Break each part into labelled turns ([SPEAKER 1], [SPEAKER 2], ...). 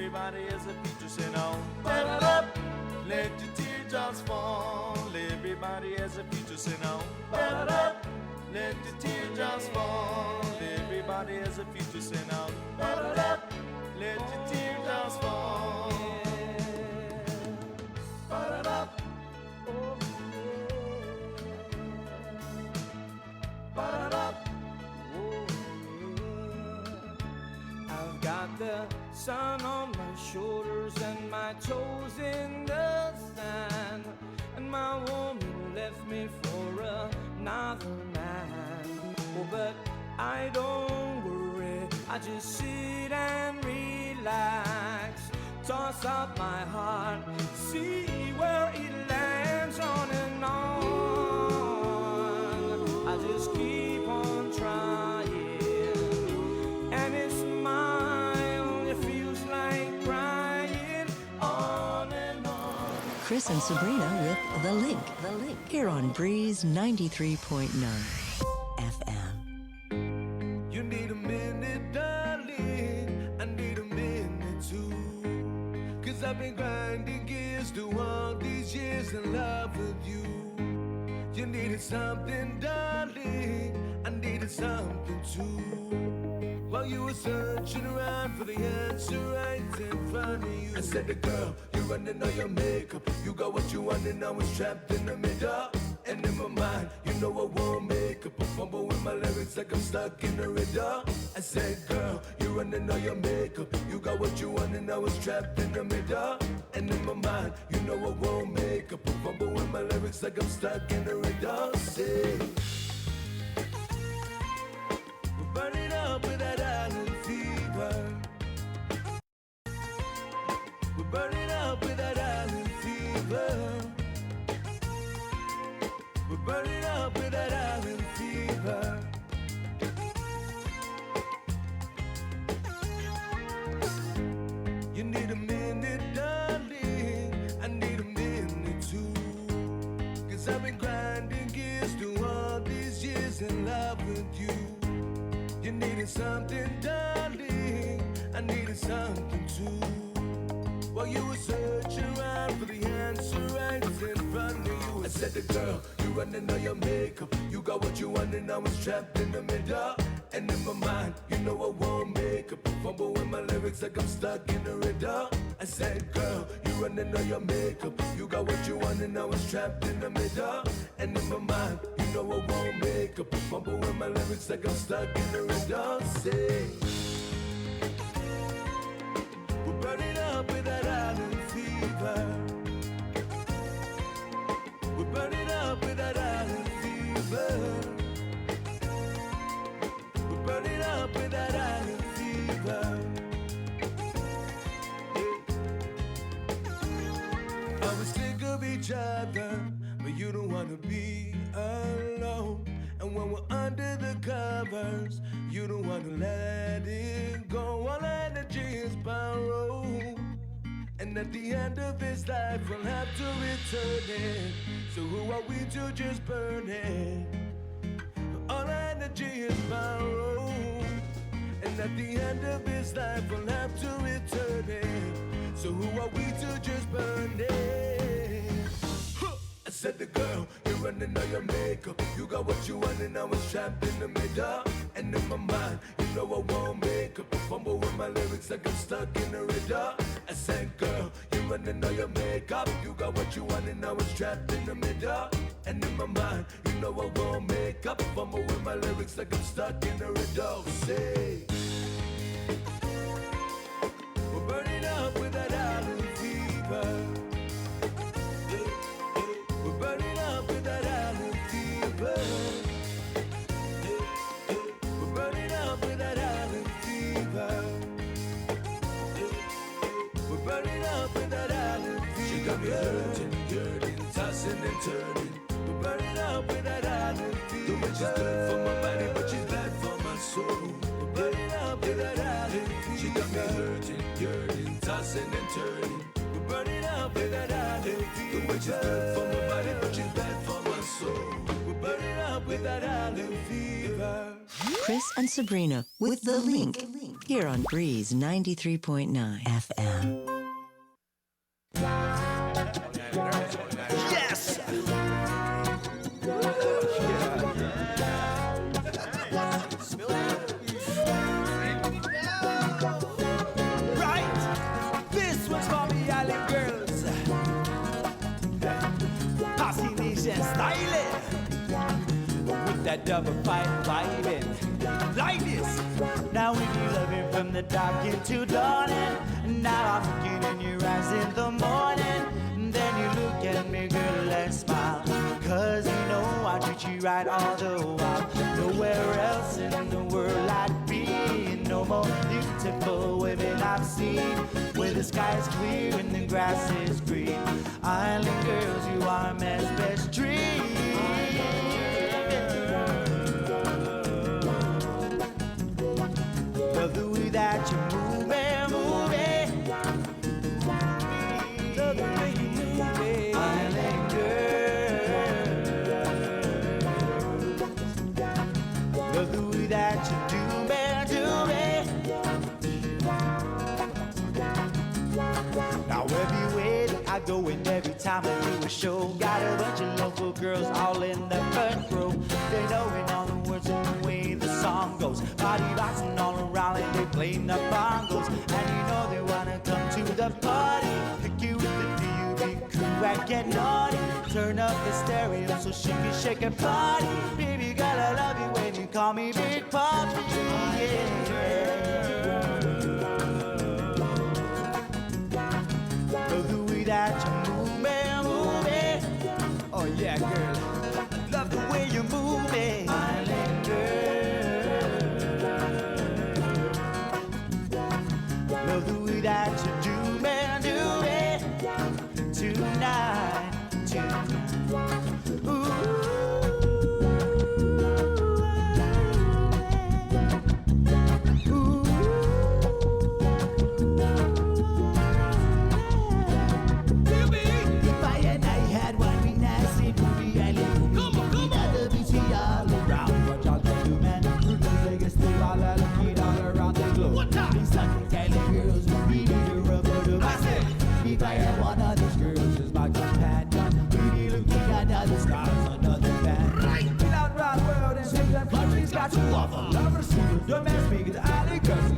[SPEAKER 1] Everybody has a future, say no. Ba-da-da. Let your teardrops fall. Everybody has a future, say no. Ba-da-da. Let your teardrops fall. Everybody has a future, say no. Ba-da-da. Let your teardrops fall. Ba-da-da. Oh, yeah. Ba-da-da. Oh, yeah. I've got the sun on my shoulders and my toes in the sand, and my woman left me for another man. Oh, but I don't worry, I just sit and relax, toss up my heart, see where it lands, on and on. I just keep on trying, and it's mine. It feels like crying, on and on.
[SPEAKER 2] Chris and Sabrina with The Link. The Link. Here on Breeze 93.9 FM.
[SPEAKER 1] You need a minute, darling. I need a minute too. 'Cause I've been grinding gears through all these years in love with you. You needed something, darling. I needed something too. While you were searching around for the answer right in front of you, I said, the girl, you're running all your makeup. You got what you want and now it's trapped in the middle. And in my mind, you know I won't make up a fumble with my lyrics like I'm stuck in a riddle. I said, girl, you're running all your makeup. You got what you want and now it's trapped in the middle. And in my mind, you know I won't make up a fumble with my lyrics like I'm stuck in a riddle. Say, we're burning up with that island fever. We're burning up with that island fever. We're burning up with that island fever. You need a minute, darling. I need a minute too. 'Cause I've been grinding gears through all these years in love with you. You needed something, darling. I needed something too. While you were searching around for the answer right in front of you, I said, the girl, you running all your makeup. You got what you want and now it's trapped in the middle. And in my mind, you know I won't make up a fumble with my lyrics like I'm stuck in a riddle. I said, girl, you running all your makeup. You got what you want and now it's trapped in the middle. And in my mind, you know I won't make up a fumble with my lyrics like I'm stuck in a riddle. Say, we're burning up with that island fever. We're burning up with that island fever. We're burning up with that island fever. I was sick of each other, but you don't wanna be alone. And when we're under the covers, you don't wanna let it go. All energy is borrowed, and at the end of this life we'll have to return it. So who are we to just burn it? All energy is borrowed, and at the end of this life we'll have to return it. So who are we to just burn it? I said, the girl, you're running all your makeup. You got what you want and now it's trapped in the middle. And in my mind, you know I won't make up a fumble with my lyrics like I'm stuck in a riddle. I said, girl, you're running all your makeup. You got what you want and now it's trapped in the middle. And in my mind, you know I won't make up a fumble with my lyrics like I'm stuck in a riddle. Say, we're burning up with that island fever. We're burning up with that island fever. We're burning up with that island fever. We're burning up with that island fever. She got me hurting, yearning, tossing and turning. We're burning up with that island fever. The way she's good for my body, but she's bad for my soul. We're burning up with that island fever. She got me hurting, yearning, tossing and turning. We're burning up with that island fever. The way she's good for my body, but she's bad for my soul. We're burning up with that island fever.
[SPEAKER 2] Chris and Sabrina with The Link. here on Breeze 93.9 FM.
[SPEAKER 1] Yes! Right! This one's for the island girls. Posse Nation styling. With that double fight vibing. Like this.
[SPEAKER 3] Now when you love it from the dark into dawning, now I'm looking in your eyes in the morning. Then you look at me, girl, and smile, 'cause you know I treat you right all the while. Nowhere else in the world I'd be. No more beautiful women I've seen, where the sky is clear and the grass is green. Island girls, you are man's best dream. Love the way that you move it, move it. Love the way you move it, island girl. Love the way that you do it, do it. Now everywhere that I go and every time I do a show, got a bunch of local girls all in the front row. They know all the words and the way the song goes. Body boxing all around and they playing the bongos. And you know they wanna come to the party. Pick you with the DUB crew and get naughty. Turn up the stereo so she can shake her body. Baby girl, I love you when you call me Big Papi. Love the way that you move me, move it. Oh yeah, girl. Love the way you move it, island girl. Love the way that you do it tonight, tonight. If I and I had one big nasty booty island, come on, the beach all around. What y'all gonna do, man? We're gonna take us through all the kid all around the globe. What time? These Sunday island girls will be the rubber to my head. If I had one of these girls as my companion, we'd be looking at the stars another band. Right, without round world and sing that country's got to offer. Lovers, don't mess me with the island girls.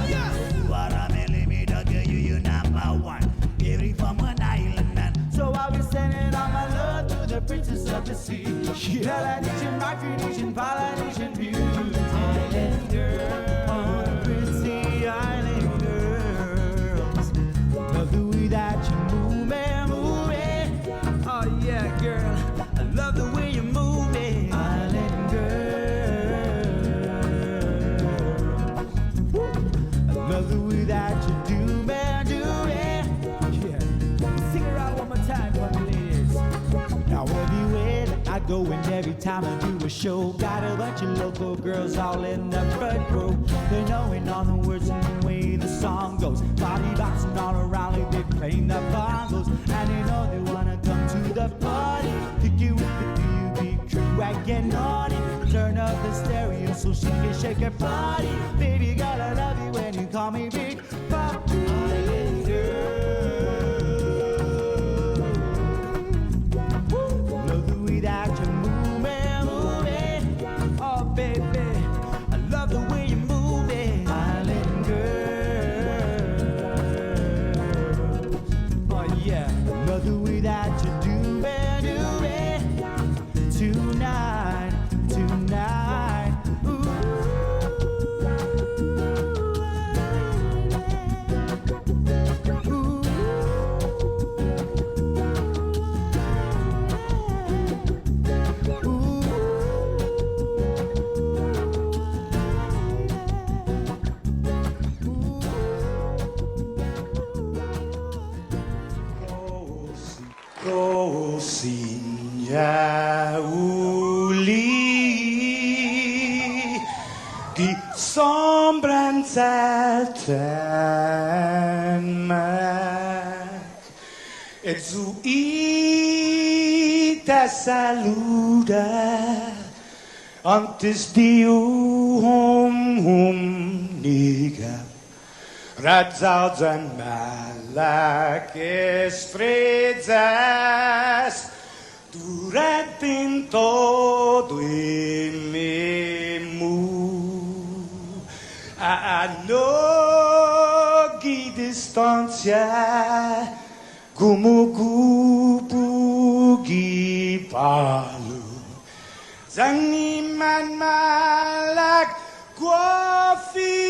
[SPEAKER 3] Yes. What a millimeter girl, you number one. Every from an island man. So I will sending all my love to the princess of the sea. Melanesian, Micronesian, Polynesian beauty. Island girl, pretty island girls. Love the way that you move it, move it. Oh yeah, girl, I love the way you move it, island girl. I love the way that you do it, do it. Yeah, sing it out one more time for me, ladies. Now everywhere that I go and every time I do a show, got a bunch of local girls all in the front row. They knowing all the words and the way the song goes. Body boxing all around like they playing the bongos. And they know they wanna come to the party. Pick you with the DUB crew and get naughty. Turn up the stereo so she can shake her body. Baby girl, I love you when you call me Big Papi. Island girl. Love the way that you move it. Oh baby, I love the way you move it, island girl. Oh yeah, love the way that you do it tonight, tonight. Ooh.
[SPEAKER 4] Così uli die sombranzelten maakt. Et zu I te saluda antes di hum nega radzaudzan malak estrezas durante todo em memu a nogi distância como gupugi palu Zangiman malak guafi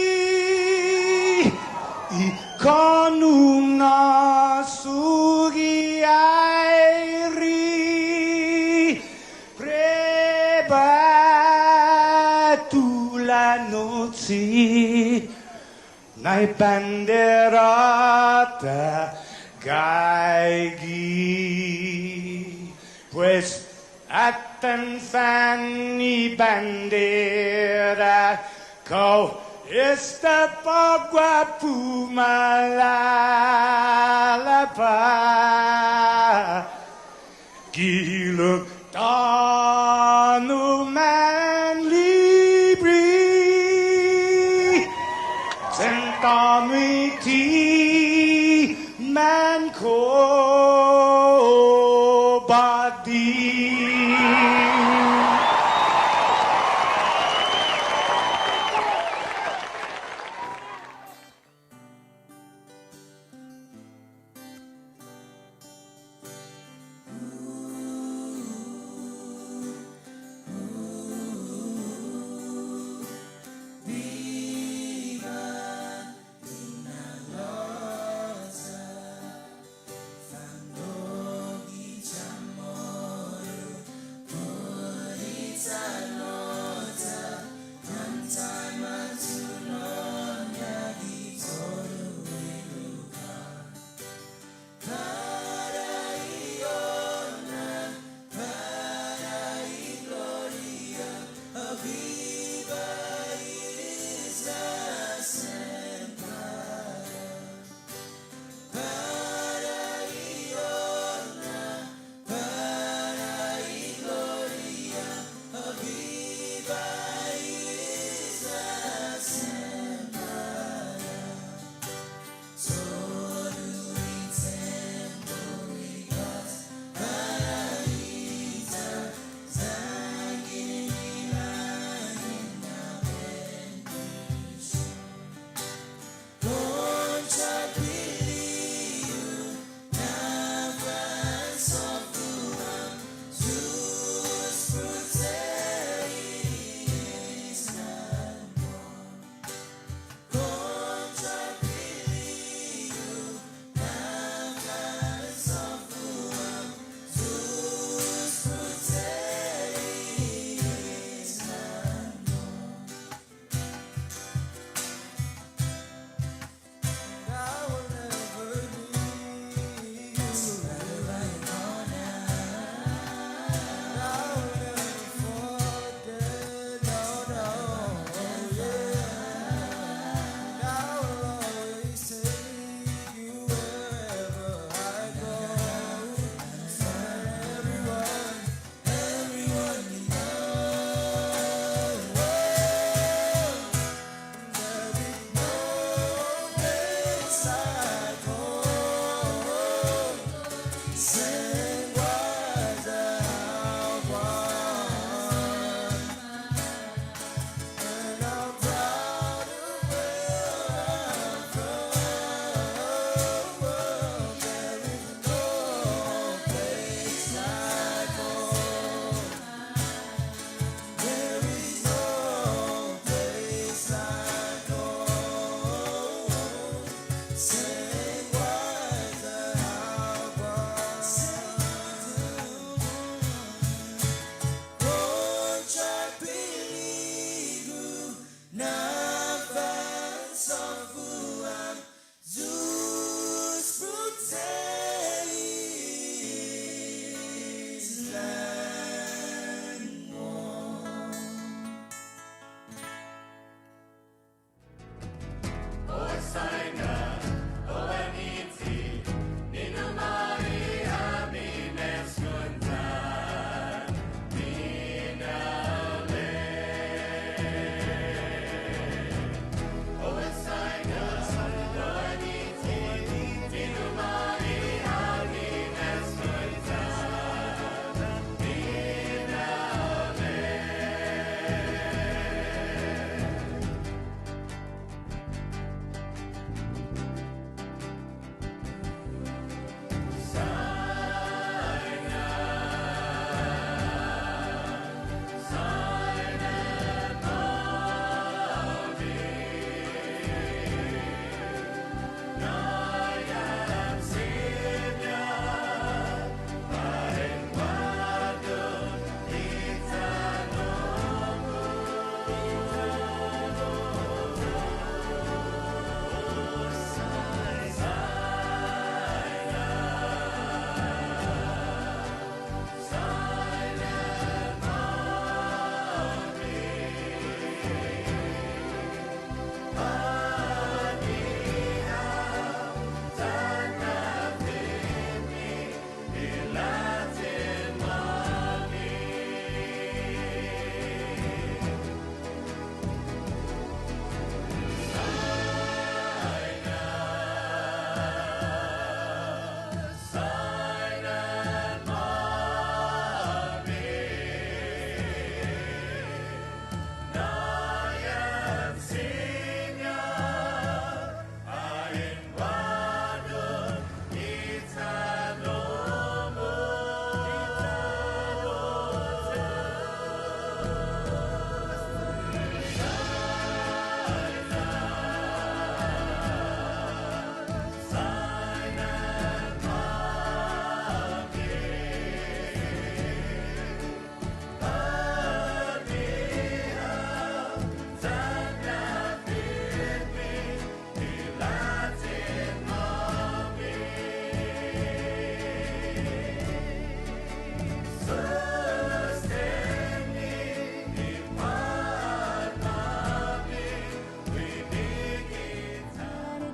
[SPEAKER 4] ikonum nasugi airi prebatu la noci nai banderata gaigi pues Atan Fanny Bandera Kau esta pagua pumalapa Giluk tanu man libri Sentamiti man ko badi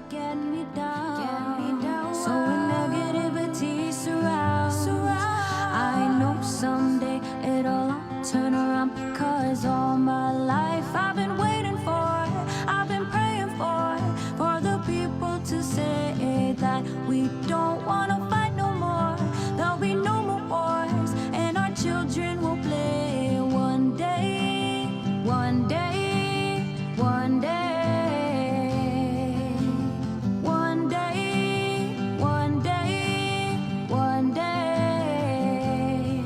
[SPEAKER 5] Get me down. So when negativity surrounds, I know someday it'll all turn around. Cause all my life I've been waiting for, I've been praying for the people to say that we don't wanna fight no more. There'll be no more wars, and our children will play one day, one day, one day. One day, one day, one day.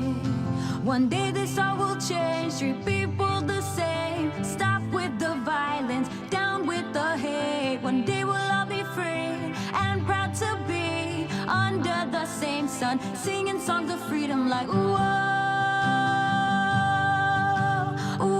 [SPEAKER 5] One day this all will change, treat people the same. Stop with the violence, down with the hate. One day we'll all be free and proud to be under the same sun, singing songs of freedom like whoa, whoa,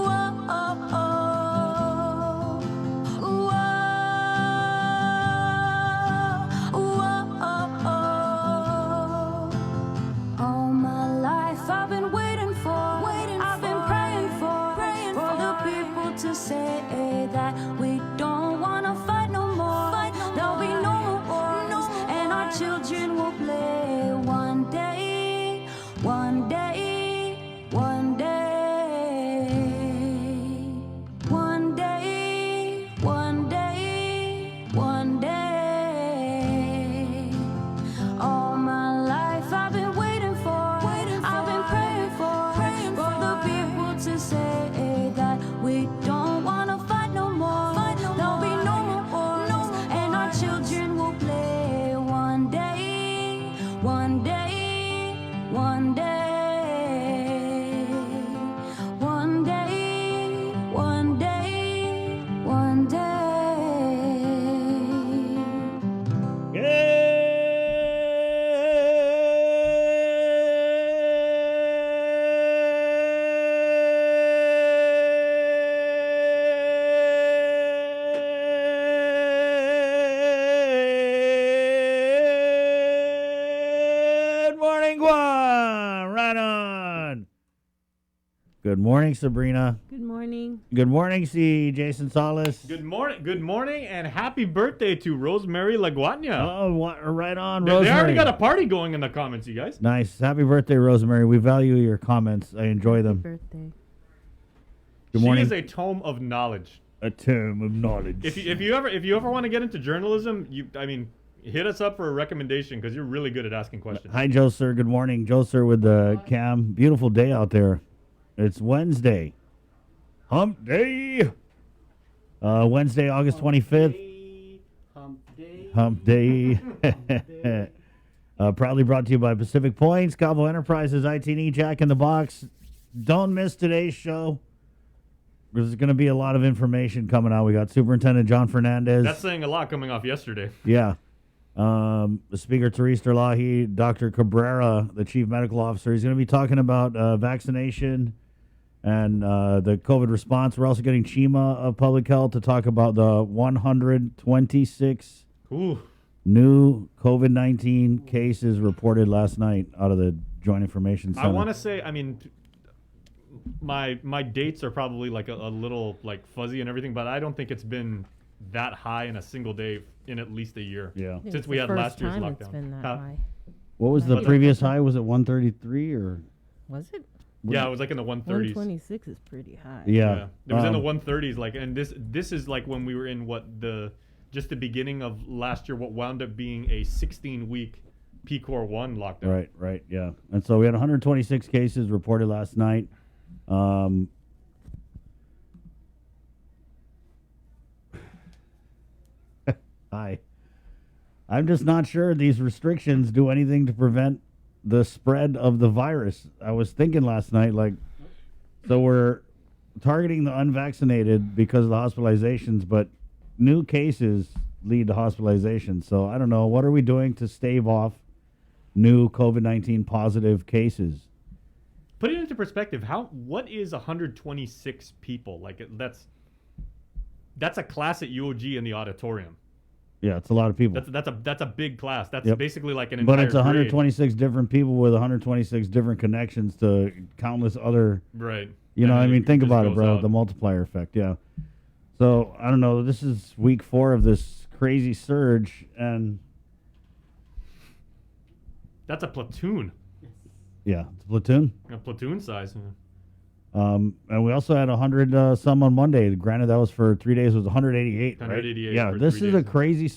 [SPEAKER 5] all my life I've been waiting for, I've been praying for the people to say that we don't wanna fight no more. There'll be no more wars, and our children will play one day, one day, one day, one day, one day, one day. All my life I've been waiting for, I've been praying for the people to say that we don't wanna fight no more. There'll be no more wars, and our children will play one day, one day, one day, one day, one day, one day.
[SPEAKER 6] Good morning, Guam. Right on. Good morning, Sabrina.
[SPEAKER 7] Good morning.
[SPEAKER 6] Good morning, C. Jason Salas.
[SPEAKER 8] Good morning, and happy birthday to Rosemary Laguatnia.
[SPEAKER 6] Oh, right on,
[SPEAKER 8] They
[SPEAKER 6] Rosemary.
[SPEAKER 8] already got a party going in the comments, you guys.
[SPEAKER 6] Nice. Happy birthday, Rosemary. We value your comments. I enjoy them.
[SPEAKER 7] Birthday.
[SPEAKER 6] Good morning.
[SPEAKER 8] She is a tome of knowledge.
[SPEAKER 6] A tome of knowledge.
[SPEAKER 8] If you ever want to get into journalism, hit us up for a recommendation because you're really good at asking questions.
[SPEAKER 6] Hi, Joe, sir. Good morning. Joe, sir, with the cam. Beautiful day out there. It's Wednesday. Hump day. Wednesday, August 25th. Hump day. Proudly brought to you by Pacific Points, Cabo Enterprises, IT&E, Jack in the Box. Don't miss today's show. There's going to be a lot of information coming out. We got Superintendent John Fernandez.
[SPEAKER 8] That's saying a lot coming off yesterday.
[SPEAKER 6] Yeah. The Speaker, Therese Terlahi, Dr. Cabrera, the Chief Medical Officer. He's going to be talking about vaccination and the COVID response. We're also getting Chima of Public Health to talk about the 126
[SPEAKER 8] Ooh.
[SPEAKER 6] new COVID-19 cases reported last night out of the Joint Information Center.
[SPEAKER 8] I want to say, my dates are probably like a little like fuzzy and everything, but I don't think it's been that high in a single day in at least a year.
[SPEAKER 6] Yeah.
[SPEAKER 8] Since we had last year's lockdown.
[SPEAKER 7] It's been that
[SPEAKER 8] Huh?
[SPEAKER 7] high.
[SPEAKER 6] What was the
[SPEAKER 8] But-
[SPEAKER 6] previous high? Was it 133 or?
[SPEAKER 7] Was it?
[SPEAKER 8] Yeah, it was like in the 130s.
[SPEAKER 7] 126 is pretty high.
[SPEAKER 6] Yeah.
[SPEAKER 8] It was in the 130s, like, and this is like when we were in the beginning of last year, what wound up being a 16-week PCOR 1 lockdown.
[SPEAKER 6] Right, yeah. And so we had 126 cases reported last night. Hi. I'm just not sure these restrictions do anything to prevent the spread of the virus. I was thinking last night, like, so we're targeting the unvaccinated because of the hospitalizations, but new cases lead to hospitalizations. So I don't know. What are we doing to stave off new COVID-19 positive cases?
[SPEAKER 8] Put it into perspective. What is 126 people? Like that's a class at UOG in the auditorium.
[SPEAKER 6] Yeah, it's a lot of people.
[SPEAKER 8] That's a big class. That's
[SPEAKER 6] Yep.
[SPEAKER 8] basically like an
[SPEAKER 6] But
[SPEAKER 8] entire
[SPEAKER 6] it's 126 different people with 126 different connections to countless other.
[SPEAKER 8] grade. Right.
[SPEAKER 6] You know,
[SPEAKER 8] And
[SPEAKER 6] I
[SPEAKER 8] it
[SPEAKER 6] mean, think
[SPEAKER 8] just
[SPEAKER 6] about it,
[SPEAKER 8] goes
[SPEAKER 6] bro.
[SPEAKER 8] out.
[SPEAKER 6] The multiplier effect, yeah. So I don't know. This is week 4 of this crazy surge, and
[SPEAKER 8] That's a platoon.
[SPEAKER 6] yeah, it's a platoon.
[SPEAKER 8] A platoon size.
[SPEAKER 6] And we also had 100 some on Monday. Granted, that was for 3 days. It was 188.
[SPEAKER 8] 188
[SPEAKER 6] Right? Yeah,
[SPEAKER 8] for
[SPEAKER 6] this
[SPEAKER 8] 3
[SPEAKER 6] is a
[SPEAKER 8] days.
[SPEAKER 6] crazy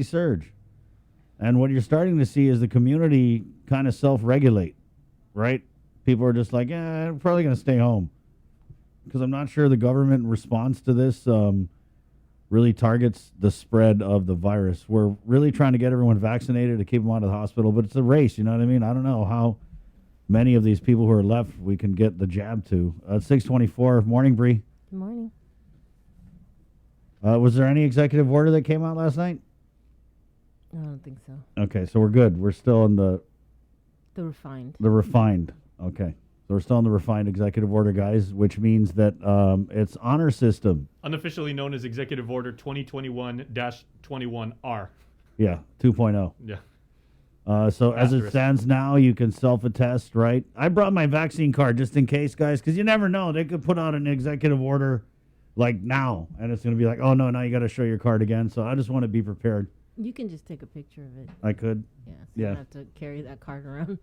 [SPEAKER 6] surge. And what you're starting to see is the community kind of self-regulate, right? People are just like, yeah, I'm probably going to stay home. Because I'm not sure the government response to this really targets the spread of the virus. We're really trying to get everyone vaccinated to keep them out of the hospital, but it's a race, you know what I mean? I don't know how many of these people who are left we can get the jab to. 624, morning, Bree.
[SPEAKER 7] Good morning.
[SPEAKER 6] Was there any executive order that came out last night?
[SPEAKER 7] I don't think so.
[SPEAKER 6] Okay, so we're good. We're still in the
[SPEAKER 7] The refined.
[SPEAKER 6] refined. Okay. So we're still in the refined executive order, guys, which means that it's honor system.
[SPEAKER 8] Unofficially known as Executive Order 2021-21R.
[SPEAKER 6] Yeah, 2.0.
[SPEAKER 8] Yeah.
[SPEAKER 6] So as it
[SPEAKER 8] Asterisk.
[SPEAKER 6] stands now, you can self-attest, right? I brought my vaccine card just in case, guys, because you never know. They could put out an executive order like now, and it's going to be like, oh, no, now you got to show your card again. So I just want to be prepared.
[SPEAKER 7] You can just take a picture of it.
[SPEAKER 6] I could.
[SPEAKER 7] Yeah. So
[SPEAKER 6] Yeah.
[SPEAKER 7] you don't have to carry that card around.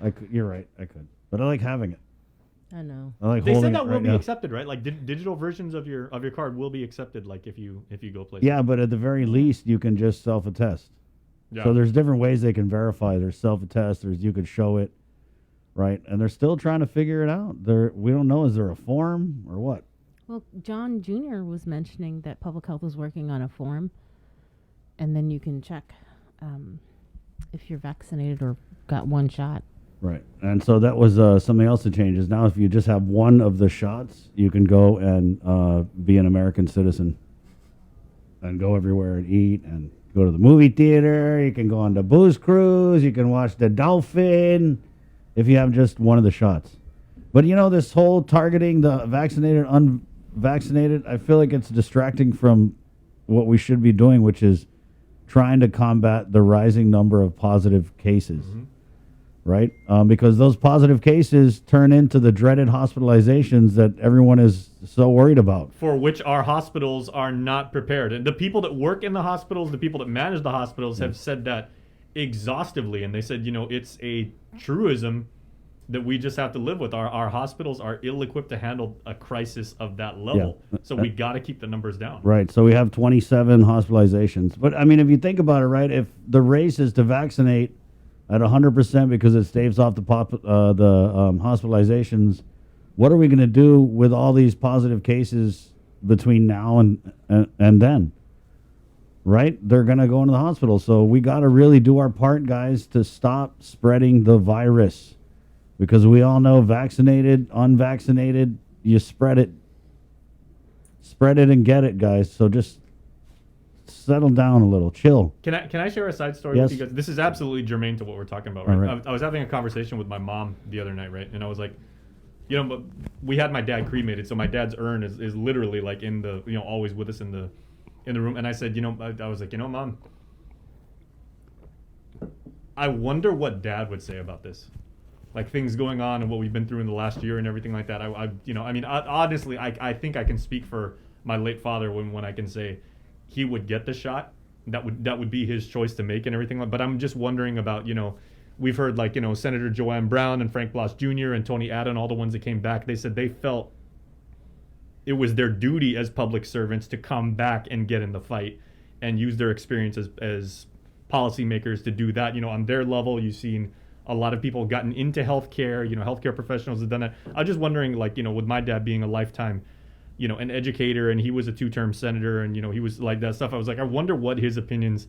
[SPEAKER 6] I could. You're right. I could. But I like having it.
[SPEAKER 7] I know.
[SPEAKER 6] I like
[SPEAKER 8] They
[SPEAKER 6] holding
[SPEAKER 8] said that
[SPEAKER 6] it
[SPEAKER 8] will
[SPEAKER 6] right
[SPEAKER 8] be
[SPEAKER 6] now.
[SPEAKER 8] accepted, right? Like digital versions of your card will be accepted. Like if you go places.
[SPEAKER 6] Yeah, but at the very least, you can just self-attest.
[SPEAKER 8] Yeah.
[SPEAKER 6] So there's different ways they can verify. There's self-attest. There's you could show it, right? And they're still trying to figure it out. We don't know. Is there a form or what?
[SPEAKER 7] Well, John Jr. was mentioning that public health was working on a form, and then you can check if you're vaccinated or got one shot.
[SPEAKER 6] Right. And so that was something else that changes. Now, if you just have one of the shots, you can go and be an American citizen and go everywhere and eat and go to the movie theater. You can go on the booze cruise. You can watch the dolphin if you have just one of the shots. But, you know, this whole targeting the vaccinated, unvaccinated, I feel like it's distracting from what we should be doing, which is trying to combat the rising number of positive cases.
[SPEAKER 8] Mm-hmm.
[SPEAKER 6] Right? Because those positive cases turn into the dreaded hospitalizations that everyone is so worried about.
[SPEAKER 8] For which our hospitals are not prepared. And the people that work in the hospitals, the people that manage the hospitals have said that exhaustively. And they said, you know, it's a truism that we just have to live with. Our hospitals are ill-equipped to handle a crisis of that level.
[SPEAKER 6] Yeah.
[SPEAKER 8] So we got to keep the numbers down.
[SPEAKER 6] Right. So we have 27 hospitalizations. But, I mean, if you think about it, right, if the race is to vaccinate at 100% because it staves off the hospitalizations, what are we going to do with all these positive cases between now and then? Right? They're going to go into the hospital. So we got to really do our part, guys, to stop spreading the virus. Because we all know vaccinated, unvaccinated, you spread it. Spread it and get it, guys. So just settle down a little. Chill.
[SPEAKER 8] Can I share a side story
[SPEAKER 6] Yes.
[SPEAKER 8] with you guys? This is absolutely germane to what we're talking about,
[SPEAKER 6] All
[SPEAKER 8] right?
[SPEAKER 6] right.
[SPEAKER 8] I was having a conversation with my mom the other night, right? And I was like, you know, but we had my dad cremated, so my dad's urn is literally like in the, you know, always with us in the room. And I said, you know, I was like, you know, Mom, I wonder what Dad would say about this. Like things going on and what we've been through in the last year and everything like that. I you know, I mean, honestly, I think I can speak for my late father when I can say he would get the shot. That would be his choice to make and everything. But I'm just wondering about, you know, we've heard like, you know, Senator Joanne Brown and Frank Blas Jr. and Tony Addon, all the ones that came back, they said they felt it was their duty as public servants to come back and get in the fight and use their experience as policymakers to do that. You know, on their level, you've seen a lot of people gotten into healthcare, you know, healthcare professionals have done that. I was just wondering, like, you know, with my dad being a lifetime an educator, and he was a 2-term senator, and he was like that stuff. I was like, I wonder what his opinions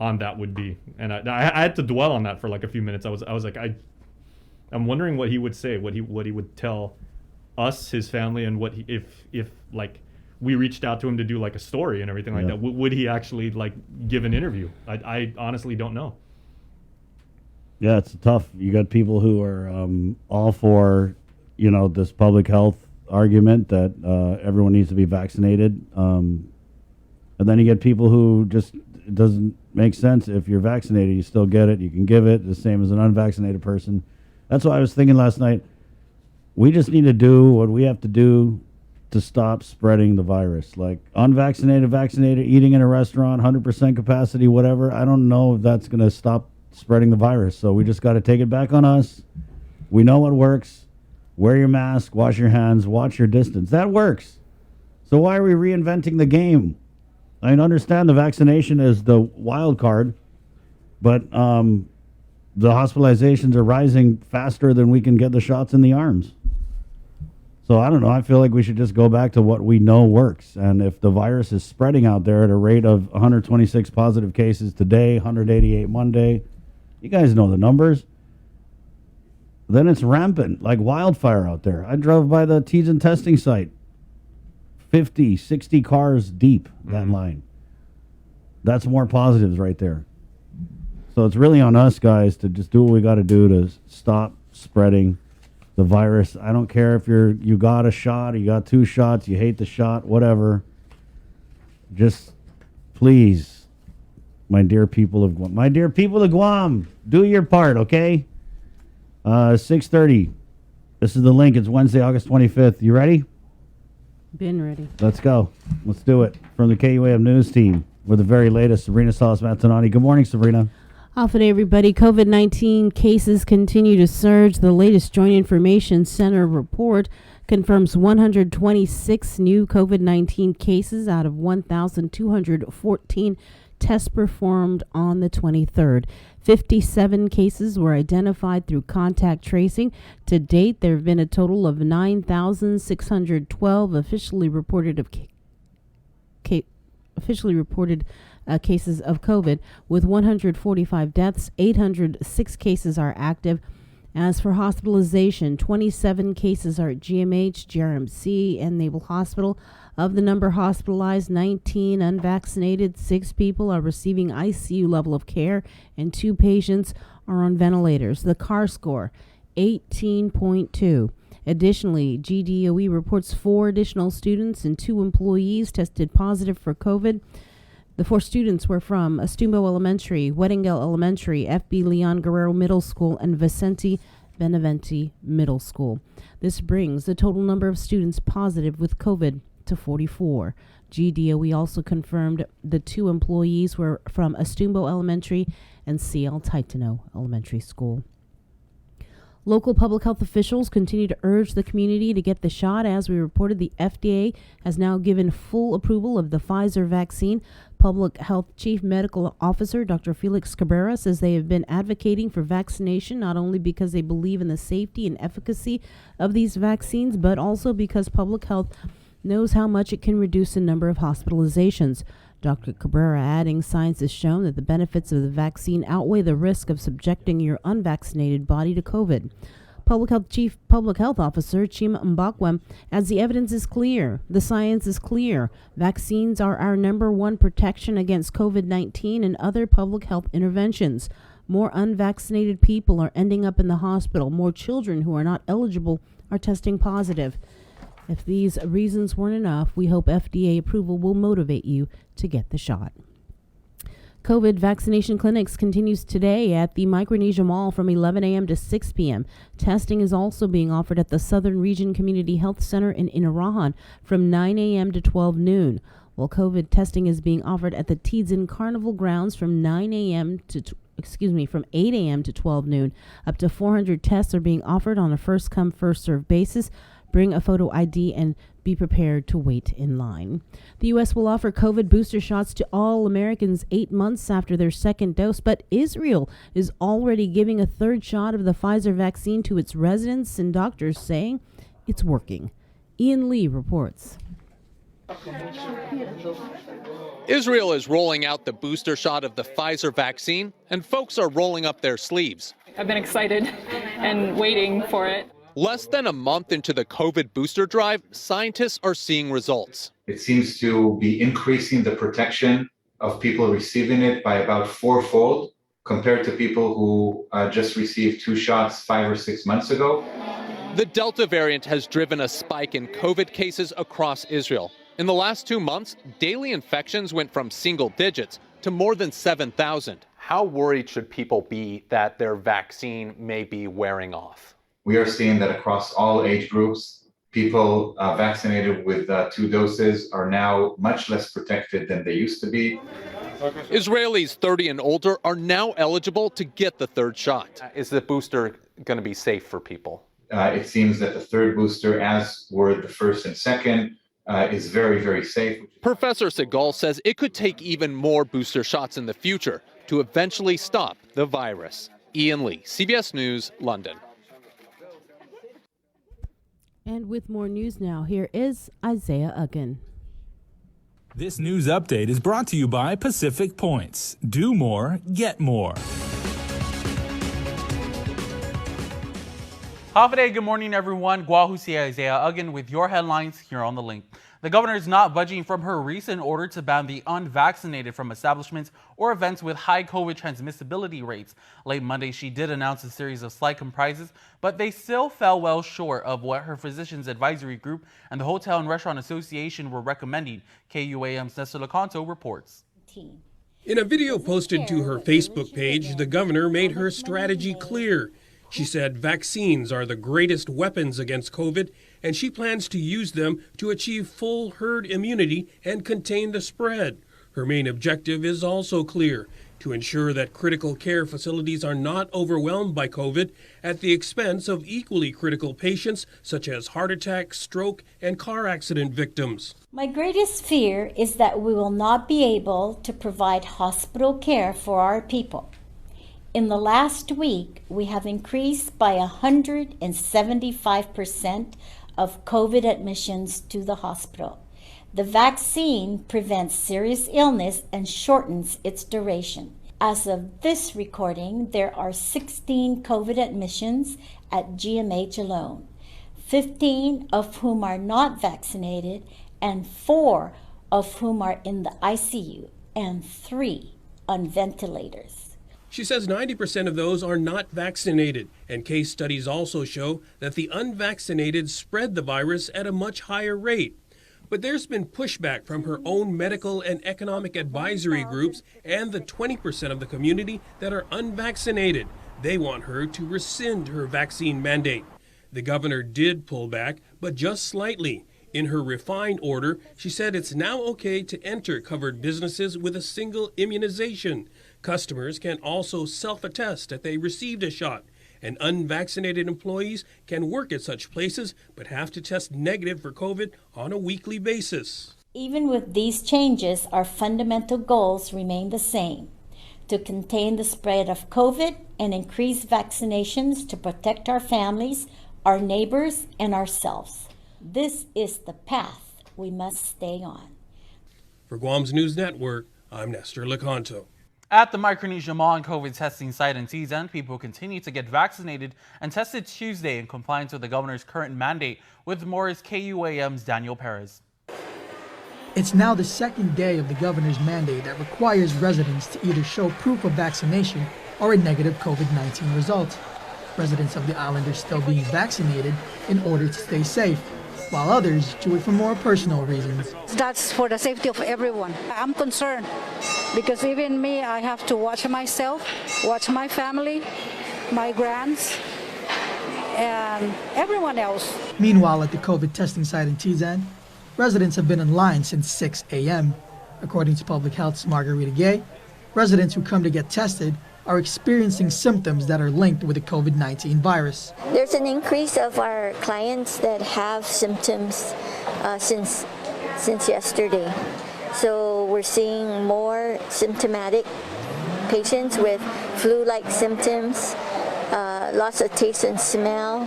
[SPEAKER 8] on that would be, and I had to dwell on that for like a few minutes. I was like, I'm wondering what he would say, what he would tell us, his family, and what if like we reached out to him to do like a story and everything like that. Would he actually like give an interview? I honestly don't know.
[SPEAKER 6] Yeah, it's tough. You got people who are all for, this public health argument that everyone needs to be vaccinated. And then you get people who just, it doesn't make sense. If you're vaccinated, you still get it. You can give it the same as an unvaccinated person. That's why I was thinking last night, we just need to do what we have to do to stop spreading the virus. Like unvaccinated, vaccinated, eating in a restaurant, 100% capacity, whatever. I don't know if that's going to stop spreading the virus. So we just got to take it back on us. We know what works. Wear your mask, wash your hands, watch your distance. That works. So why are we reinventing the game? I understand the vaccination is the wild card, but the hospitalizations are rising faster than we can get the shots in the arms. So I don't know. I feel like we should just go back to what we know works. And if the virus is spreading out there at a rate of 126 positive cases today, 188 Monday, you guys know the numbers. Then it's rampant, like wildfire out there. I drove by the Teason testing site. 50, 60 cars deep, that line. That's more positives right there. So it's really on us, guys, to just do what we got to do to stop spreading the virus. I don't care if you got a shot or you got 2 shots, you hate the shot, whatever. Just please, my dear people of Guam, do your part, okay? 6:30. This is the link. It's Wednesday, August 25th. You ready?
[SPEAKER 7] Been ready.
[SPEAKER 6] Let's go. Let's do it. From the KUAM News team with the very latest, Sabrina Salas-Matanani. Good morning, Sabrina.
[SPEAKER 7] Off it, everybody. COVID-19 cases continue to surge. The latest Joint Information Center report confirms 126 new COVID-19 cases out of 1,214 tests performed on the 23rd. 57 cases were identified through contact tracing. To date, there have been a total of 9,612 officially reported cases of COVID, with 145 deaths. 806 cases are active. As for hospitalization, 27 cases are at GMH, GRMC, and Naval Hospital. Of the number hospitalized, 19 unvaccinated, 6 people are receiving ICU level of care, and 2 patients are on ventilators. The CAR score, 18.2. Additionally, GDOE reports 4 additional students and 2 employees tested positive for COVID. The 4 students were from Astumbo Elementary, Weddingale Elementary, FB Leon Guerrero Middle School, and Vicente Benavente Middle School. This brings the total number of students positive with COVID to 44. GDOE also confirmed the 2 employees were from Astumbo Elementary and CL Titano Elementary School. Local public health officials continue to urge the community to get the shot. As we reported, the FDA has now given full approval of the Pfizer vaccine. Public Health Chief Medical Officer Dr. Felix Cabrera says they have been advocating for vaccination not only because they believe in the safety and efficacy of these vaccines, but also because public health knows how much it can reduce the number of hospitalizations. Dr. Cabrera adding, science has shown that the benefits of the vaccine outweigh the risk of subjecting your unvaccinated body to COVID. Public Health Chief Public Health Officer Chima Mbakwe adds the evidence is clear. The science is clear. Vaccines are our number 1 protection against COVID-19 and other public health interventions. More unvaccinated people are ending up in the hospital. More children who are not eligible are testing positive. If these reasons weren't enough, we hope FDA approval will motivate you to get the shot. COVID vaccination clinics continues today at the Micronesia Mall from 11 a.m. to 6 p.m. Testing is also being offered at the Southern Region Community Health Center in Inarajan from 9 a.m. to 12 noon, while COVID testing is being offered at the Teason Carnival Grounds from 9 a.m. from 8 a.m. to 12 noon. Up to 400 tests are being offered on a first-come, first-served basis. Bring a photo ID and be prepared to wait in line. The U.S. will offer COVID booster shots to all Americans 8 months after their second dose, but Israel is already giving a 3rd shot of the Pfizer vaccine to its residents, and doctors saying it's working. Ian Lee reports.
[SPEAKER 9] Israel is rolling out the booster shot of the Pfizer vaccine, and folks are rolling up their sleeves.
[SPEAKER 10] I've been excited and waiting for it.
[SPEAKER 9] Less than a month into the COVID booster drive, scientists are seeing results.
[SPEAKER 11] It seems to be increasing the protection of people receiving it by about fourfold compared to people who just received 2 shots 5 or 6 months ago.
[SPEAKER 9] The Delta variant has driven a spike in COVID cases across Israel. In the last 2 months, daily infections went from single digits to more than 7,000. How worried should people be that their vaccine may be wearing off?
[SPEAKER 11] We are seeing that across all age groups, people vaccinated with 2 doses are now much less protected than they used to be.
[SPEAKER 9] Israelis 30 and older are now eligible to get the 3rd shot. Is the booster going to be safe for people?
[SPEAKER 11] It seems that the 3rd booster, as were the 1st and 2nd, is very, very safe.
[SPEAKER 9] Professor Segal says it could take even more booster shots in the future to eventually stop the virus. Ian Lee, CBS News, London.
[SPEAKER 7] And with more news now, here is Isaiah Uggan.
[SPEAKER 12] This news update is brought to you by Pacific Points. Do more, get more.
[SPEAKER 13] Hafide, good morning, everyone. Guahusi Isaiah Uggan with your headlines here on The Link. The governor is not budging from her recent order to ban the unvaccinated from establishments or events with high COVID transmissibility rates. Late Monday, she did announce a series of slight compromises, but they still fell well short of what her Physicians Advisory Group and the Hotel and Restaurant Association were recommending. KUAM's Nestor Lecanto reports.
[SPEAKER 14] In a video posted to her Facebook page, the governor made her strategy clear. She said vaccines are the greatest weapons against COVID, and she plans to use them to achieve full herd immunity and contain the spread. Her main objective is also clear: to ensure that critical care facilities are not overwhelmed by COVID at the expense of equally critical patients such as heart attack, stroke, and car accident victims.
[SPEAKER 15] My greatest fear is that we will not be able to provide hospital care for our people. In the last week, we have increased by 175% of COVID admissions to the hospital. The vaccine prevents serious illness and shortens its duration. As of this recording, there are 16 COVID admissions at GMH alone, 15 of whom are not vaccinated and 4 of whom are in the ICU and 3 on ventilators.
[SPEAKER 14] She says 90% of those are not vaccinated, and case studies also show that the unvaccinated spread the virus at a much higher rate. But there's been pushback from her own medical and economic advisory groups and the 20% of the community that are unvaccinated. They want her to rescind her vaccine mandate. The governor did pull back, but just slightly. In her refined order, she said it's now okay to enter covered businesses with a single immunization. Customers can also self-attest that they received a shot, and unvaccinated employees can work at such places but have to test negative for COVID on a weekly basis.
[SPEAKER 15] Even with these changes, our fundamental goals remain the same: to contain the spread of COVID and increase vaccinations to protect our families, our neighbors, and ourselves. This is the path we must stay on.
[SPEAKER 14] For Guam's News Network, I'm Nestor Lecanto.
[SPEAKER 13] At the Micronesia Mall and COVID testing site in Tizen, people continue to get vaccinated and tested Tuesday in compliance with the governor's current mandate. With more is KUAM's Daniel Perez.
[SPEAKER 16] It's now the 2nd day of the governor's mandate that requires residents to either show proof of vaccination or a negative COVID-19 result. Residents of the island are still being vaccinated in order to stay safe, while others do it for more personal reasons.
[SPEAKER 17] That's for the safety of everyone. I'm concerned because even me, I have to watch myself, watch my family, my grands, and everyone else.
[SPEAKER 16] Meanwhile, at the COVID testing site in Tizen, residents have been in line since 6 a.m. According to Public Health's Margarita Gay, residents who come to get tested are experiencing symptoms that are linked with the COVID-19 virus.
[SPEAKER 18] There's an increase of our clients that have symptoms since yesterday. So we're seeing more symptomatic patients with flu-like symptoms, loss of taste and smell,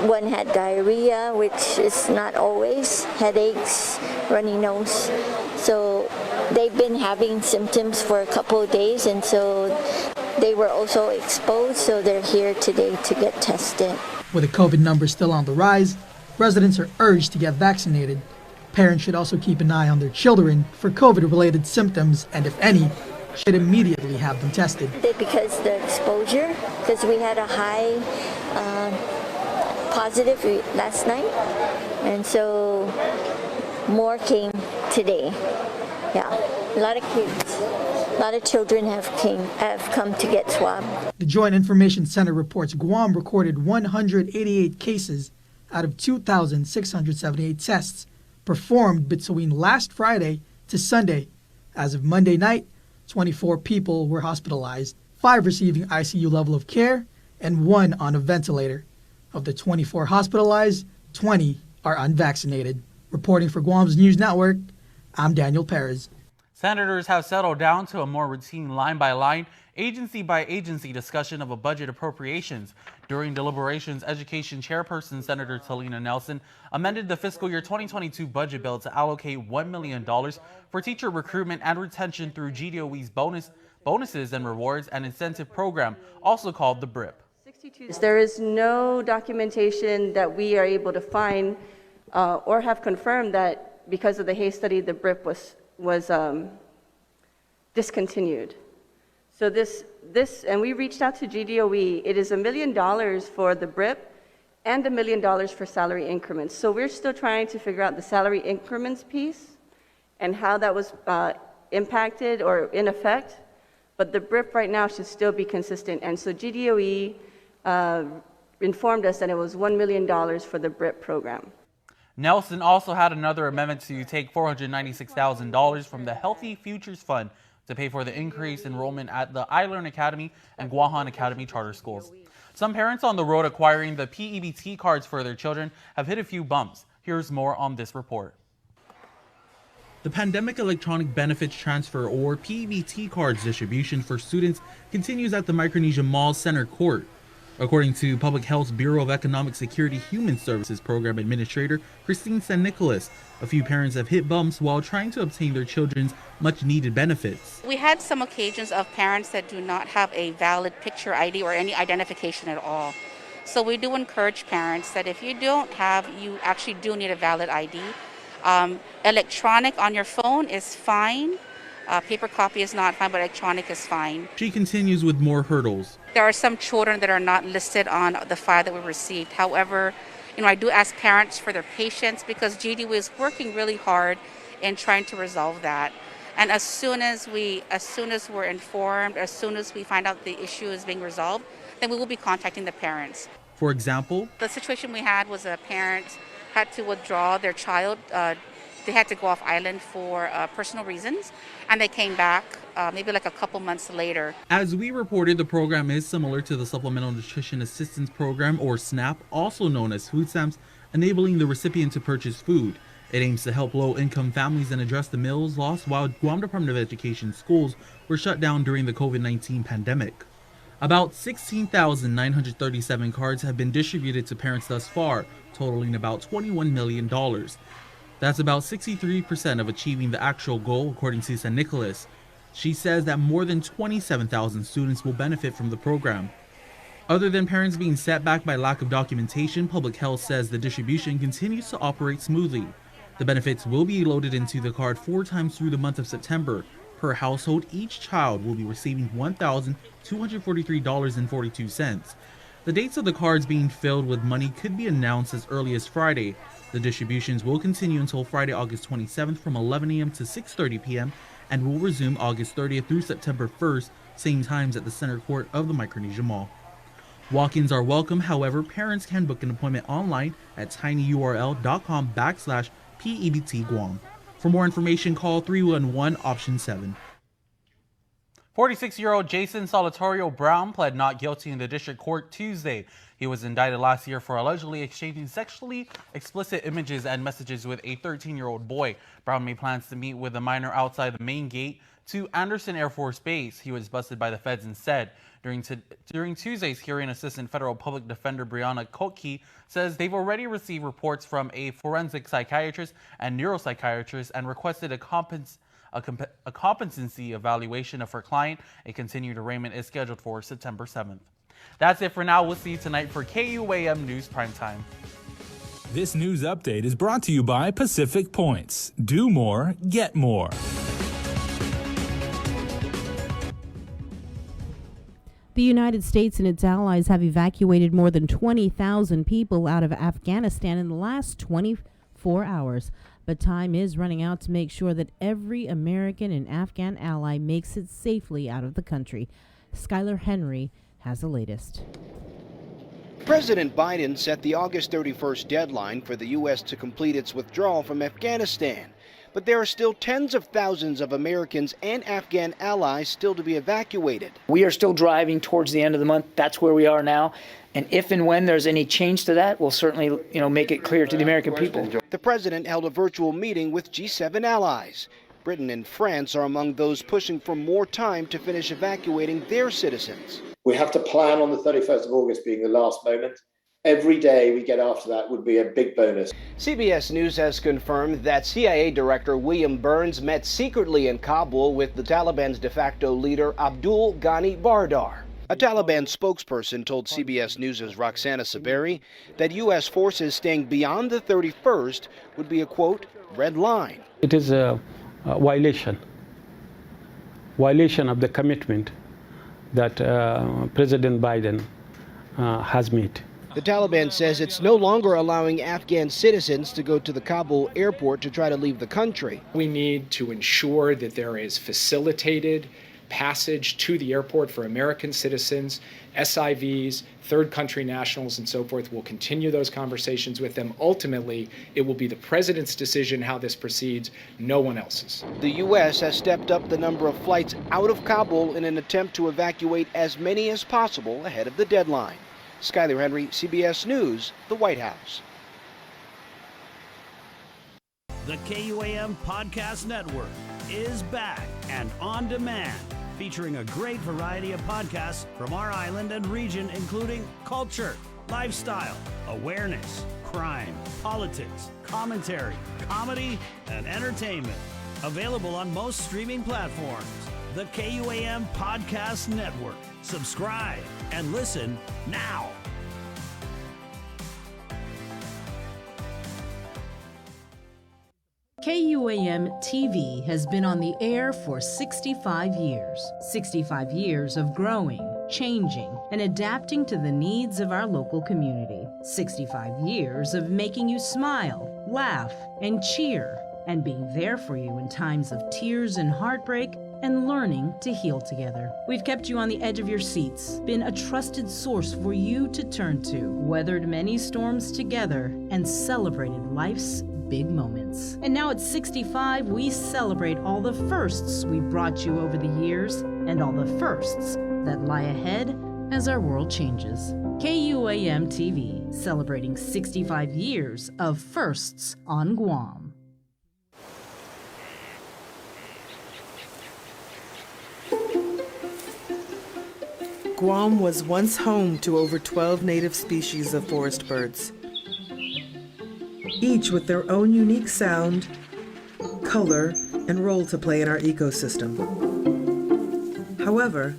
[SPEAKER 18] One had diarrhea, which is not always, headaches, runny nose. So they've been having symptoms for a couple of days, and so they were also exposed, so they're here today to get tested.
[SPEAKER 16] With the COVID numbers still on the rise, residents are urged to get vaccinated. Parents should also keep an eye on their children for COVID-related symptoms, and if any, should immediately have them tested.
[SPEAKER 18] Because the exposure, because we had a high positive last night, and so more came today. Yeah, a lot of kids, a lot of children have come to get swabbed.
[SPEAKER 16] The Joint Information Center reports Guam recorded 188 cases out of 2,678 tests performed between last Friday to Sunday. As of Monday night, 24 people were hospitalized, 5 receiving ICU level of care, and 1 on a ventilator. Of the 24 hospitalized, 20 are unvaccinated. Reporting for Guam's News Network, I'm Daniel Perez.
[SPEAKER 13] Senators have settled down to a more routine line-by-line, agency-by-agency discussion of a budget appropriations. During deliberations, Education Chairperson Senator Talina Nelson amended the fiscal year 2022 budget bill to allocate $1 million for teacher recruitment and retention through GDOE's bonuses and rewards and incentive program, also called the BRIP.
[SPEAKER 19] There is no documentation that we are able to find or have confirmed that because of the Hayes study, the BRIP was discontinued. So and we reached out to GDOE. It is $1 million for the BRIP and $1 million for salary increments. So we're still trying to figure out the salary increments piece and how that was impacted or in effect. But the BRIP right now should still be consistent. And so GDOE informed us that it was $1 million for the BRIP program.
[SPEAKER 13] Nelson also had another amendment to take $496,000 from the Healthy Futures Fund to pay for the increased enrollment at the iLearn Academy and Guahan Academy charter schools. Some parents on the road acquiring the PEBT cards for their children have hit a few bumps. Here's more on this report. The Pandemic Electronic Benefits Transfer, or PEBT cards distribution for students continues at the Micronesia Mall Center Court. According to Public Health's Bureau of Economic Security Human Services Program Administrator Christine San Nicolas, a few parents have hit bumps while trying to obtain their children's much-needed benefits.
[SPEAKER 20] We had some occasions of parents that do not have a valid picture ID or any identification at all. So we do encourage parents that if you don't have, you actually do need a valid ID. Electronic on your phone is fine. Paper copy is not fine, but electronic is fine.
[SPEAKER 13] She continues with more hurdles.
[SPEAKER 20] There are some children that are not listed on the file that we received. However, I do ask parents for their patience because GDOE is working really hard in trying to resolve that. And as soon as we're informed, as soon as we find out the issue is being resolved, then we will be contacting the parents.
[SPEAKER 13] For example,
[SPEAKER 20] the situation we had was a parent had to withdraw their child. They had to go off island for personal reasons, and they came back maybe like a couple months later.
[SPEAKER 13] As we reported, the program is similar to the Supplemental Nutrition Assistance Program, or SNAP, also known as food stamps, enabling the recipient to purchase food. It aims to help low-income families and address the meals lost while Guam Department of Education schools were shut down during the COVID-19 pandemic. About 16,937 cards have been distributed to parents thus far, totaling about $21 million. That's about 63% of achieving the actual goal, according to San Nicolas. She says that more than 27,000 students will benefit from the program. Other than parents being set back by lack of documentation, Public Health says the distribution continues to operate smoothly. The benefits will be loaded into the card 4 times through the month of September. Per household, each child will be receiving $1,243.42. The dates of the cards being filled with money could be announced as early as Friday. The distributions will continue until Friday, August 27th from 11 a.m. to 6:30 p.m. and will resume August 30th through September 1st, same times at the Center Court of the Micronesia Mall. Walk-ins are welcome, however, parents can book an appointment online at tinyurl.com/PEBT Guam. For more information, call 311 option 7. 46-year-old Jason Solitario Brown pled not guilty in the district court Tuesday. He was indicted last year for allegedly exchanging sexually explicit images and messages with a 13-year-old boy. Brown made plans to meet with the minor outside the main gate to Anderson Air Force Base. He was busted by the feds instead. During Tuesday's hearing, Assistant Federal Public Defender Brianna Kotke says they've already received reports from a forensic psychiatrist and neuropsychiatrist and requested a competency evaluation of her client. A continued arraignment is scheduled for September 7th. That's it for now. We'll see you tonight for KUAM News Primetime.
[SPEAKER 12] This news update is brought to you by Pacific Points. Do more, get more.
[SPEAKER 7] The United States and its allies have evacuated more than 20,000 people out of Afghanistan in the last 24 hours. But time is running out to make sure that every American and Afghan ally makes it safely out of the country. Skylar Henry has the latest.
[SPEAKER 21] President Biden set the August 31st deadline for the U.S. to complete its withdrawal from Afghanistan. But there are still tens of thousands of Americans and Afghan allies still to be evacuated.
[SPEAKER 22] We are still driving towards the end of the month. That's where we are now. And if and when there's any change to that, we'll certainly, make it clear to the American people.
[SPEAKER 21] The president held a virtual meeting with G7 allies. Britain and France are among those pushing for more time to finish evacuating their citizens.
[SPEAKER 23] We have to plan on the 31st of August being the last moment. Every day we get after that would be a big bonus.
[SPEAKER 21] CBS News has confirmed that CIA Director William Burns met secretly in Kabul with the Taliban's de facto leader Abdul Ghani Bardar. A Taliban spokesperson told CBS News' Roxana Saberi that U.S. forces staying beyond the 31st would be a, quote, red line.
[SPEAKER 24] It is a violation of the commitment that President Biden has made.
[SPEAKER 21] The Taliban says it's no longer allowing Afghan citizens to go to the Kabul airport to try to leave the country.
[SPEAKER 25] We need to ensure that there is facilitated passage to the airport for American citizens, SIVs, third country nationals, and so forth. We'll continue those conversations with them. Ultimately, it will be the president's decision how this proceeds, no one else's.
[SPEAKER 21] The U.S. has stepped up the number of flights out of Kabul in an attempt to evacuate as many as possible ahead of the deadline. Skylar Henry, CBS News, the White House.
[SPEAKER 26] The KUAM Podcast Network is back and on demand, featuring a great variety of podcasts from our island and region, including culture, lifestyle, awareness, crime, politics, commentary, comedy, and entertainment. Available on most streaming platforms. The KUAM Podcast Network. Subscribe and listen now.
[SPEAKER 2] KUAM TV has been on the air for 65 years. 65 years of growing, changing, and adapting to the needs of our local community. 65 years of making you smile, laugh, and cheer, and being there for you in times of tears and heartbreak, and learning to heal together. We've kept you on the edge of your seats, been a trusted source for you to turn to, weathered many storms together, and celebrated life's big moments. And now at 65, we celebrate all the firsts we brought you over the years, and all the firsts that lie ahead as our world changes. KUAM TV, celebrating 65 years of firsts on Guam.
[SPEAKER 27] Guam was once home to over 12 native species of forest birds, each with their own unique sound, color, and role to play in our ecosystem. However,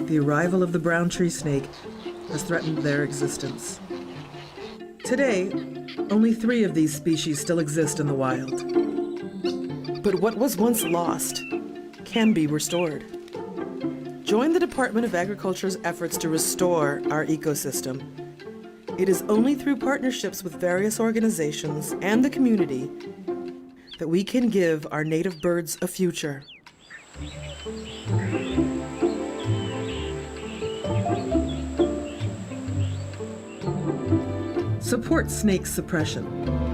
[SPEAKER 27] the arrival of the brown tree snake has threatened their existence. Today, only 3 of these species still exist in the wild. But what was once lost can be restored. Join the Department of Agriculture's efforts to restore our ecosystem. It is only through partnerships with various organizations and the community that we can give our native birds a future. Support snake suppression.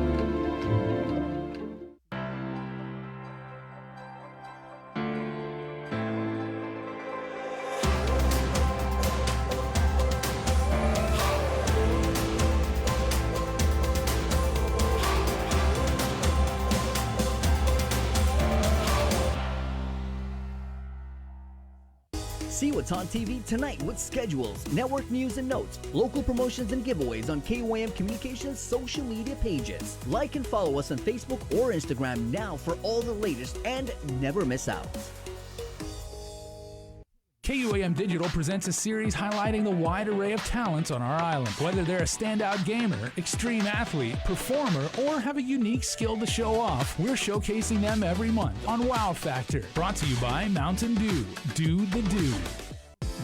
[SPEAKER 1] See what's on TV tonight with schedules, network news and notes, local promotions and giveaways on KUAM Communications social media pages. Like and follow us on Facebook or Instagram now for all the latest and never miss out.
[SPEAKER 12] KUAM Digital presents a series highlighting the wide array of talents on our island. Whether they're a standout gamer, extreme athlete, performer, or have a unique skill to show off, we're showcasing them every month on Wow Factor. Brought to you by Mountain Dew. Do the do.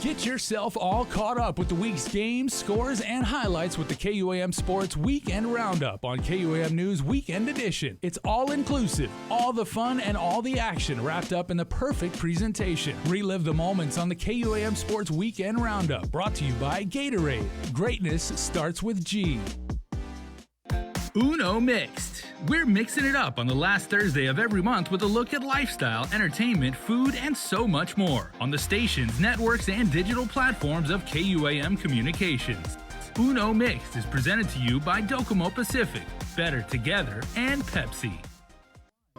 [SPEAKER 12] Get yourself all caught up with the week's games, scores, and highlights with the KUAM Sports Weekend Roundup on KUAM News Weekend Edition. It's all-inclusive, all the fun and all the action wrapped up in the perfect presentation. Relive the moments on the KUAM Sports Weekend Roundup, brought to you by Gatorade. Greatness starts with G. Uno Mixed. We're mixing it up on the last Thursday of every month with a look at lifestyle, entertainment, food, and so much more on the stations, networks, and digital platforms of KUAM Communications. Uno Mixed is presented to you by Docomo Pacific, Better Together, and Pepsi.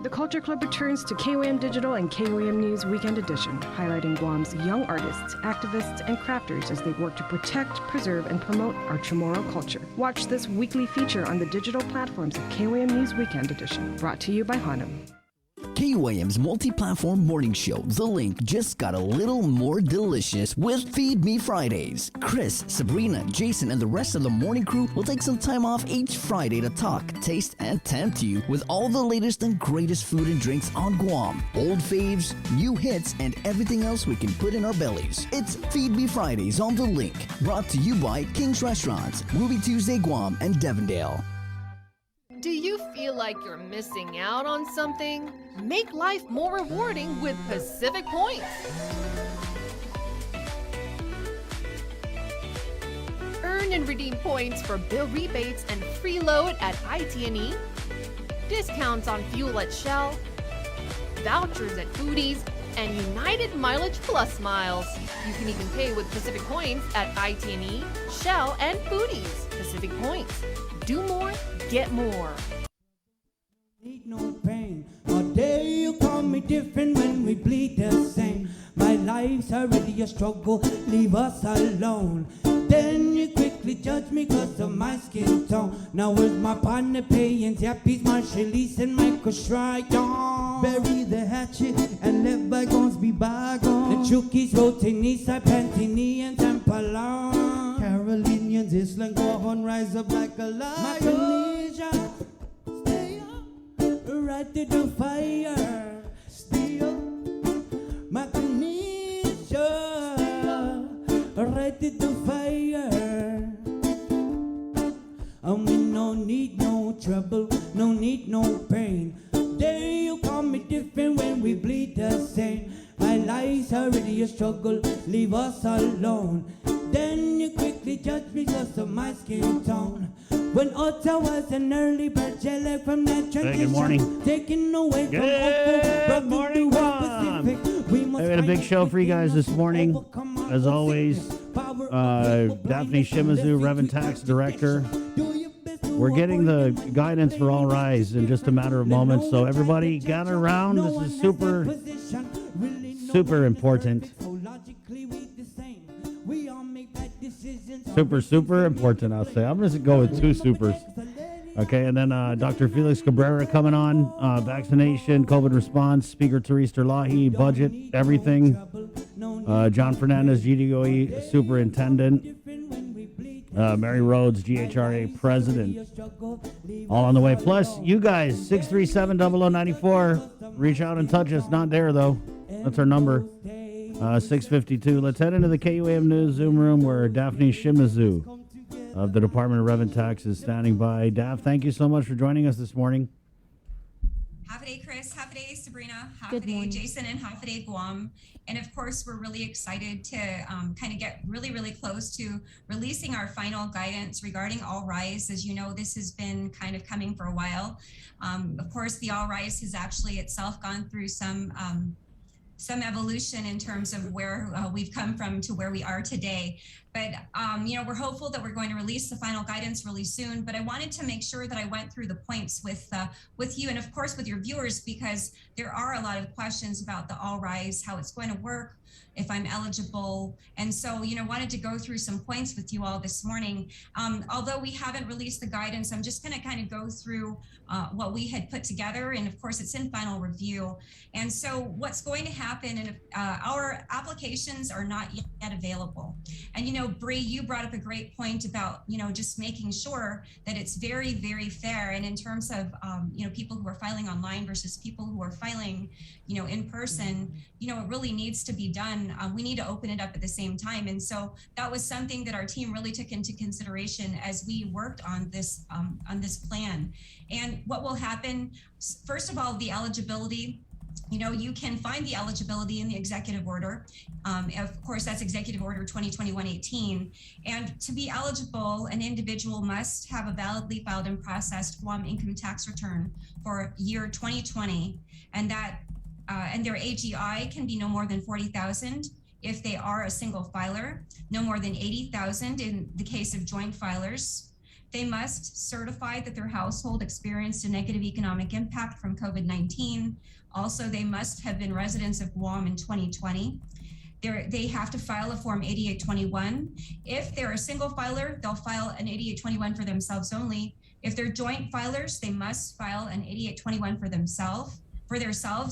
[SPEAKER 3] The Culture Club returns to KUAM Digital and KUAM News Weekend Edition, highlighting Guam's young artists, activists, and crafters as they work to protect, preserve, and promote our Chamorro culture. Watch this weekly feature on the digital platforms of KUAM News Weekend Edition, brought to you by Hanum.
[SPEAKER 1] KUAM's multi-platform morning show, The Link, just got a little more delicious with Feed Me Fridays. Chris, Sabrina, Jason, and the rest of the morning crew will take some time off each Friday to talk, taste, and tempt you with all the latest and greatest food and drinks on Guam. Old faves, new hits, and everything else we can put in our bellies. It's Feed Me Fridays on The Link, brought to you by King's Restaurants, Ruby Tuesday Guam, and Devondale.
[SPEAKER 4] Do you feel like you're missing out on something? Make life more rewarding with Pacific Points. Earn and redeem points for bill rebates and free load at IT&E, discounts on fuel at Shell, vouchers at Foodies, and United Mileage Plus miles. You can even pay with Pacific Points at IT&E, Shell, and Foodies. Pacific Points. Do more, get more.
[SPEAKER 5] Need no pain. Or dare you call me different when we bleed the same? My life's already a struggle, leave us alone. Then you quickly judge me cause of my skin tone. Now where's my partner paying Zappies, Marshallese, and Michael Shryon? Bury the hatchet and let bygones be bygones. The Chukis, Rotinisa, Pantini, and Tampalon. Carolinians, Island, Guajon, rise up like a lion. Micronesia, stay up, right to the fire. Stay up, Micronesia, right to the fire. And we no need no trouble, no need no pain. There you call me different when we bleed the same. My life's already a struggle, leave us alone. Then you quickly judge me because of my skin tone. When Ottawa was an early bird, jelly from that transition,
[SPEAKER 6] good morning.
[SPEAKER 5] Taken away from
[SPEAKER 6] Good morning, Guam. We had a big show for you guys this morning. As always, Daphne Shimizu, Reverend Tax Director. We're getting the guidance for All Rise in just a matter of moments. So everybody gather around. This is super important. Super important, I'll say. I'm going to go with two supers. Okay, and then Dr. Felix Cabrera coming on. Vaccination, COVID response, Speaker Therese Terlahi, budget, everything. John Fernandez, GDOE Superintendent. Mary Rhodes, GHRA President. All on the way. Plus, you guys, 637-0094. Reach out and touch us. Not there, though. That's our number. 652. Let's head into the KUAM News Zoom room where Daphne Shimizu of the Department of Revenue Tax is standing by. Daph, thank you so much for joining us this morning.
[SPEAKER 8] Half a day, Chris. Half a day, Sabrina. Half a day, Jason, and half a day, Guam. And of course, we're really excited to kind of get really close to releasing our final guidance regarding All Rise. As you know, this has been kind of coming for a while. Of course, the All Rise has actually itself gone through some some evolution in terms of where we've come from to where we are today. But, we're hopeful that we're going to release the final guidance really soon. But I wanted to make sure that I went through the points with you and, of course, with your viewers, because there are a lot of questions about the All Rise, how it's going to work, if I'm eligible. And so, wanted to go through some points with you all this morning. Although we haven't released the guidance, I'm just going to kind of go through what we had put together. And of course, it's in final review. And so what's going to happen, and our applications are not yet available. And, Bree, you brought up a great point about, just making sure that it's very, very fair. And in terms of, people who are filing online versus people who are filing, in person, it really needs to be done. We need to open it up at the same time. And so that was something that our team really took into consideration as we worked on this plan. And what will happen, first of all, the eligibility. You can find the eligibility in the executive order. Of course, that's Executive Order 2021-18. And to be eligible, an individual must have a validly filed and processed Guam income tax return for year 2020, and their AGI can be no more than 40,000 if they are a single filer, no more than 80,000 in the case of joint filers. They must certify that their household experienced a negative economic impact from COVID-19. Also, they must have been residents of Guam in 2020. They have to file a Form 8821. If they're a single filer, they'll file an 8821 for themselves only. If they're joint filers, they must file an 8821 for themselves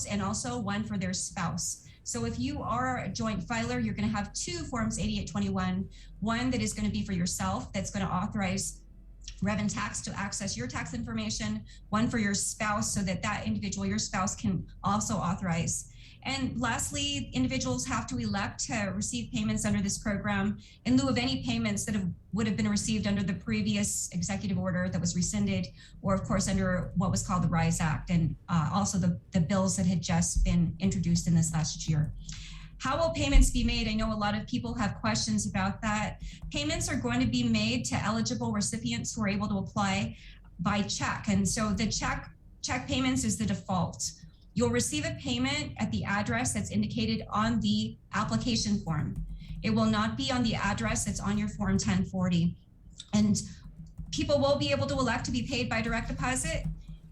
[SPEAKER 8] and also one for their spouse. So if you are a joint filer, you're going to have two Forms 8821, one that is going to be for yourself, that's going to authorize Revenue Tax to access your tax information, one for your spouse, so that individual, your spouse, can also authorize. And lastly, individuals have to elect to receive payments under this program in lieu of any payments that would have been received under the previous executive order that was rescinded, or of course under what was called the RISE Act, and also the bills that had just been introduced in this last year. How will payments be made? I know a lot of people have questions about that. Payments are going to be made to eligible recipients who are able to apply by check. And so the check payments is the default. You'll receive a payment at the address that's indicated on the application form. It will not be on the address that's on your Form 1040. And people will be able to elect to be paid by direct deposit.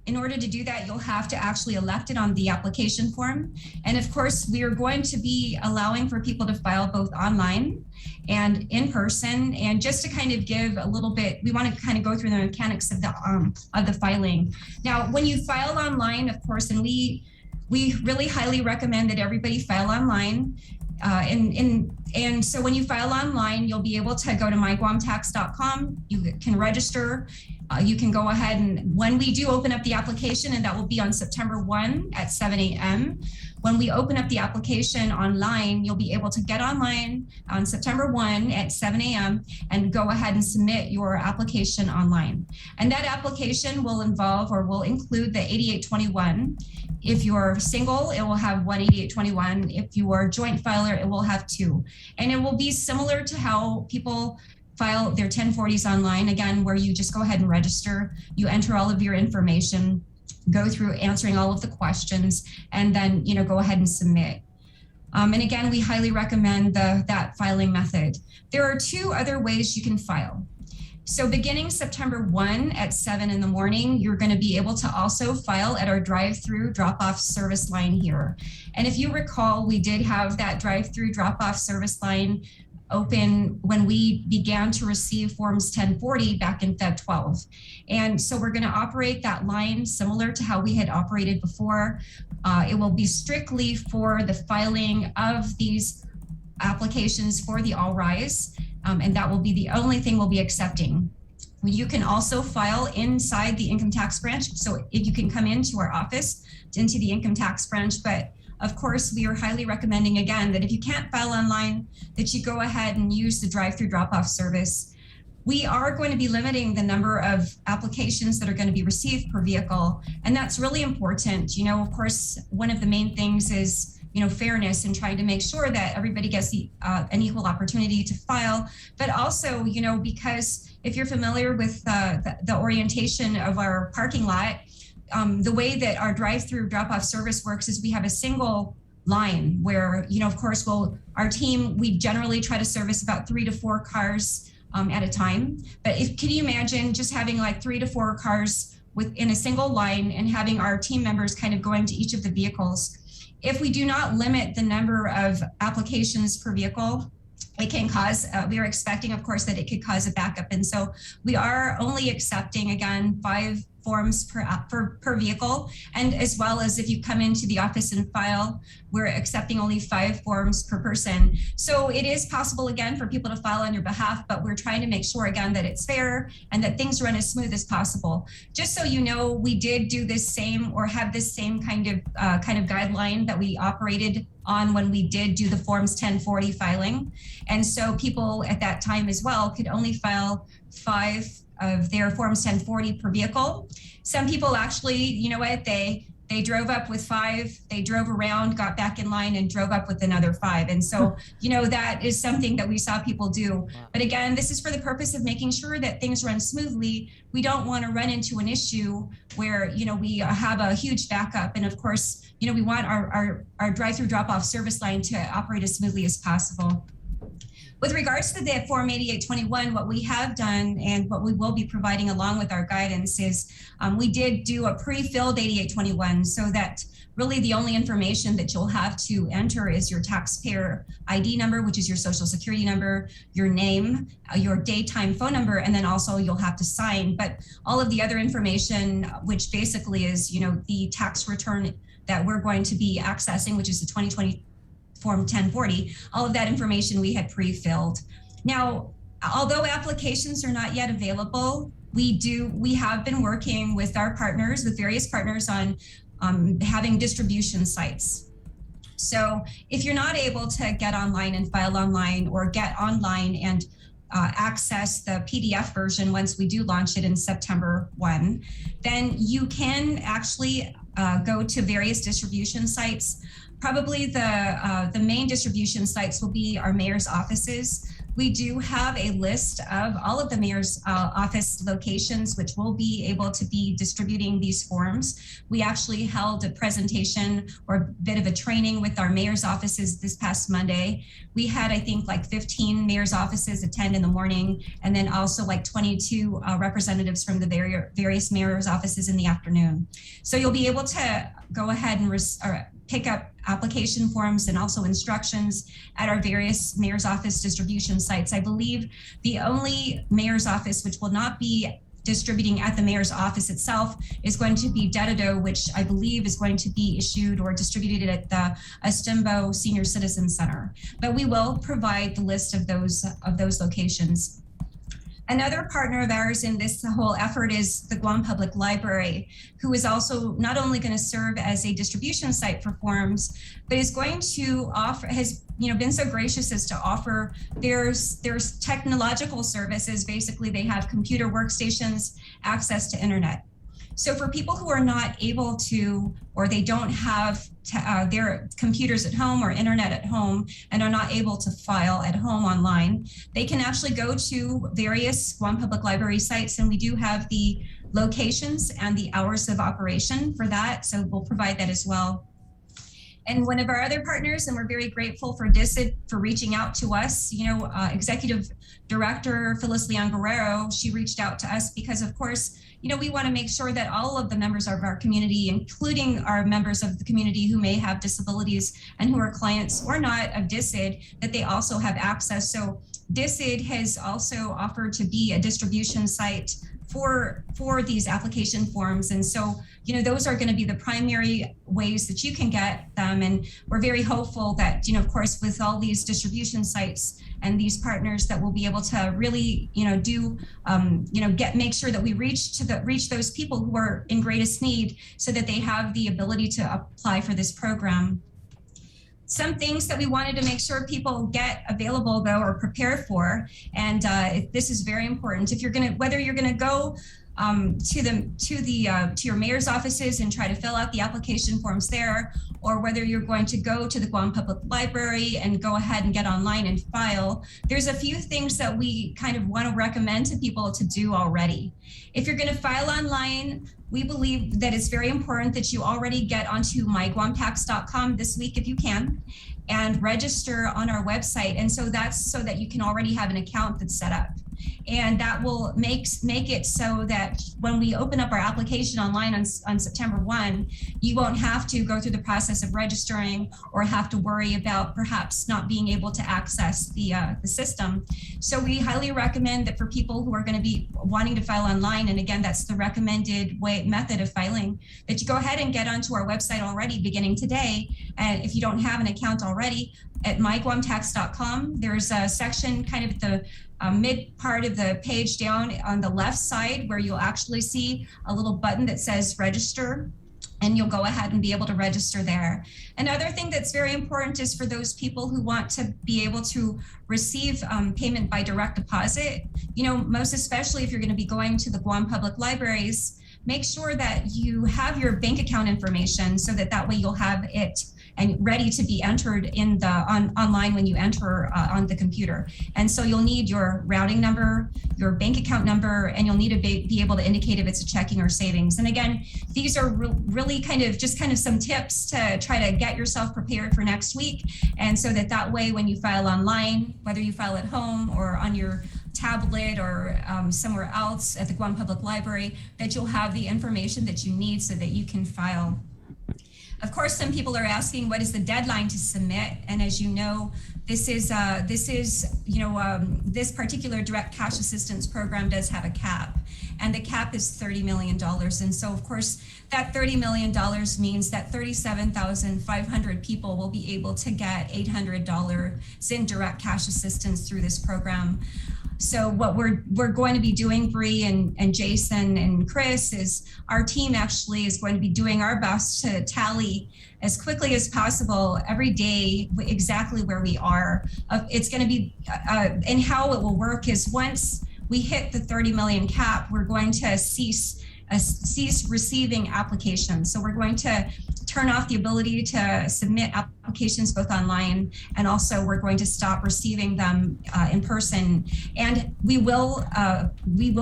[SPEAKER 8] In order to do that, you'll have to actually elect it on the application form. And of course, we are going to be allowing for people to file both online and in person. And just to kind of give a little bit, we want to kind of go through the mechanics of the filing. Now, when you file online, of course, and we really highly recommend that everybody file online. And so when you file online, you'll be able to go to myguamtax.com. You can register. You can go ahead, and when we do open up the application, and that will be on September 1 at 7 a.m. When we open up the application online, you'll be able to get online on September 1 at 7 a.m. and go ahead and submit your application online. And that application will include the 8821. If you're single, it will have one 8821. If you are a joint filer, it will have two. And it will be similar to how people file their 1040s online, again, where you just go ahead and register, you enter all of your information, go through answering all of the questions, and then go ahead and submit. And again, we highly recommend that filing method. There are two other ways you can file. So beginning September 1 at 7 in the morning, you're going to be able to also file at our drive-through drop-off service line here. And if you recall, we did have that drive-through drop-off service line open when we began to receive Forms 1040 back in Feb 12. And so we're going to operate that line similar to how we had operated before. It will be strictly for the filing of these applications for the All Rise, and that will be the only thing we'll be accepting. You can also file inside the income tax branch. So if you can come into our office, into the income tax branch, but of course, we are highly recommending, again, that if you can't file online, that you go ahead and use the drive-through drop-off service. We are going to be limiting the number of applications that are going to be received per vehicle, and that's really important. Of course, one of the main things is fairness and trying to make sure that everybody gets an equal opportunity to file. But also, because if you're familiar with the orientation of our parking lot, the way that our drive-through drop-off service works is we have a single line where, of course, our team, we generally try to service about 3 to 4 cars at a time. But can you imagine just having like 3 to 4 cars within a single line and having our team members kind of going to each of the vehicles? If we do not limit the number of applications per vehicle, it can cause, we are expecting, of course, that it could cause a backup. And so we are only accepting, again, 5 forms per vehicle. And as well as if you come into the office and file, we're accepting only 5 forms per person. So it is possible, again, for people to file on your behalf, but we're trying to make sure, again, that it's fair and that things run as smooth as possible. Just so you know, we did do this same or have this same kind of guideline that we operated on when we did do the Forms 1040 filing. And so people at that time as well could only file 5 of their Forms 1040 per vehicle. Some people actually, you know what, they drove up with 5, they drove around, got back in line and drove up with another 5. And so, that is something that we saw people do. But again, this is for the purpose of making sure that things run smoothly. We don't want to run into an issue where, we have a huge backup. And of course, we want our drive-through drop-off service line to operate as smoothly as possible. With regards to the Form 8821, what we have done and what we will be providing along with our guidance is we did do a pre-filled 8821 so that really the only information that you'll have to enter is your taxpayer ID number, which is your social security number, your name, your daytime phone number, and then also you'll have to sign. But all of the other information, which basically is, the tax return that we're going to be accessing, which is the 2020 Form 1040, all of that information we had pre-filled. Now, although applications are not yet available, we have been working with our partners, with various partners on having distribution sites. So if you're not able to get online and file online or get online and access the PDF version once we do launch it in September 1, then you can actually go to various distribution sites. Probably the main distribution sites will be our mayor's offices. We do have a list of all of the mayor's office locations, which will be able to be distributing these forms. We actually held a presentation or a bit of a training with our mayor's offices this past Monday. We had, I think, like 15 mayor's offices attend in the morning, and then also like 22 representatives from the various mayor's offices in the afternoon. So you'll be able to go ahead and pick up application forms and also instructions at our various mayor's office distribution sites. I believe the only mayor's office which will not be distributing at the mayor's office itself is going to be Dedido, which I believe is going to be issued or distributed at the Estimbo Senior Citizen Center. But we will provide the list of those locations. Another partner of ours in this whole effort is the Guam Public Library, who is also not only going to serve as a distribution site for forms, but is going to offer, has been so gracious as to offer there's technological services. Basically, they have computer workstations, access to internet. So for people who are not able to, or they don't have their computers at home or internet at home and are not able to file at home online, they can actually go to various Guam Public Library sites, and we do have the locations and the hours of operation for that. So we'll provide that as well. And one of our other partners, and we're very grateful for DISID for reaching out to us, Executive Director Phyllis Leon Guerrero, she reached out to us because, of course, we want to make sure that all of the members of our community, including our members of the community who may have disabilities and who are clients or not of DISID, that they also have access. So DISID has also offered to be a distribution site for these application forms. And so, those are going to be the primary ways that you can get them. And we're very hopeful that, of course, with all these distribution sites and these partners, that we'll be able to really, make sure that we reach those people who are in greatest need so that they have the ability to apply for this program. Some things that we wanted to make sure people get available, though, or prepare for, and this is very important. Whether you're gonna go to your mayor's offices and try to fill out the application forms there, or whether you're going to go to the Guam Public Library and go ahead and get online and file, there's a few things that we kind of want to recommend to people to do already. If you're going to file online, we believe that it's very important that you already get onto myguamtax.com this week if you can, and register on our website. And so that's so that you can already have an account that's set up. And that will make it so that when we open up our application online on September 1, you won't have to go through the process of registering or have to worry about perhaps not being able to access the system. So we highly recommend that for people who are going to be wanting to file online, and again, that's the recommended method of filing, that you go ahead and get onto our website already beginning today. And if you don't have an account already, at myguamtax.com, there's a section kind of at the mid part of the page down on the left side where you'll actually see a little button that says register, and you'll go ahead and be able to register there. Another thing that's very important is for those people who want to be able to receive payment by direct deposit, most especially if you're going to be going to the Guam Public Libraries, make sure that you have your bank account information so that way you'll have it and ready to be entered in the online when you enter on the computer. And so you'll need your routing number, your bank account number, and you'll need to be able to indicate if it's a checking or savings. And again, these are really kind of some tips to try to get yourself prepared for next week. And so that way when you file online, whether you file at home or on your tablet or somewhere else at the Guam Public Library, that you'll have the information that you need so that you can file. Of course, some people are asking, what is the deadline to submit? And as you know, this particular direct cash assistance program does have a cap, and the cap is $30 million. And so, of course, that $30 million means that 37,500 people will be able to get $800 in direct cash assistance through this program. So what we're going to be doing, Bree and Jason and Chris, is our team actually is going to be doing our best to tally as quickly as possible every day exactly where we are. It's going to be, and how it will work is once we hit the 30 million cap, we're going to cease receiving applications. So we're going to turn off the ability to submit applications both online, and also we're going to stop receiving them in person. And we will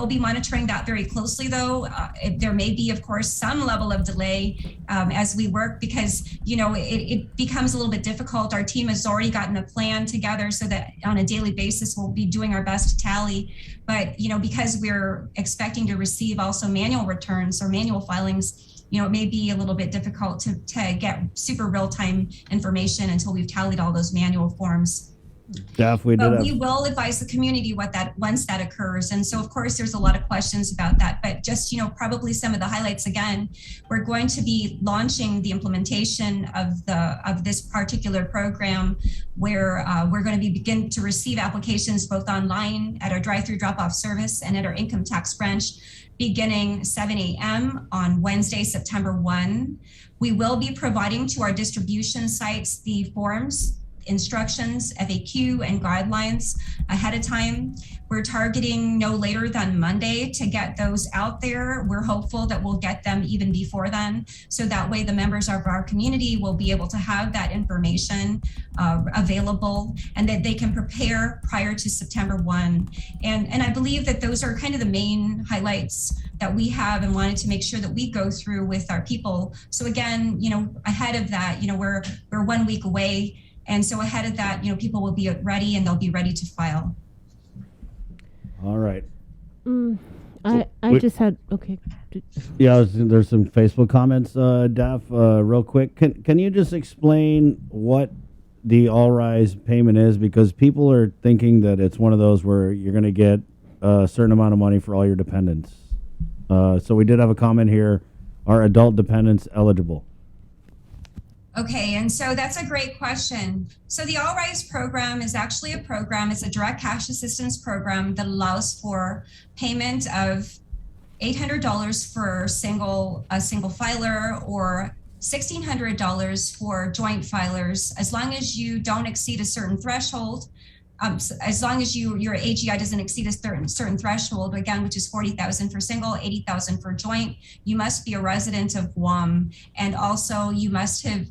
[SPEAKER 8] be monitoring that very closely, though. There may be, of course, some level of delay as we work, because it becomes a little bit difficult. Our team has already gotten a plan together so that on a daily basis we'll be doing our best to tally. But because we're expecting to receive also manual returns or manual filings, it may be a little bit difficult to get super real-time information until we've tallied all those manual forms.
[SPEAKER 6] We
[SPEAKER 8] will advise the community once that occurs. And so, of course, there's a lot of questions about that, but just, probably some of the highlights again, we're going to be launching the implementation of this particular program where we're going to begin to receive applications both online at our drive-through drop-off service and at our income tax branch beginning 7 a.m. on Wednesday, September 1. We will be providing to our distribution sites the forms, instructions, FAQ, and guidelines ahead of time. We're targeting no later than Monday to get those out there. We're hopeful that we'll get them even before then, so that way the members of our community will be able to have that information available and that they can prepare prior to September 1. And I believe that those are kind of the main highlights that we have and wanted to make sure that we go through with our people. So again, ahead of that, we're 1 week away. And so ahead of that, people will be ready and they'll be ready to file.
[SPEAKER 6] All right.
[SPEAKER 7] I just had, okay.
[SPEAKER 6] Yeah, there's some Facebook comments, Daph, real quick. Can you just explain what the All Rise payment is? Because people are thinking that it's one of those where you're going to get a certain amount of money for all your dependents. So we did have a comment here. Are adult dependents eligible?
[SPEAKER 8] Okay, and so that's a great question. So the All Rise program is actually a program, it's a direct cash assistance program that allows for payment of $800 for a single filer, or $1,600 for joint filers, as long as you don't exceed a certain threshold. as long as your AGI doesn't exceed a certain threshold, again, which is 40,000 for single, 80,000 for joint, you must be a resident of Guam, and also you must have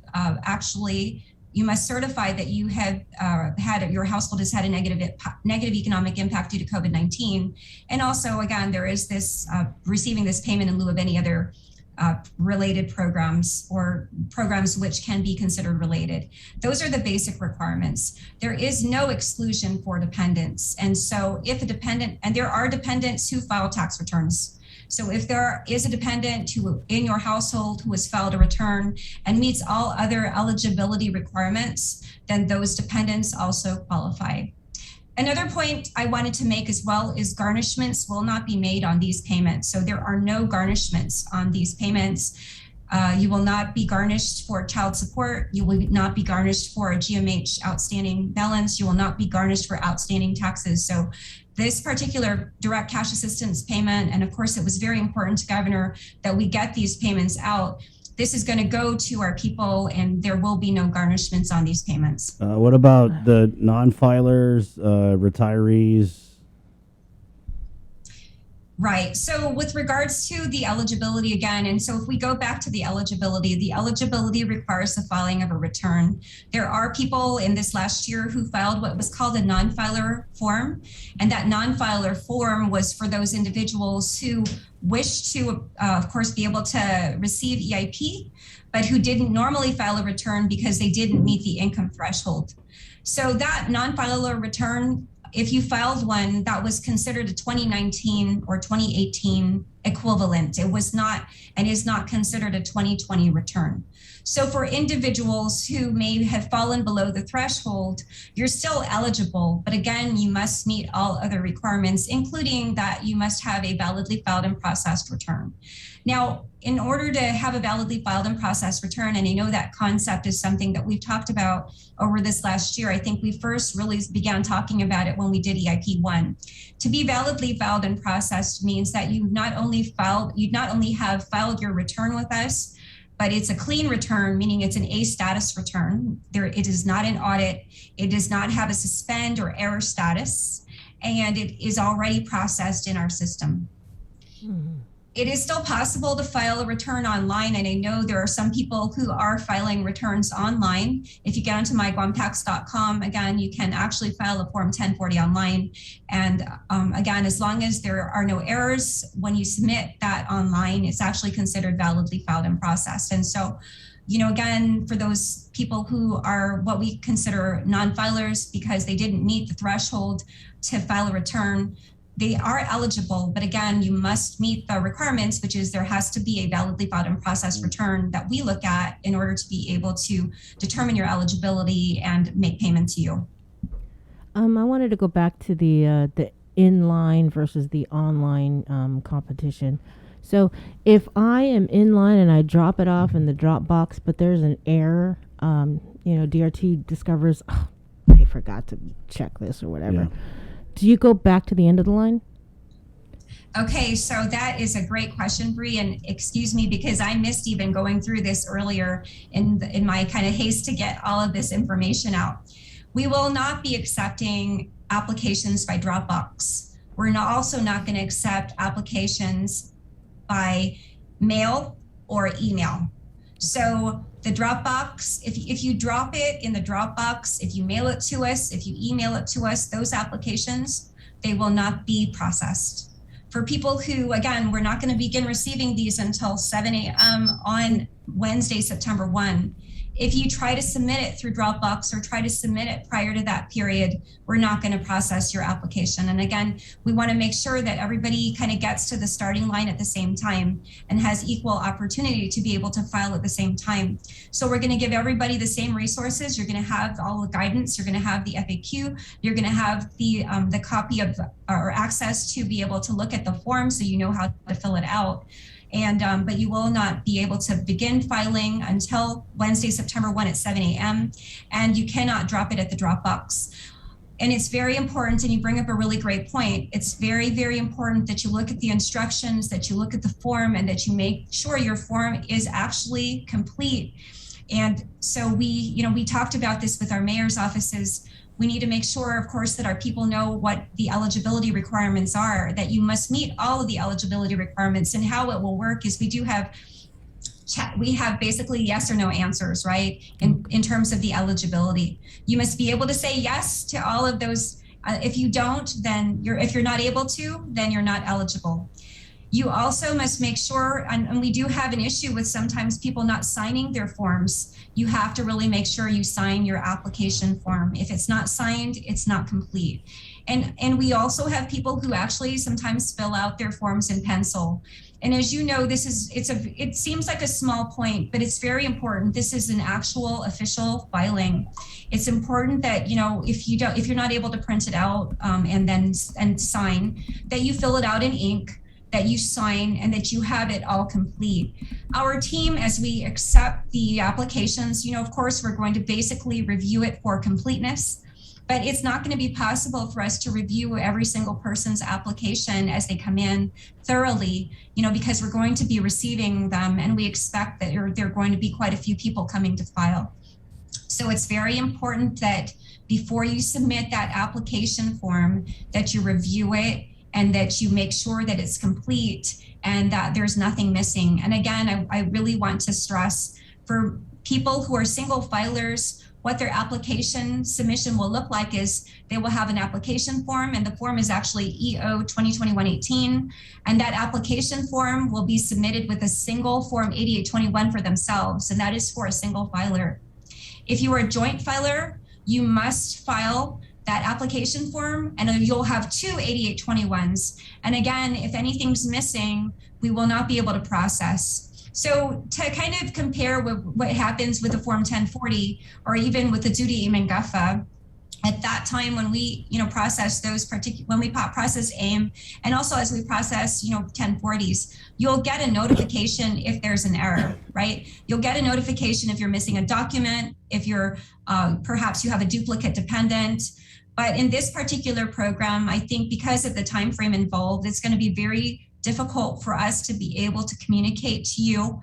[SPEAKER 8] you must certify that you have your household has had a negative economic impact due to COVID-19. And also, again, there is this receiving this payment in lieu of any other related programs or programs which can be considered related. Those are the basic requirements. There is no exclusion for dependents. And so if a dependent, and there are dependents who file tax returns. So if there is a dependent who in your household who has filed a return and meets all other eligibility requirements, then those dependents also qualify. Another point I wanted to make as well is garnishments will not be made on these payments. So there are no garnishments on these payments. You will not be garnished for child support. You will not be garnished for a GMH outstanding balance. You will not be garnished for outstanding taxes. So this particular direct cash assistance payment, and of course it was very important to Governor that we get these payments out. This is going to go to our people, and there will be no garnishments on these payments.
[SPEAKER 6] What about the non-filers, retirees?
[SPEAKER 8] Right. So with regards to the eligibility again, and so if we go back to the eligibility requires the filing of a return. There are people in this last year who filed what was called a non-filer form. And that non-filer form was for those individuals who wished to, of course, be able to receive EIP, but who didn't normally file a return because they didn't meet the income threshold. So that non-filer return, if you filed one, that was considered a 2019 or 2018 equivalent. It was not and is not considered a 2020 return. So for individuals who may have fallen below the threshold, you're still eligible. But again, you must meet all other requirements, including that you must have a validly filed and processed return. Now, in order to have a validly filed and processed return, and I know that concept is something that we've talked about over this last year. I think we first really began talking about it when we did EIP 1. To be validly filed and processed means that you not only have filed your return with us, but it's a clean return, meaning it's an A status return. It is not an audit. It does not have a suspend or error status, and it is already processed in our system. Mm-hmm. It is still possible to file a return online, and I know there are some people who are filing returns online. If you get onto myguamtax.com, again, you can actually file a Form 1040 online. And again, as long as there are no errors when you submit that online, it's actually considered validly filed and processed. And so, you know, again, for those people who are what we consider non-filers because they didn't meet the threshold to file a return, they are eligible, but again, you must meet the requirements, which is there has to be a validly filed and processed return that we look at in order to be able to determine your eligibility and make payment to you.
[SPEAKER 7] I wanted to go back to the inline versus the online competition. So if I am inline and I drop it off in the drop box, but there's an error, DRT discovers, I forgot to check this or whatever. Yeah. Do you go back to the end of the line?
[SPEAKER 8] Okay, so that is a great question, Bree, and excuse me because I missed even going through this earlier in my kind of haste to get all of this information out. We will not be accepting applications by Dropbox. We're also not going to accept applications by mail or email. So the Dropbox, if you drop it in the Dropbox, if you mail it to us, if you email it to us, those applications, they will not be processed. For people who, again, we're not going to begin receiving these until 7 a.m. on Wednesday, September 1. If you try to submit it through Dropbox or try to submit it prior to that period, we're not going to process your application. And again, we want to make sure that everybody kind of gets to the starting line at the same time and has equal opportunity to be able to file at the same time. So we're going to give everybody the same resources. You're going to have all the guidance. You're going to have the FAQ. You're going to have the copy of or access to be able to look at the form so you know how to fill it out. And but you will not be able to begin filing until Wednesday, September 1 at 7 a.m. And you cannot drop it at the Dropbox. And it's very important, and you bring up a really great point. It's very, very important that you look at the instructions, that you look at the form, and that you make sure your form is actually complete. And so we talked about this with our mayor's offices. We need to make sure, of course, that our people know what the eligibility requirements are, that you must meet all of the eligibility requirements. And how it will work is we have basically yes or no answers, right? In terms of the eligibility. You must be able to say yes to all of those. If you don't, then if you're not able to, then you're not eligible. You also must make sure, and we do have an issue with sometimes people not signing their forms. You have to really make sure you sign your application form. If it's not signed, it's not complete. And we also have people who actually sometimes fill out their forms in pencil. And as you know, it seems like a small point, but it's very important. This is an actual official filing. It's important that, if you're not able to print it out and sign, that you fill it out in ink, that you sign, and that you have it all complete. Our team, as we accept the applications, of course, we're going to basically review it for completeness, but it's not going to be possible for us to review every single person's application as they come in thoroughly, because we're going to be receiving them, and we expect that there are going to be quite a few people coming to file. So it's very important that before you submit that application form, that you review it and that you make sure that it's complete and that there's nothing missing. And again, I really want to stress for people who are single filers, what their application submission will look like is they will have an application form, and the form is actually EO 2021-18. And that application form will be submitted with a single Form 8821 for themselves, and that is for a single filer. If you are a joint filer, you must file that application form, and you'll have two 8821s. And again, if anything's missing, we will not be able to process. So to kind of compare with what happens with the Form 1040, or even with the Duty Imangafa, at that time when we, process process AIM, and also as we process, 1040s, you'll get a notification if there's an error, right? You'll get a notification if you're missing a document, if you're, perhaps you have a duplicate dependent. But in this particular program, I think because of the time frame involved, it's going to be very difficult for us to be able to communicate to you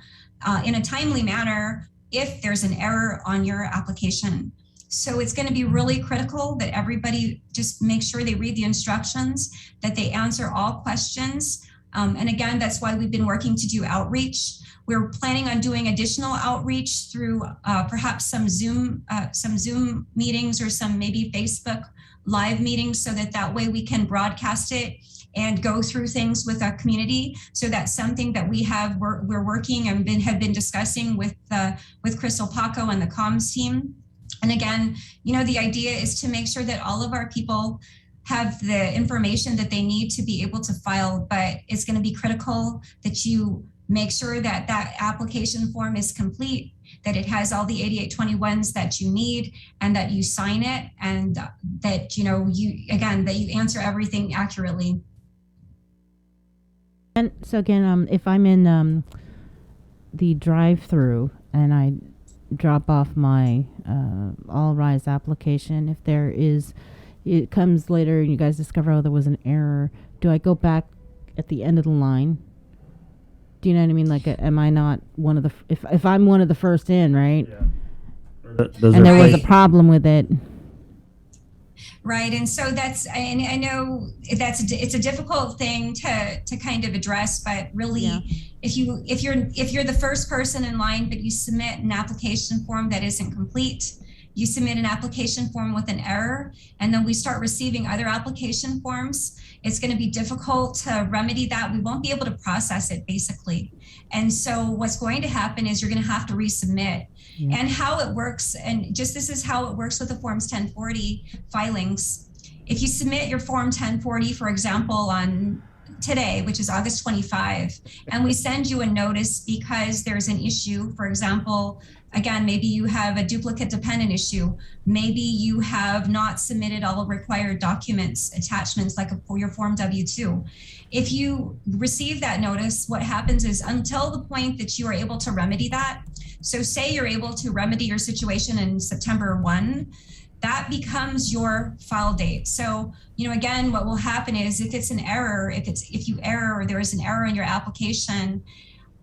[SPEAKER 8] in a timely manner if there's an error on your application. So it's going to be really critical that everybody just make sure they read the instructions, that they answer all questions. And again, that's why we've been working to do outreach. We're planning on doing additional outreach through perhaps some Zoom meetings or some maybe Facebook live meetings, so that way we can broadcast it and go through things with our community. So that's something that we're working and have been discussing with Crystal Paco and the comms team. And again, the idea is to make sure that all of our people have the information that they need to be able to file, but it's going to be critical that you make sure that that application form is complete, that it has all the 8821s that you need, and that you sign it, and that you answer everything accurately.
[SPEAKER 7] And so again, if I'm in the drive-through and I drop off my All Rise application, if it comes later and you guys discover there was an error, do I go back at the end of the line? Do you know what I mean? Like, am I not one of the if I'm one of the first in, right? Yeah. And there was a problem with it.
[SPEAKER 8] Right, and so I know it's a difficult thing to kind of address, but really, yeah. if you're the first person in line, but you submit an application form that isn't complete, you submit an application form with an error, and then we start receiving other application forms, it's going to be difficult to remedy that. We won't be able to process it, basically. And so what's going to happen is you're going to have to resubmit. Yeah. And how it works, and just this is how it works with the Forms 1040 filings. If you submit your Form 1040, for example, on today, which is August 25, and we send you a notice because there's an issue, for example, again, maybe you have a duplicate dependent issue. Maybe you have not submitted all the required documents, attachments, like for your Form W-2. If you receive that notice, what happens is until the point that you are able to remedy that, so say you're able to remedy your situation in September 1, that becomes your file date. So, again, what will happen is if it's an error, if you error or there is an error in your application,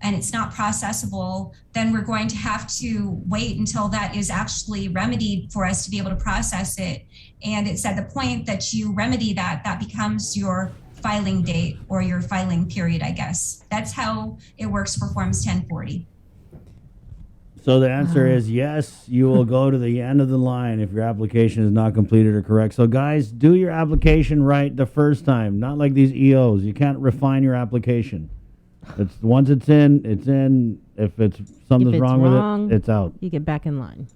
[SPEAKER 8] and it's not processable, then we're going to have to wait until that is actually remedied for us to be able to process it. And it's at the point that you remedy that, that becomes your filing date or your filing period, I guess. That's how it works for Forms 1040.
[SPEAKER 6] So the answer is yes, you will go to the end of the line if your application is not completed or correct. So guys, do your application right the first time, not like these EOs. You can't refine your application. It's once it's in, it's in. If something's wrong with it, it's out.
[SPEAKER 7] You get back in line.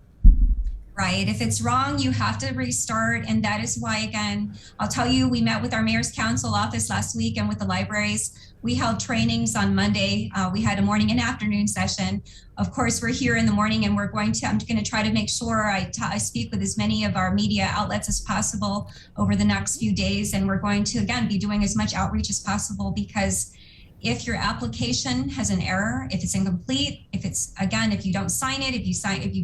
[SPEAKER 8] Right. If it's wrong, you have to restart. And that is why, again, I'll tell you, we met with our Mayor's Council office last week and with the libraries. We held trainings on Monday. We had a morning and afternoon session. Of course, we're here in the morning and I'm going to try to make sure I speak with as many of our media outlets as possible over the next few days. And we're going to, again, be doing as much outreach as possible, because if your application has an error, if it's incomplete, if you don't sign it, if you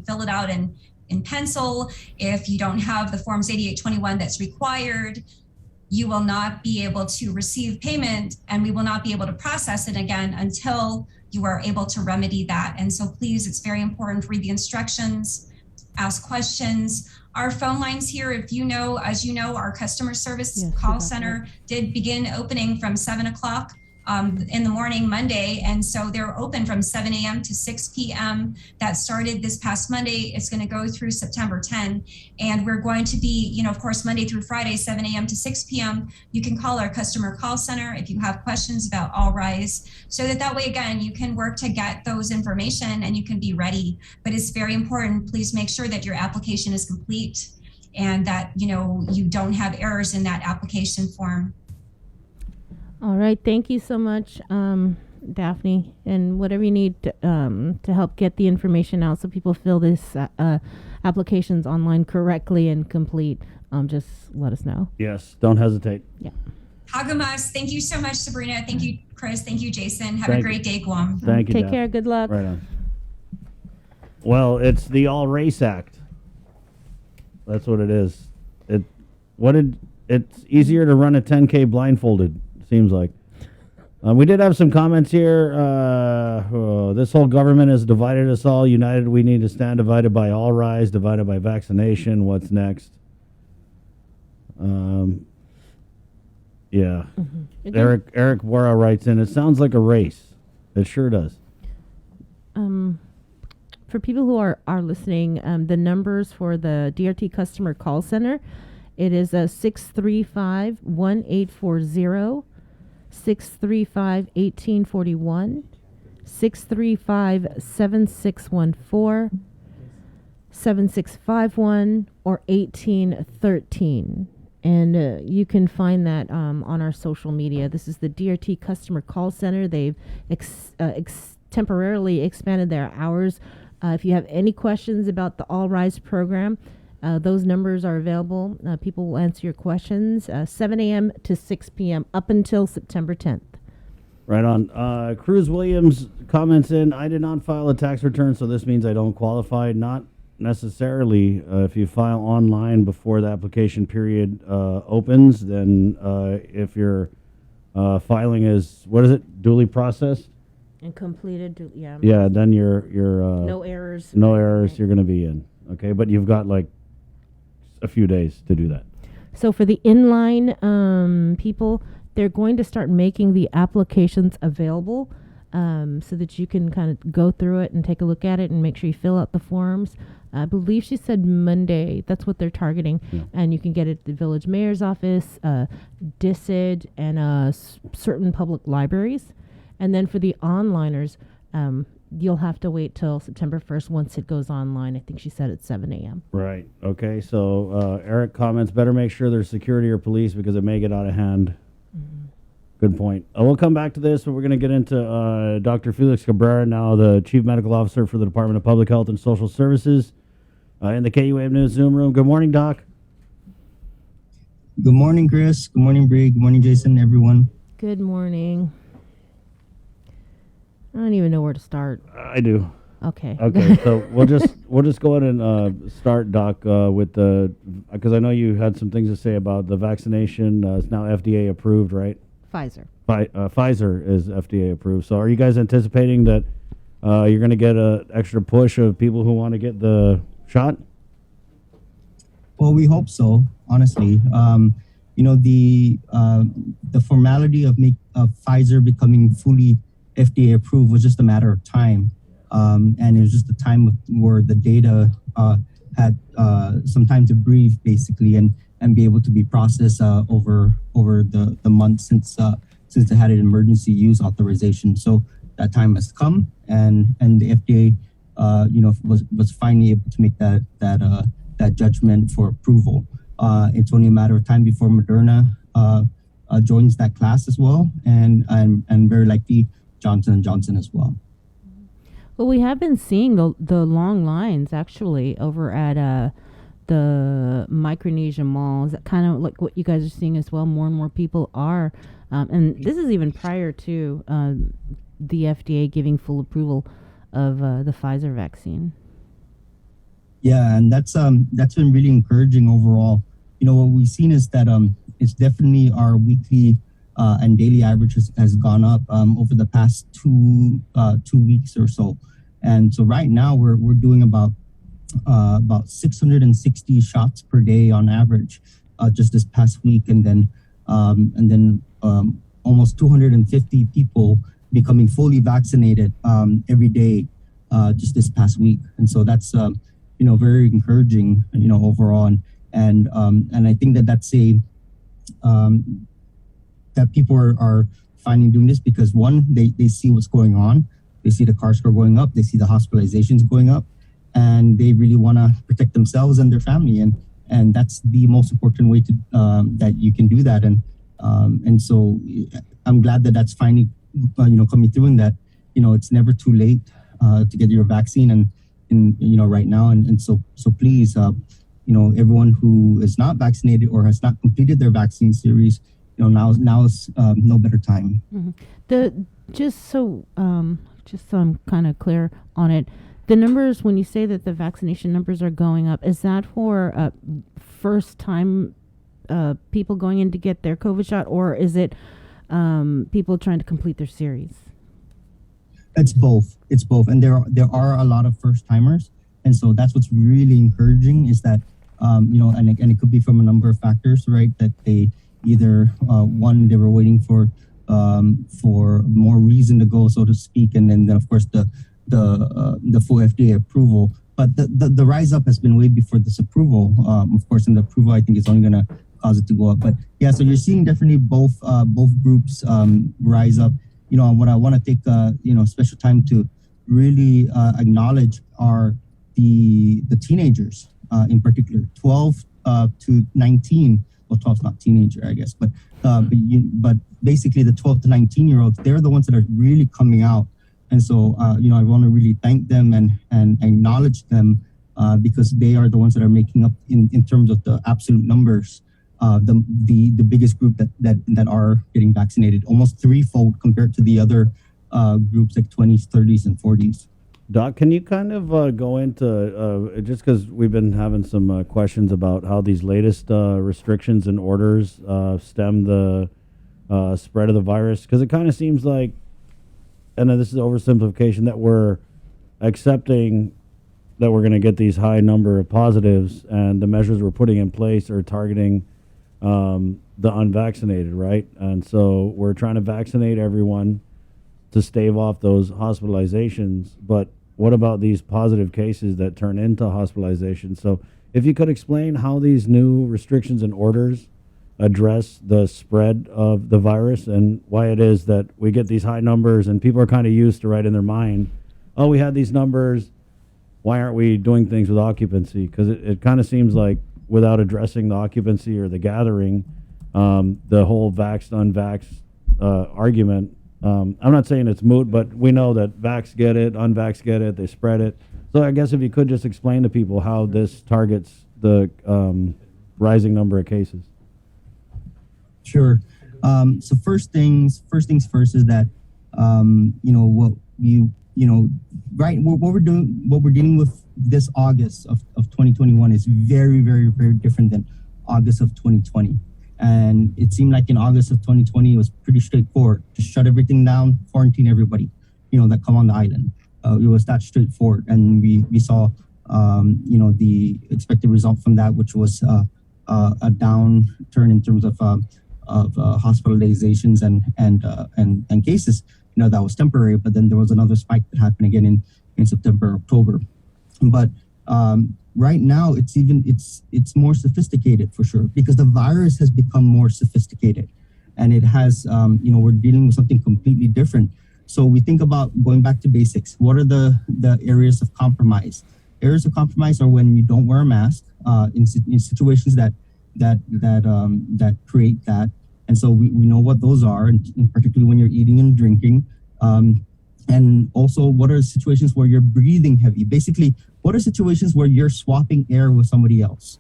[SPEAKER 8] fill it out in pencil, if you don't have the Forms 8821 that's required, you will not be able to receive payment, and we will not be able to process it again until you are able to remedy that. And so please, it's very important to read the instructions, ask questions. Our phone lines here, as you know, our customer service call center did begin opening from 7 o'clock in the morning Monday, and so they're open from 7 a.m. to 6 p.m. That started this past Monday. It's going to go through September 10, and we're going to be, of course, Monday through Friday, 7 a.m. to 6 p.m. You can call our customer call center if you have questions about All Rise, so that way, again, you can work to get those information and you can be ready. But it's very important. Please make sure that your application is complete and that you don't have errors in that application form.
[SPEAKER 7] All right. Thank you so much, Daphne. And whatever you need to help get the information out so people fill this applications online correctly and complete, just let us know.
[SPEAKER 6] Yes. Don't hesitate.
[SPEAKER 7] Yeah.
[SPEAKER 8] Hagamas. Thank you so much, Sabrina. Thank you, Chris. Thank you, Jason. Have a great day, Guam.
[SPEAKER 6] Thank you.
[SPEAKER 7] Take care. Good luck.
[SPEAKER 6] Right on. Well, it's the All Race Act. That's what it is. It's easier to run a 10K blindfolded. Seems like. We did have some comments here. This whole government has divided us all. United we need to stand. Divided by All Rise. Divided by vaccination. What's next? Yeah. Mm-hmm. Eric Bora writes in, it sounds like a race. It sure does.
[SPEAKER 7] For people who are listening, the numbers for the DRT customer call center, it is 635-1840. 635-1841, 635-7614, 7651, or 1813. And you can find that on our social media. This is the DRT Customer Call Center. They've temporarily expanded their hours. If you have any questions about the All Rise program, those numbers are available. People will answer your questions 7 a.m. to 6 p.m. up until September 10th.
[SPEAKER 6] Right on. Cruz Williams comments in, I did not file a tax return, so this means I don't qualify. Not necessarily. If you file online before the application period opens, then if your filing is, duly processed?
[SPEAKER 7] And completed, yeah.
[SPEAKER 6] Yeah, then you're
[SPEAKER 7] no errors.
[SPEAKER 6] No errors, you're going to be in. Okay, but you've got like a few days to do that.
[SPEAKER 7] So for the inline people, they're going to start making the applications available so that you can kind of go through it and take a look at it and make sure you fill out the forms. I believe she said Monday. That's what they're targeting. Yeah. And you can get it at the village mayor's office, DICID, and certain public libraries. And then for the onliners, you'll have to wait till September 1st once it goes online. I think she said at 7 a.m.
[SPEAKER 6] Right. Okay. So Eric comments, better make sure there's security or police because it may get out of hand. Mm-hmm. Good point. We'll come back to this, but we're going to get into Dr. Felix Cabrera now, the Chief Medical Officer for the Department of Public Health and Social Services in the KUAM News Zoom room. Good morning, Doc.
[SPEAKER 9] Good morning, Chris. Good morning, Bree. Good morning, Jason, everyone.
[SPEAKER 7] Good morning. I don't even know where to start.
[SPEAKER 6] I do.
[SPEAKER 7] Okay.
[SPEAKER 6] Okay. So we'll just go ahead and start, Doc, with the, because I know you had some things to say about the vaccination. It's now FDA approved, right?
[SPEAKER 7] Pfizer.
[SPEAKER 6] Pfizer is FDA approved. So are you guys anticipating that you're going to get an extra push of people who want to get the shot?
[SPEAKER 9] Well, we hope so, honestly. The formality of Pfizer becoming fully FDA approved was just a matter of time. And it was just a time where the data had some time to breathe, basically, and be able to be processed over the months since it had an emergency use authorization. So that time has come, and the FDA, was finally able to make that judgment for approval. It's only a matter of time before Moderna joins that class as well, and very likely Johnson & Johnson as well.
[SPEAKER 7] Well, we have been seeing the long lines actually over at the Micronesia malls. Kind of like what you guys are seeing as well. More and more people are, and this is even prior to the FDA giving full approval of the Pfizer vaccine.
[SPEAKER 9] Yeah, and that's been really encouraging overall. What we've seen is that it's definitely our weekly and daily average has gone up over the past 2 weeks or so. And so right now we're doing about 660 shots per day on average just this past week, and then almost 250 people becoming fully vaccinated every day just this past week. And so that's very encouraging overall, and I think that's that people are finally doing this because, one, they see what's going on. They see the CAR score going up. They see the hospitalizations going up, and they really want to protect themselves and their family. And that's the most important way to that you can do that. And so I'm glad that that's finally coming through, and that it's never too late to get your vaccine and right now. And so please, everyone who is not vaccinated or has not completed their vaccine series, now is no better time.
[SPEAKER 7] Mm-hmm. Just so I'm kind of clear on it, the numbers, when you say that the vaccination numbers are going up, is that for first time people going in to get their COVID shot, or is it people trying to complete their series?
[SPEAKER 9] It's both. And there are a lot of first timers. And so that's what's really encouraging is that, and it could be from a number of factors, right? That they either, one, they were waiting for more reason to go, so to speak. And then of course the full FDA approval. But the rise up has been way before this approval, of course, and the approval I think is only going to cause it to go up. But yeah, so you're seeing definitely both groups rise up. What I want to take special time to really acknowledge are the teenagers in particular, 12 to 19. Well, 12 is not teenager, I guess, but basically the 12 to 19-year-olds, they're the ones that are really coming out. And so, I want to really thank them and acknowledge them because they are the ones that are making up in terms of the absolute numbers, the biggest group that are getting vaccinated, almost threefold compared to the other groups like 20s, 30s, and 40s.
[SPEAKER 6] Doc, can you kind of go into, just because we've been having some questions about how these latest restrictions and orders stem the spread of the virus? Because it kind of seems like, and this is oversimplification, that we're accepting that we're going to get these high number of positives, and the measures we're putting in place are targeting the unvaccinated, right? And so we're trying to vaccinate everyone to stave off those hospitalizations, but what about these positive cases that turn into hospitalizations? So if you could explain how these new restrictions and orders address the spread of the virus and why it is that we get these high numbers and people are kind of used to, right, in their mind, oh, we had these numbers, why aren't we doing things with occupancy? Because it kind of seems like without addressing the occupancy or the gathering, the whole vaxxed-unvaxxed argument, I'm not saying it's moot, but we know that vax get it, unvax get it, they spread it. So I guess if you could just explain to people how this targets the rising number of cases.
[SPEAKER 9] Sure. So first things first is that what we're dealing with this August of 2021 is very, very, very different than August of 2020. And it seemed like in August of 2020, it was pretty straightforward. Just shut everything down, quarantine everybody, that come on the island. It was that straightforward. And we saw the expected result from that, which was a downturn in terms of hospitalizations and cases. That was temporary, but then there was another spike that happened again in September, October. But right now, it's more sophisticated for sure, because the virus has become more sophisticated, and it has we're dealing with something completely different. So we think about going back to basics. What are the areas of compromise? Areas of compromise are when you don't wear a mask in situations that create that. And so we know what those are, and particularly when you're eating and drinking. And also, what are situations where you're breathing heavy? Basically, what are situations where you're swapping air with somebody else?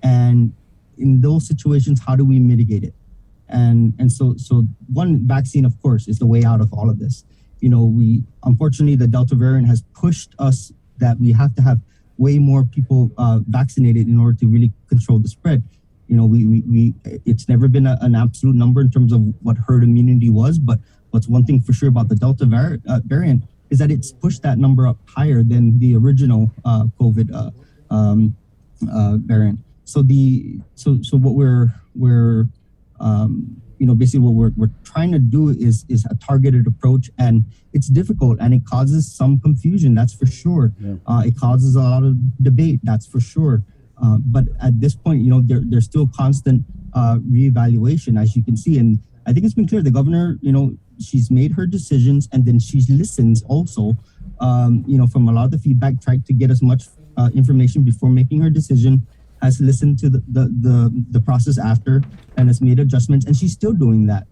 [SPEAKER 9] And in those situations, how do we mitigate it? And so one vaccine, of course, is the way out of all of this. Unfortunately, the Delta variant has pushed us that we have to have way more people vaccinated in order to really control the spread. It's never been an absolute number in terms of what herd immunity was, but what's one thing for sure about the Delta variant is that it's pushed that number up higher than the original COVID variant. So what we're basically what we're trying to do is a targeted approach, and it's difficult and it causes some confusion, that's for sure. It causes a lot of debate, that's for sure. But at this point, there's still constant reevaluation, as you can see. And I think it's been clear, the governor, she's made her decisions, and then she listens also, from a lot of the feedback, tried to get as much information before making her decision, has listened to the process after, and has made adjustments, and she's still doing that,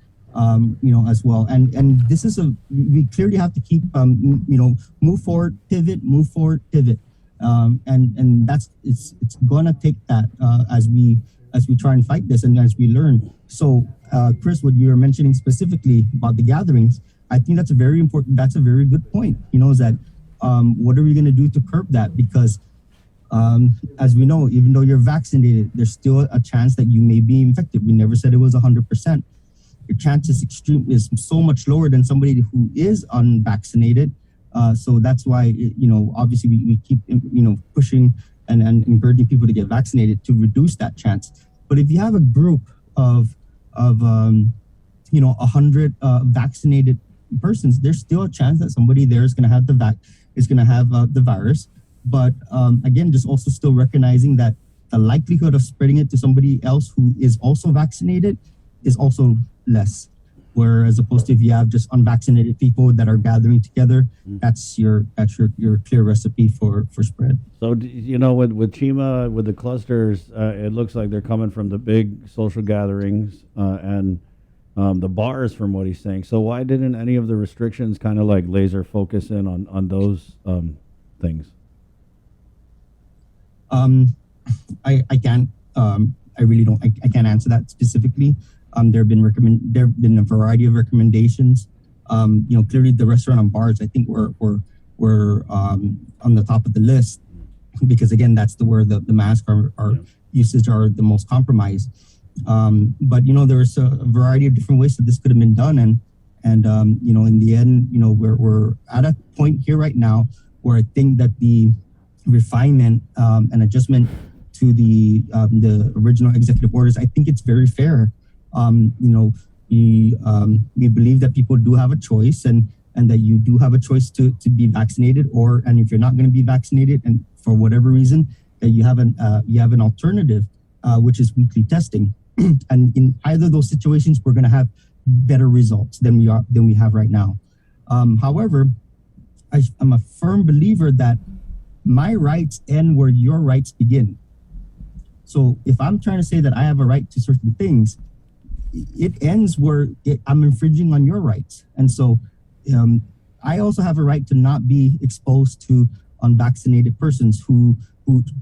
[SPEAKER 9] as well. And this is we clearly have to keep, move forward, pivot. And that's it's gonna take that as we try and fight this and as we learn. So, Chris, what you're mentioning specifically about the gatherings, I think that's a very important. That's a very good point. Is that what are we gonna do to curb that? Because as we know, even though you're vaccinated, there's still a chance that you may be infected. We never said it was 100%. Your chance is so much lower than somebody who is unvaccinated. So that's why, obviously we keep, pushing and encouraging people to get vaccinated to reduce that chance. But if you have a group of 100 vaccinated persons, there's still a chance that somebody there is going to have the virus. But again, just also still recognizing that the likelihood of spreading it to somebody else who is also vaccinated is also less. Whereas opposed to if you have just unvaccinated people that are gathering together, that's your clear recipe for spread.
[SPEAKER 6] So with Chima, with the clusters, it looks like they're coming from the big social gatherings and the bars, from what he's saying. So why didn't any of the restrictions kind of like laser focus in on those things?
[SPEAKER 9] I can't. I really don't. I can't answer that specifically. There have been a variety of recommendations. Clearly the restaurant and bars, I think, were on the top of the list, because again, that's where the mask usage are the most compromised. But there's a variety of different ways that this could have been done, and in the end, we're at a point here right now where I think that the refinement and adjustment to the original executive orders, I think it's very fair. We believe that people do have a choice, and that you do have a choice to be vaccinated, and if you're not going to be vaccinated, and for whatever reason, that you have an alternative, which is weekly testing. And in either of those situations, we're going to have better results than we have right now. However, I'm a firm believer that my rights end where your rights begin. So if I'm trying to say that I have a right to certain things, it ends where I'm infringing on your rights. And so I also have a right to not be exposed to unvaccinated persons who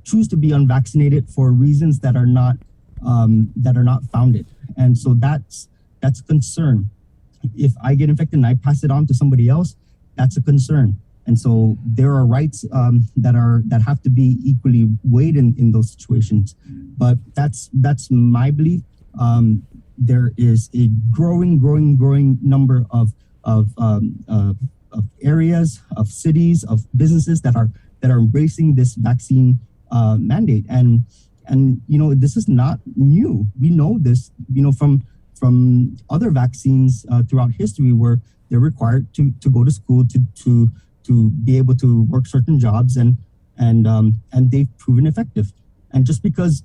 [SPEAKER 9] choose to be unvaccinated for reasons that are not founded. And so that's a concern. If I get infected and I pass it on to somebody else, that's a concern. And so there are rights that have to be equally weighed in those situations. But that's my belief. There is a growing number of areas, of cities, of businesses that are that are embracing this vaccine mandate. And this is not new. We know this, from other vaccines throughout history where they're required to go to school to be able to work certain jobs, and they've proven effective. And just because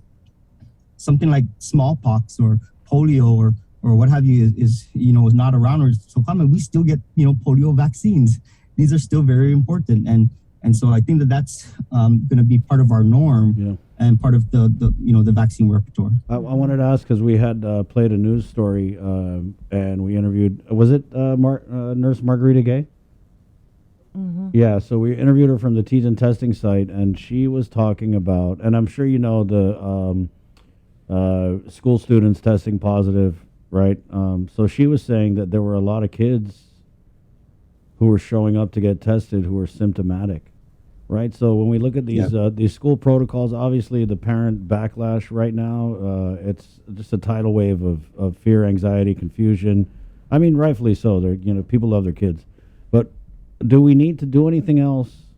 [SPEAKER 9] something like smallpox or polio or what have you is not around or so common, we still get polio vaccines. These are still very important, and so I think that's going to be part of our norm and part of the vaccine repertoire.
[SPEAKER 6] I wanted to ask, because we had played a news story and we interviewed, was it Nurse Margarita Gay?
[SPEAKER 7] Mm-hmm.
[SPEAKER 6] Yeah, so we interviewed her from the Teton testing site, and she was talking about, and I'm sure you know the school students testing positive, right? So she was saying that there were a lot of kids who were showing up to get tested who were symptomatic, right? So when we look at these school protocols, obviously the parent backlash right now, it's just a tidal wave of fear, anxiety, confusion. I mean, rightfully so. People love their kids, but do we need to do anything else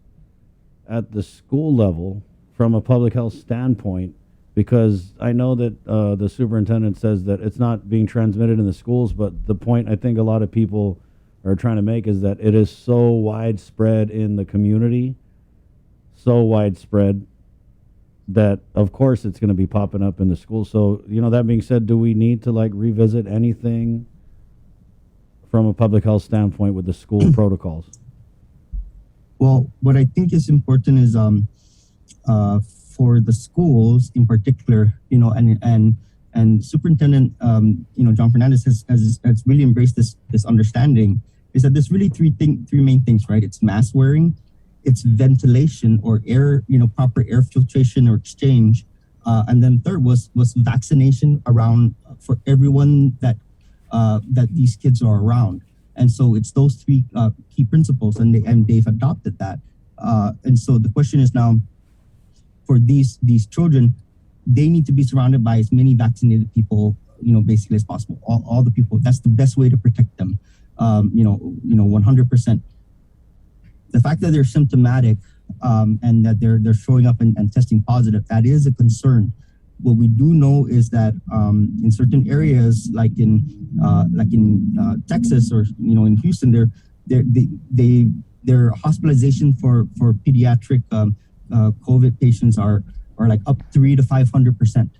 [SPEAKER 6] at the school level from a public health standpoint? Because I know that the superintendent says that it's not being transmitted in the schools, but the point I think a lot of people are trying to make is that it is so widespread in the community, so widespread that of course it's going to be popping up in the schools. So, that being said, do we need to revisit anything from a public health standpoint with the school protocols?
[SPEAKER 9] Well, what I think is important is for the schools in particular, and Superintendent, John Fernandez has really embraced this understanding, is that there's really three main things, right? It's mask wearing, it's ventilation or air, proper air filtration or exchange, and then third was vaccination around for everyone that these kids are around. And so it's those three key principles, and they've adopted that. And so the question is now, for these children, they need to be surrounded by as many vaccinated people, basically as possible. All the people. That's the best way to protect them. 100%. The fact that they're symptomatic and that they're showing up and testing positive, that is a concern. What we do know is that in certain areas, like in Texas or in Houston, their hospitalization for pediatric COVID patients are up 300% to 500%.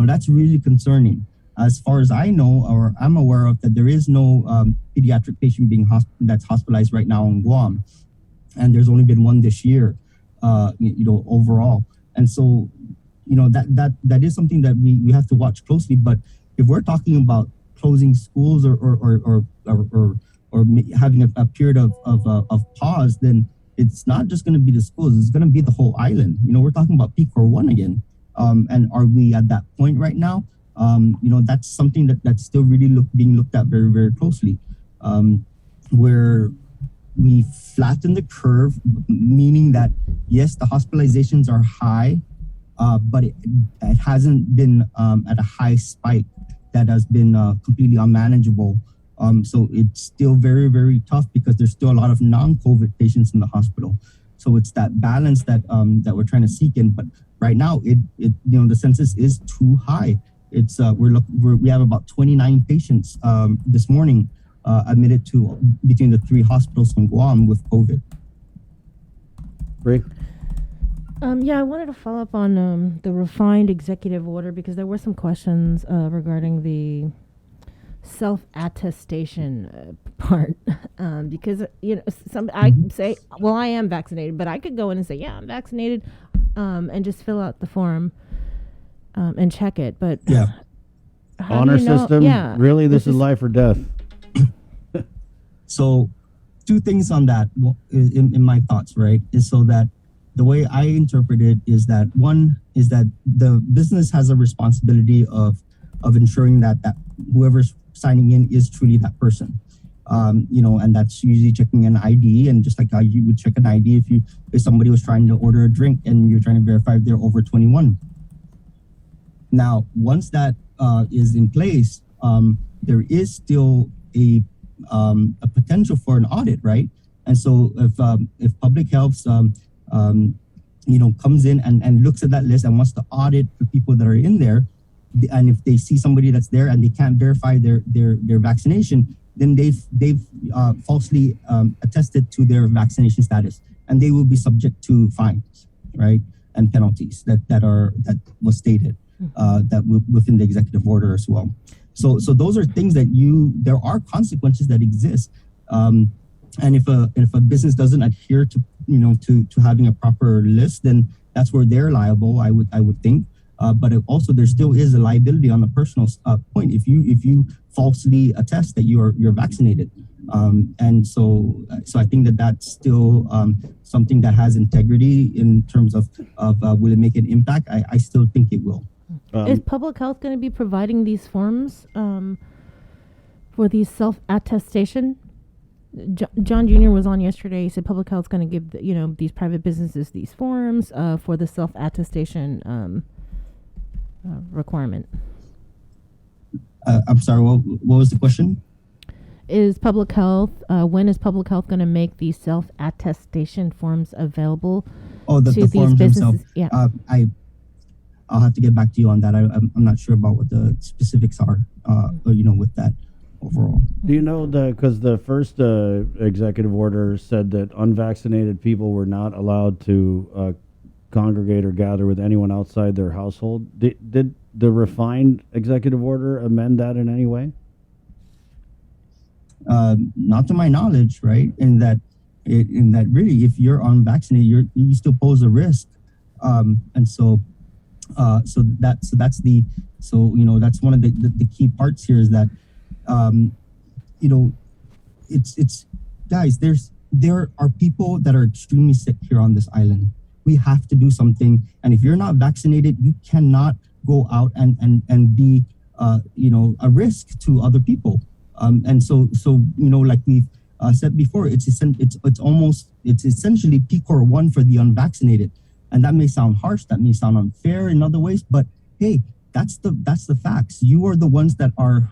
[SPEAKER 9] That's really concerning. As far as I know, or I'm aware of, that there is no pediatric patient that's hospitalized right now in Guam, and there's only been one this year, overall. And so, that is something that we have to watch closely. But if we're talking about closing schools or having a period of pause, then it's not just going to be the schools, it's going to be the whole island. We're talking about PCOR 1 again. And are we at that point right now? That's something that's still really being looked at very, very closely. Where we flatten the curve, meaning that, yes, the hospitalizations are high, but it hasn't been at a high spike that has been completely unmanageable. So it's still very, very tough because there's still a lot of non-COVID patients in the hospital. So it's that balance that we're trying to seek in. But right now, the census is too high. It's we have about 29 patients this morning admitted to between the three hospitals in Guam with COVID.
[SPEAKER 6] Great.
[SPEAKER 7] I wanted to follow up on the refined executive order, because there were some questions regarding the self-attestation part. Because I say, well, I am vaccinated, but I could go in and say, yeah, I'm vaccinated, and just fill out the form and check it. But
[SPEAKER 6] honor system. Yeah, really, this is life or death.
[SPEAKER 9] So, two things on that. In my thoughts, right, is so that the way I interpret it is that one is that the business has a responsibility of ensuring that whoever's signing in is truly that person. And that's usually checking an ID, and just like how you would check an ID if somebody was trying to order a drink and you're trying to verify if they're over 21. Now, once that is in place, there is still a potential for an audit, right? And so if public health's comes in and looks at that list and wants to audit the people that are in there, and if they see somebody that's there and they can't verify their vaccination, then they've falsely attested to their vaccination status, and they will be subject to fines, right, and penalties that was stated within the executive order as well. So those are things that there are consequences that exist, and if a business doesn't adhere to having a proper list, then that's where they're liable. I would think. But also there still is a liability on the personal point if you falsely attest that you're vaccinated, and so I think that's still something that has integrity in terms of will it make an impact? I still think it will.
[SPEAKER 7] Is public health going to be providing these forms for these self-attestation? John Jr. was on yesterday. He said public health is going to give these private businesses these forms for the self-attestation requirement.
[SPEAKER 9] I'm sorry, what was the question?
[SPEAKER 7] Is public health, when is public health going to make these self-attestation forms available
[SPEAKER 9] to
[SPEAKER 7] these
[SPEAKER 9] forms
[SPEAKER 7] businesses?
[SPEAKER 9] Themselves.
[SPEAKER 7] Yeah.
[SPEAKER 9] I'll have to get back to you on that. I'm not sure about what the specifics are, with that overall.
[SPEAKER 6] Do you know because the first executive order said that unvaccinated people were not allowed to congregate or gather with anyone outside their household. Did the refined executive order amend that in any way?
[SPEAKER 9] Not to my knowledge, right? In that really, if you're unvaccinated, you still pose a risk, and so that's one of the key parts here is that it's guys. There are people that are extremely sick here on this island. We have to do something, and if you're not vaccinated, you cannot go out and be a risk to other people. And so like we've said before, it's essentially PCOR 1 for the unvaccinated, and that may sound harsh, that may sound unfair in other ways, but hey, that's the facts. You are the ones that are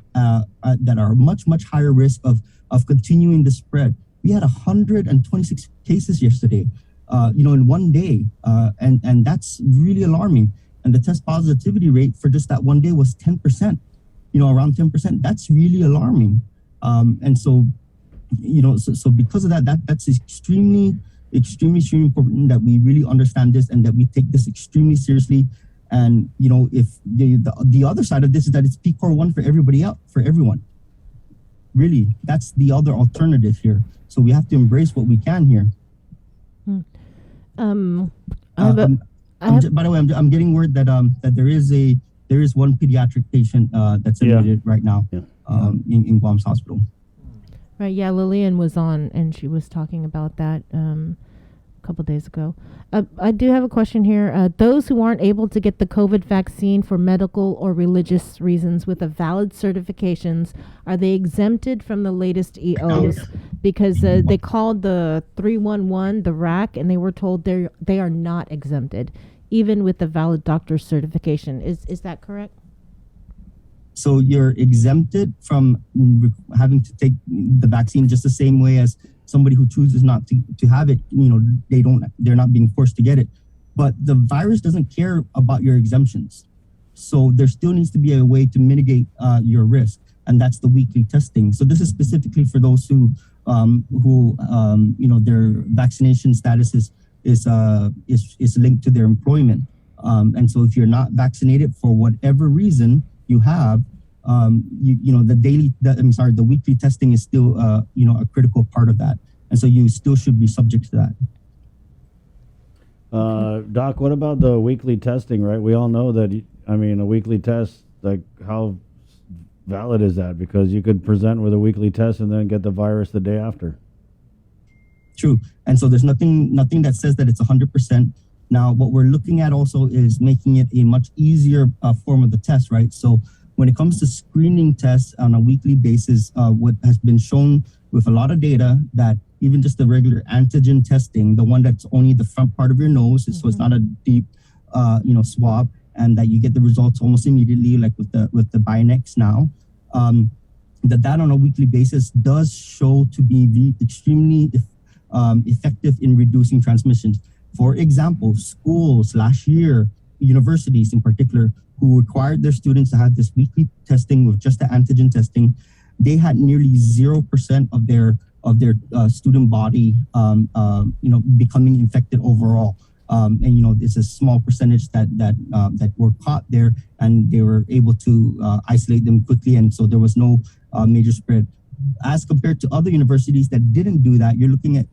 [SPEAKER 9] much higher risk of continuing the spread. We had 126 cases yesterday. In one day, and that's really alarming. And the test positivity rate for just that one day was 10%, around 10%. That's really alarming. And so, so because of that's extremely important that we really understand this and that we take this extremely seriously. And, if the other side of this is that it's PCOR 1 for everybody else, for everyone. Really, that's the other alternative here. So we have to embrace what we can here. By the way, I'm getting word that that there is one pediatric patient that's admitted right now in Guam's hospital.
[SPEAKER 7] Right. Yeah, Lillian was on and she was talking about that a couple days ago. I do have a question here. Those who aren't able to get the COVID vaccine for medical or religious reasons with a valid certifications, are they exempted from the latest EOs? Because they called the 311 the RAC, and they were told they are not exempted, even with the valid doctor's certification. Is that correct?
[SPEAKER 9] So you're exempted from having to take the vaccine just the same way as somebody who chooses not to have it. They're not being forced to get it. But the virus doesn't care about your exemptions. So there still needs to be a way to mitigate your risk, and that's the weekly testing. So this is specifically for those who their vaccination status is linked to their employment. And so if you're not vaccinated for whatever reason you have, the weekly testing is still a critical part of that, and so you still should be subject to that.
[SPEAKER 6] Doc, what about the weekly testing? Right, we all know that. A weekly test, like how valid is that? Because you could present with a weekly test and then get the virus the day after.
[SPEAKER 9] True, and so there's nothing that says that it's 100%. Now, what we're looking at also is making it a much easier form of the test, right? So when it comes to screening tests on a weekly basis, what has been shown with a lot of data that even just the regular antigen testing, the one that's only the front part of your nose, so it's not a deep, swab, and that you get the results almost immediately, like with the Binax now, that on a weekly basis does show to be extremely effective in reducing transmissions. For example, schools last year, universities in particular, who required their students to have this weekly testing with just the antigen testing, they had nearly 0% of their student body, becoming infected overall. And it's a small percentage that were caught there, and they were able to isolate them quickly, and so there was no major spread. As compared to other universities that didn't do that, you were looking at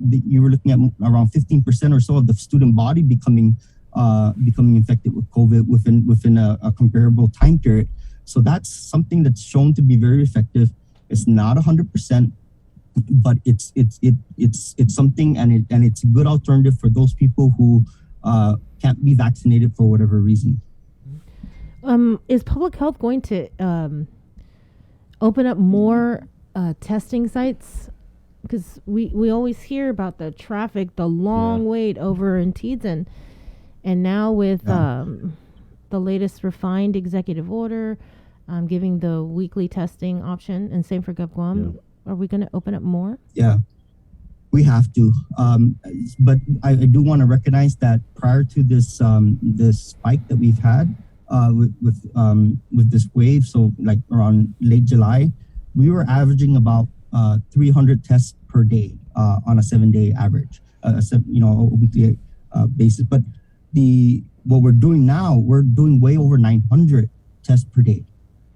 [SPEAKER 9] around 15% or so of the student body becoming infected with COVID within a comparable time period. So that's something that's shown to be very effective. It's not 100%, but it's something, and it's a good alternative for those people who can't be vaccinated for whatever reason.
[SPEAKER 7] Is public health going to open up more testing sites? Because we always hear about the traffic, the long wait over in Teadsden, and now with the latest refined executive order giving the weekly testing option, and same for GovGuam, are we going to open up more? Yeah,
[SPEAKER 9] we have to. But I do want to recognize that prior to this this spike that we've had with this wave, so like around late July, we were averaging about 300 tests per day on a 7-day average, a weekly basis. But what we're doing now, we're doing way over 900 tests per day.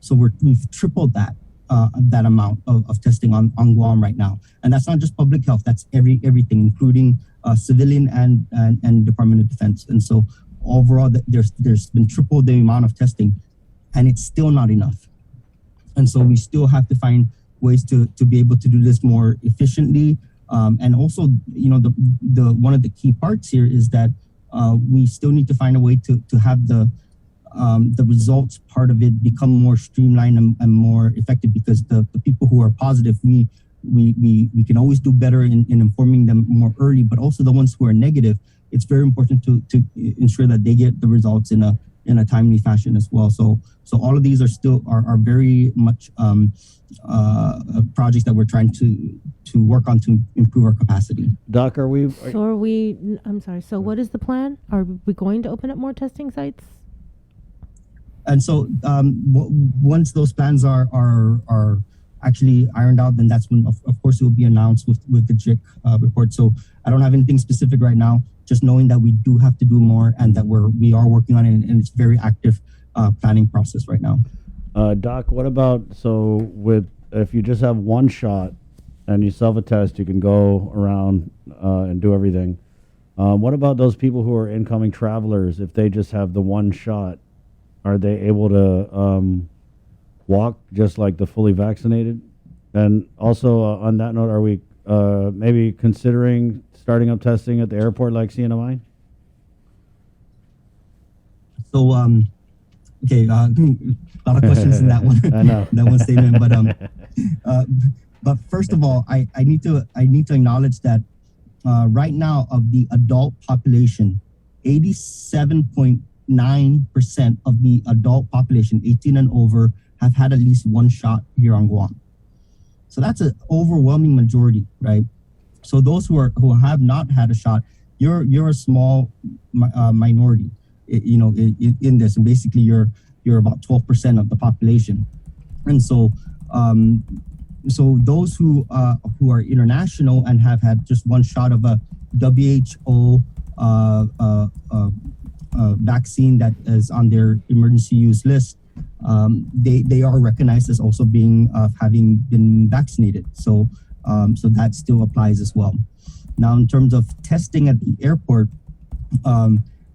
[SPEAKER 9] So we've tripled that amount of testing on Guam right now. And that's not just public health, that's everything, including civilian and Department of Defense. And so overall, there's been triple the amount of testing, and it's still not enough. And so we still have to find ways to be able to do this more efficiently. And also, the one of the key parts here is that we still need to find a way to have the results part of it become more streamlined and more effective, because the people who are positive, we can always do better in informing them more early, but also the ones who are negative, it's very important to ensure that they get the results in a timely fashion as well. So all of these are very much projects that we're trying to work on to improve our capacity.
[SPEAKER 6] Doc,
[SPEAKER 7] I'm sorry. So what is the plan? Are we going to open up more testing sites?
[SPEAKER 9] And so once those plans are actually ironed out, then that's when, of course, it will be announced with the JIC report. So I don't have anything specific right now, just knowing that we do have to do more, and that we are working on it, and it's very active planning process right now.
[SPEAKER 6] Doc, what about, if you just have one shot and you self-attest, you can go around and do everything. What about those people who are incoming travelers? If they just have the one shot, are they able to walk just like the fully vaccinated? And also, on that note, are we maybe considering starting up testing at the airport like CNMI?
[SPEAKER 9] So, okay, a lot of questions in that one.
[SPEAKER 6] I know.
[SPEAKER 9] That one statement, but first of all, I need to acknowledge that right now, of the adult population, 87.9% of the adult population, 18 and over, have had at least one shot here on Guam. So that's an overwhelming majority, right? So those who have not had a shot, you're a small minority, in this, and basically you're about 12% of the population. And so so those who are international and have had just one shot of a WHO vaccine that is on their emergency use list, they are recognized as also having been vaccinated. So that still applies as well. Now, in terms of testing at the airport,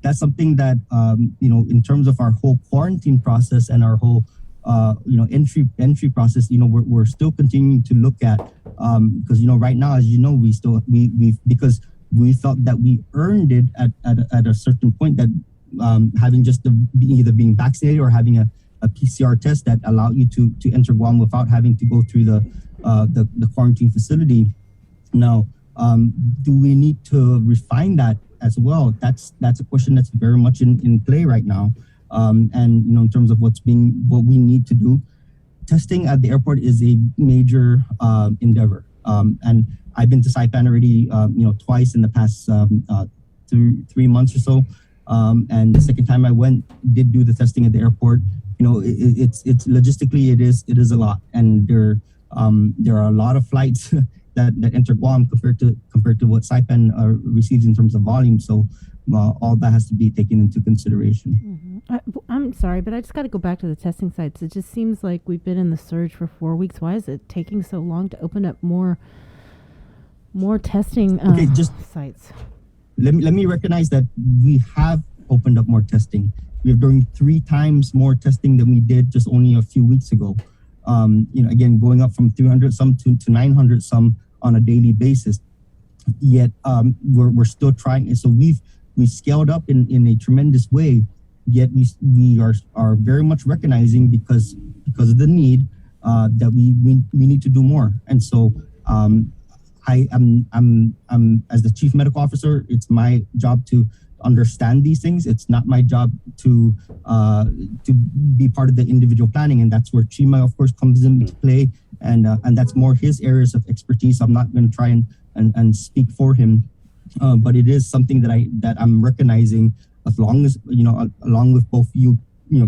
[SPEAKER 9] that's something that in terms of our whole quarantine process and our whole entry process, we're still continuing to look at, because right now, as we because we felt that we earned it at a certain point, that having just either being vaccinated or having a PCR test that allowed you to enter Guam without having to go through the quarantine facility. Now, do we need to refine that as well? That's a question that's very much in play right now. And in terms of what we need to do, testing at the airport is a major endeavor. And I've been to Saipan already, twice in the past 3 months or so. And the second time I did do the testing at the airport. It's logistically it is a lot, and there are a lot of flights that enter Guam compared to what Saipan receives in terms of volume. So all that has to be taken into consideration.
[SPEAKER 7] I'm sorry, but I just got to go back to the testing sites. It just seems like we've been in the surge for 4 weeks. Why is it taking so long to open up more testing sites?
[SPEAKER 9] Let me recognize that we have opened up more testing. We are doing 3 times more testing than we did just only a few weeks ago. Again, going up from 300 some to 900 some on a daily basis. Yet we're still trying. So we've scaled up in a tremendous way. Yet we are very much recognizing because of the need that we need to do more. And so I'm as the chief medical officer, it's my job to understand these things. It's not my job to be part of the individual planning, and that's where Chima, of course, comes into play, and that's more his areas of expertise. I'm not going to try and speak for him, but it is something that I'm recognizing, as long as along with both you,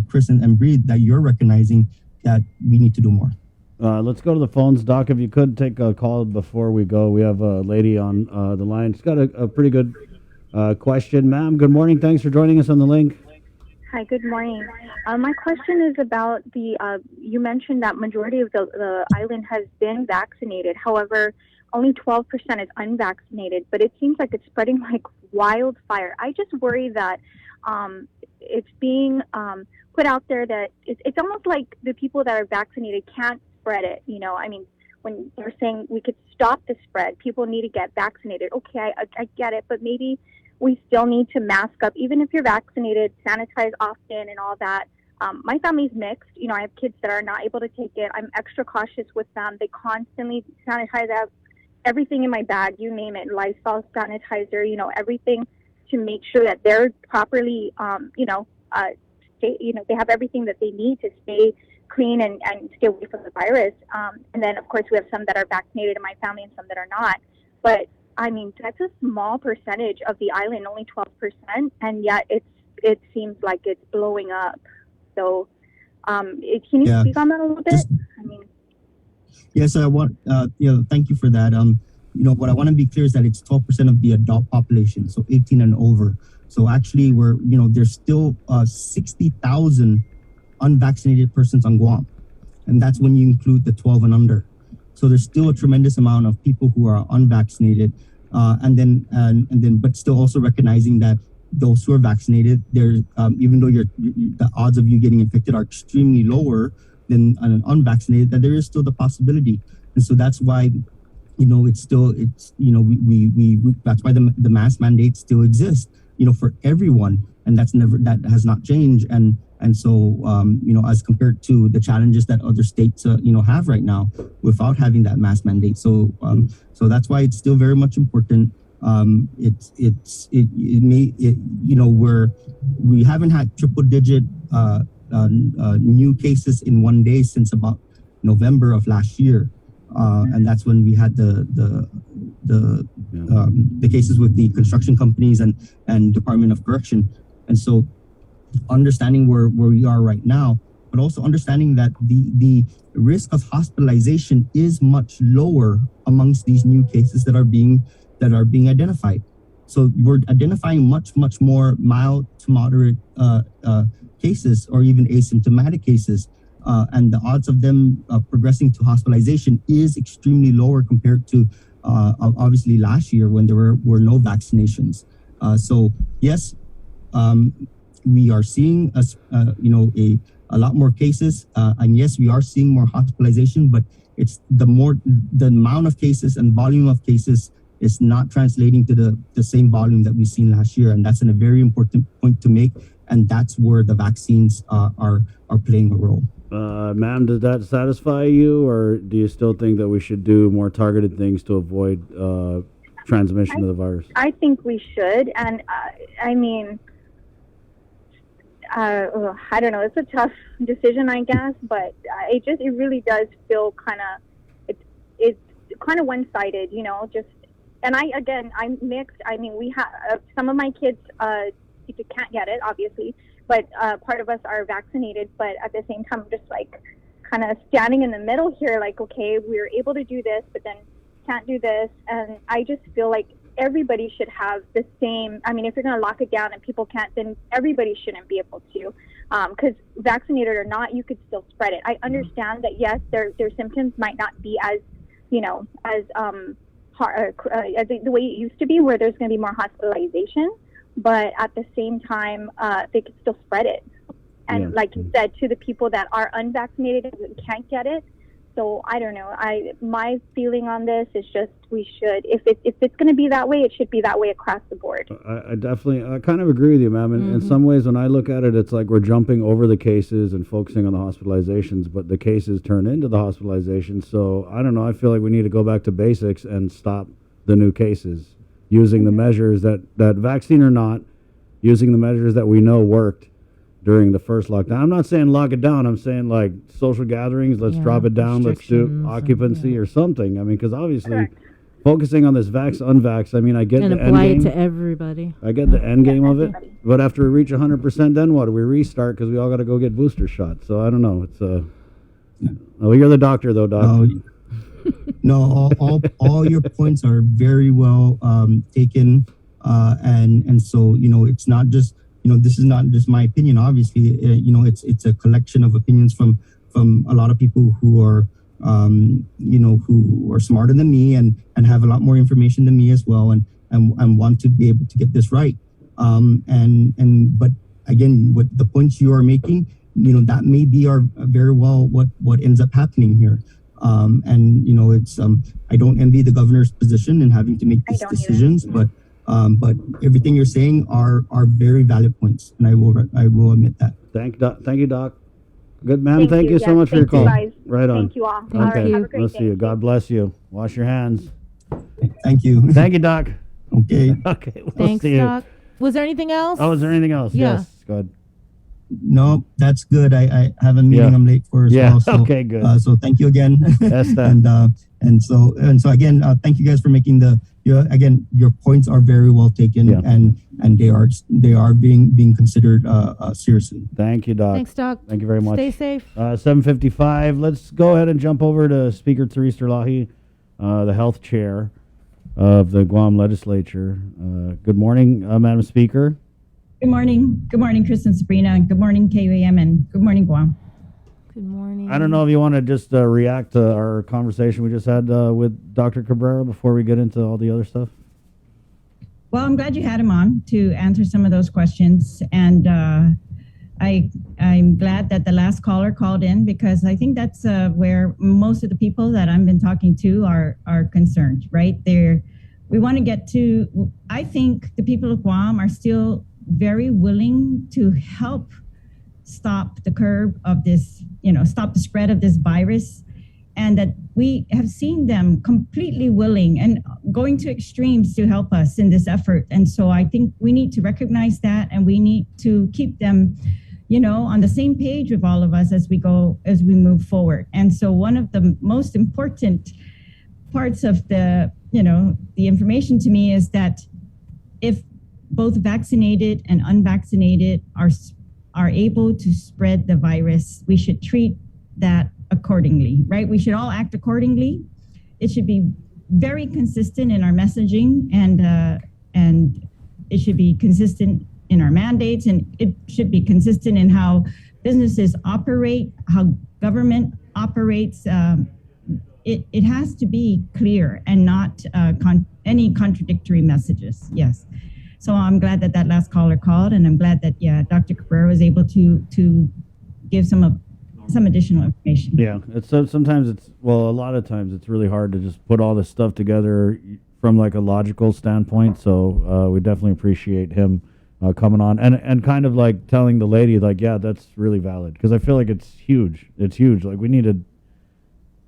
[SPEAKER 9] Chris and Bree, that you're recognizing that we need to do more.
[SPEAKER 6] Let's go to the phones, Doc. If you could take a call before we go. We have a lady on the line. She's got a pretty good question. Ma'am, good morning. Thanks for joining us on the link.
[SPEAKER 10] Hi, good morning. My question is about you mentioned that majority of the island has been vaccinated. However, only 12% is unvaccinated, but it seems like it's spreading like wildfire. I just worry that it's being put out there that it's almost like the people that are vaccinated can't spread it. When they're saying we could stop the spread, people need to get vaccinated. Okay, I get it, but maybe we still need to mask up. Even if you're vaccinated, sanitize often and all that. My family's mixed. I have kids that are not able to take it. I'm extra cautious with them. They constantly sanitize. I have everything in my bag, you name it, Lysol sanitizer, everything to make sure that they're properly, they have everything that they need to stay clean and stay away from the virus. And then, of course, we have some that are vaccinated in my family and some that are not. But, that's a small percentage of the island, only 12%, and yet it seems like it's blowing up. So can you speak on that a little bit?
[SPEAKER 9] Yes, I want, thank you for that. What I want to be clear is that it's 12% of the adult population, so 18 and over. So actually there's still 60,000 unvaccinated persons on Guam, and that's when you include the 12 and under. So there's still a tremendous amount of people who are unvaccinated, but still also recognizing that those who are vaccinated, there's even though the odds of you getting infected are extremely lower than an unvaccinated, that there is still the possibility. And so that's why that's why the mask mandate still exists, for everyone, and that has not changed. And so, as compared to the challenges that other states, have right now without having that mask mandate. So that's why it's still very much important. We haven't had triple digit new cases in one day since about November of last year. And that's when we had the cases with the construction companies and Department of Correction. And so understanding where we are right now, but also understanding that the risk of hospitalization is much lower amongst these new cases that are being identified. So we're identifying much more mild to moderate cases, or even asymptomatic cases, and the odds of them progressing to hospitalization is extremely lower compared to obviously last year when there were no vaccinations. So yes, we are seeing a lot more cases, and yes, we are seeing more hospitalization, but it's the amount of cases and volume of cases is not translating to the same volume that we've seen last year, and that's a very important point to make, and that's where the vaccines are playing a role.
[SPEAKER 6] Ma'am, does that satisfy you, or do you still think that we should do more targeted things to avoid transmission of the virus?
[SPEAKER 10] I think we should, and I don't know. It's a tough decision, I guess, but it really does feel it's kind of one-sided. Just and I'm mixed. I mean, we have some of my kids can't get it, obviously, but part of us are vaccinated. But at the same time, I'm just like kind of standing in the middle here, like, okay, we're able to do this, but then can't do this. And I just feel like everybody should have the same. I mean, if you're going to lock it down and people can't, then everybody shouldn't be able to. Because vaccinated or not, you could still spread it. I understand that, yes, their symptoms might not be as, as hard, as the way it used to be, where there's going to be more hospitalization. But at the same time, they could still spread it. And like you said, to the people that are unvaccinated and can't get it. So I don't know. My feeling on this is just we should, if it's going to be that way, it should be that way across the board.
[SPEAKER 6] I kind of agree with you, ma'am. In some ways, when I look at it, it's like we're jumping over the cases and focusing on the hospitalizations, but the cases turn into the hospitalizations. So I don't know. I feel like we need to go back to basics and stop the new cases using the measures that vaccine or not, using the measures that we know worked during the first lockdown. I'm not saying lock it down. I'm saying like social gatherings, let's drop it down. Let's do occupancy or something. I mean, because obviously focusing on this unvax, I mean, I get
[SPEAKER 11] and
[SPEAKER 6] the
[SPEAKER 11] apply
[SPEAKER 6] end
[SPEAKER 11] it
[SPEAKER 6] game.
[SPEAKER 11] to everybody.
[SPEAKER 6] I get the end game of it. But after we reach 100%, then what? Do we restart because we all got to go get booster shots? So I don't know. It's oh, you're the doctor though, Doc.
[SPEAKER 9] No, all your points are very well taken. And so, it's not just, this is not just my opinion. Obviously, it's a collection of opinions from a lot of people who are, who are smarter than me and have a lot more information than me as well, and want to be able to get this right. But again, what the points you are making, that may be very well what ends up happening here. It's I don't envy the governor's position in having to make these decisions, but everything you're saying are very valid points, and I will admit that.
[SPEAKER 6] Thank you, Doc. Good, ma'am. Thank you so much for your call.
[SPEAKER 10] Guys.
[SPEAKER 6] Right on.
[SPEAKER 10] Thank you all.
[SPEAKER 6] Okay.
[SPEAKER 10] All right, have a great
[SPEAKER 6] Let's
[SPEAKER 10] day.
[SPEAKER 6] see you. God bless you. Wash your hands.
[SPEAKER 9] Thank you.
[SPEAKER 6] Thank you, Doc.
[SPEAKER 9] Okay.
[SPEAKER 6] Okay. We'll
[SPEAKER 11] Thanks,
[SPEAKER 6] see you.
[SPEAKER 11] Doc. Was there anything else?
[SPEAKER 6] Oh, is there anything else?
[SPEAKER 11] Yeah.
[SPEAKER 6] Yes. Go ahead.
[SPEAKER 9] No, that's good. I have a meeting I'm late for as well. So,
[SPEAKER 6] okay, good.
[SPEAKER 9] So thank you again.
[SPEAKER 6] Yes, that.
[SPEAKER 9] and so again, thank you guys for making your points are very well taken, and they are being considered seriously.
[SPEAKER 6] Thank you, Doc.
[SPEAKER 11] Thanks, Doc.
[SPEAKER 6] Thank you very much.
[SPEAKER 11] Stay safe.
[SPEAKER 6] 7:55. Let's go ahead and jump over to Speaker Therese Terlahi, the health chair of the Guam legislature. Good morning, Madam Speaker.
[SPEAKER 14] Good morning. Good morning, Chris and Sabrina. And good morning, KUAM, and good morning, Guam.
[SPEAKER 11] Good morning.
[SPEAKER 6] I don't know if you want to just react to our conversation we just had with Dr. Cabrera before we get into all the other stuff.
[SPEAKER 14] Well, I'm glad you had him on to answer some of those questions. And I'm glad that the last caller called in, because I think that's where most of the people that I've been talking to are concerned, right? We want to get to, I think the people of Guam are still very willing to help stop the curve of this, stop the spread of this virus, and that we have seen them completely willing and going to extremes to help us in this effort. And so I think we need to recognize that, and we need to keep them, on the same page with all of us as we move forward. And so one of the most important parts of the information to me is that if both vaccinated and unvaccinated are able to spread the virus, we should treat that accordingly, right? We should all act accordingly. It should be very consistent in our messaging, and it should be consistent in our mandates, and it should be consistent in how businesses operate, how government operates. It has to be clear and not any contradictory messages. Yes. So I'm glad that last caller called, and I'm glad that Dr. Cabrera was able to give some additional information.
[SPEAKER 6] Yeah, a lot of times it's really hard to just put all this stuff together from like a logical standpoint. So we definitely appreciate him coming on and kind of like telling the lady like, yeah, that's really valid, because I feel like it's huge. It's huge. Like we need to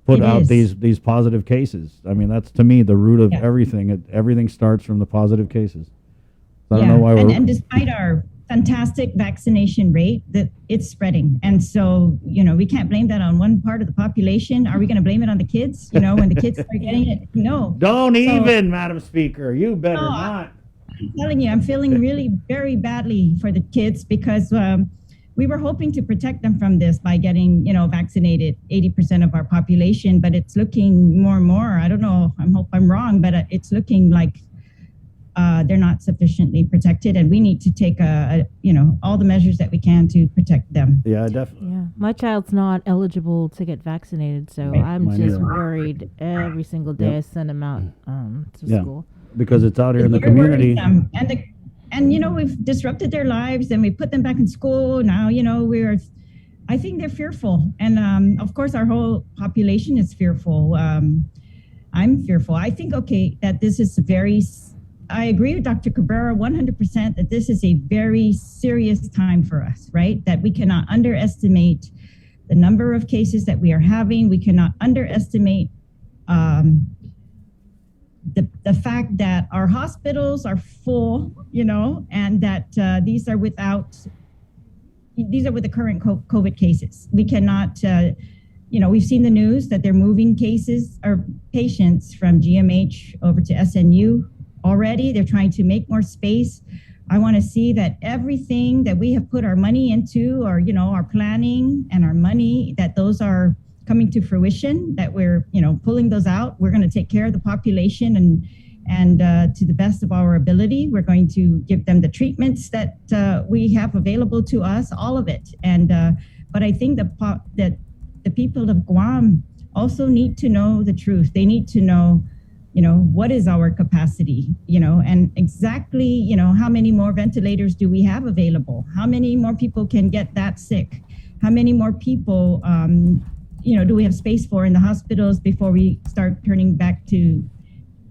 [SPEAKER 6] put out these positive cases. I mean, that's to me the root of everything. Everything starts from the positive cases. I don't know why
[SPEAKER 14] and despite our fantastic vaccination rate, that it's spreading. And so, we can't blame that on one part of the population. Are we going to blame it on the kids? When the kids start getting it? No.
[SPEAKER 6] Don't even, Madam Speaker. You better not.
[SPEAKER 14] I'm telling you, I'm feeling really very badly for the kids because we were hoping to protect them from this by getting, vaccinated 80% of our population, but it's looking more and more. I don't know. I hope I'm wrong, but it's looking like they're not sufficiently protected, and we need to take all the measures that we can to protect them.
[SPEAKER 6] Yeah, definitely.
[SPEAKER 11] Yeah, my child's not eligible to get vaccinated, so I'm just worried every single day I send him out to school.
[SPEAKER 6] Because it's out here in the community.
[SPEAKER 14] And we've disrupted their lives, and we put them back in school. Now, I think they're fearful. And of course, our whole population is fearful. I'm fearful. I think, that this is I agree with Dr. Cabrera 100% that this is a very serious time for us, right? That we cannot underestimate the number of cases that we are having. We cannot underestimate the fact that our hospitals are full, and that these are with the current COVID cases. We cannot, we've seen the news that they're moving cases or patients from GMH over to SNU already. They're trying to make more space. I want to see that everything that we have put our money into, or, our planning and our money, that those are coming to fruition, that we're, pulling those out. We're going to take care of the population and to the best of our ability. We're going to give them the treatments that we have available to us, all of it. And but I think that the people of Guam also need to know the truth. They need to know, what is our capacity, and exactly, how many more ventilators do we have available? How many more people can get that sick? How many more people, do we have space for in the hospitals before we start turning back to,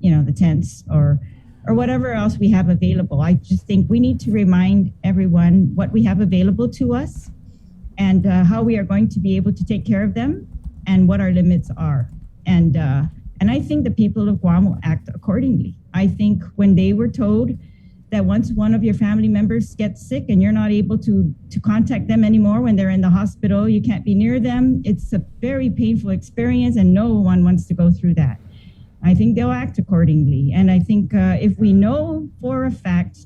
[SPEAKER 14] the tents or whatever else we have available? I just think we need to remind everyone what we have available to us and how we are going to be able to take care of them and what our limits are. And I think the people of Guam will act accordingly. I think when they were told that once one of your family members gets sick and you're not able to contact them anymore when they're in the hospital, you can't be near them, it's a very painful experience, and no one wants to go through that. I think they'll act accordingly. And I think if we know for a fact,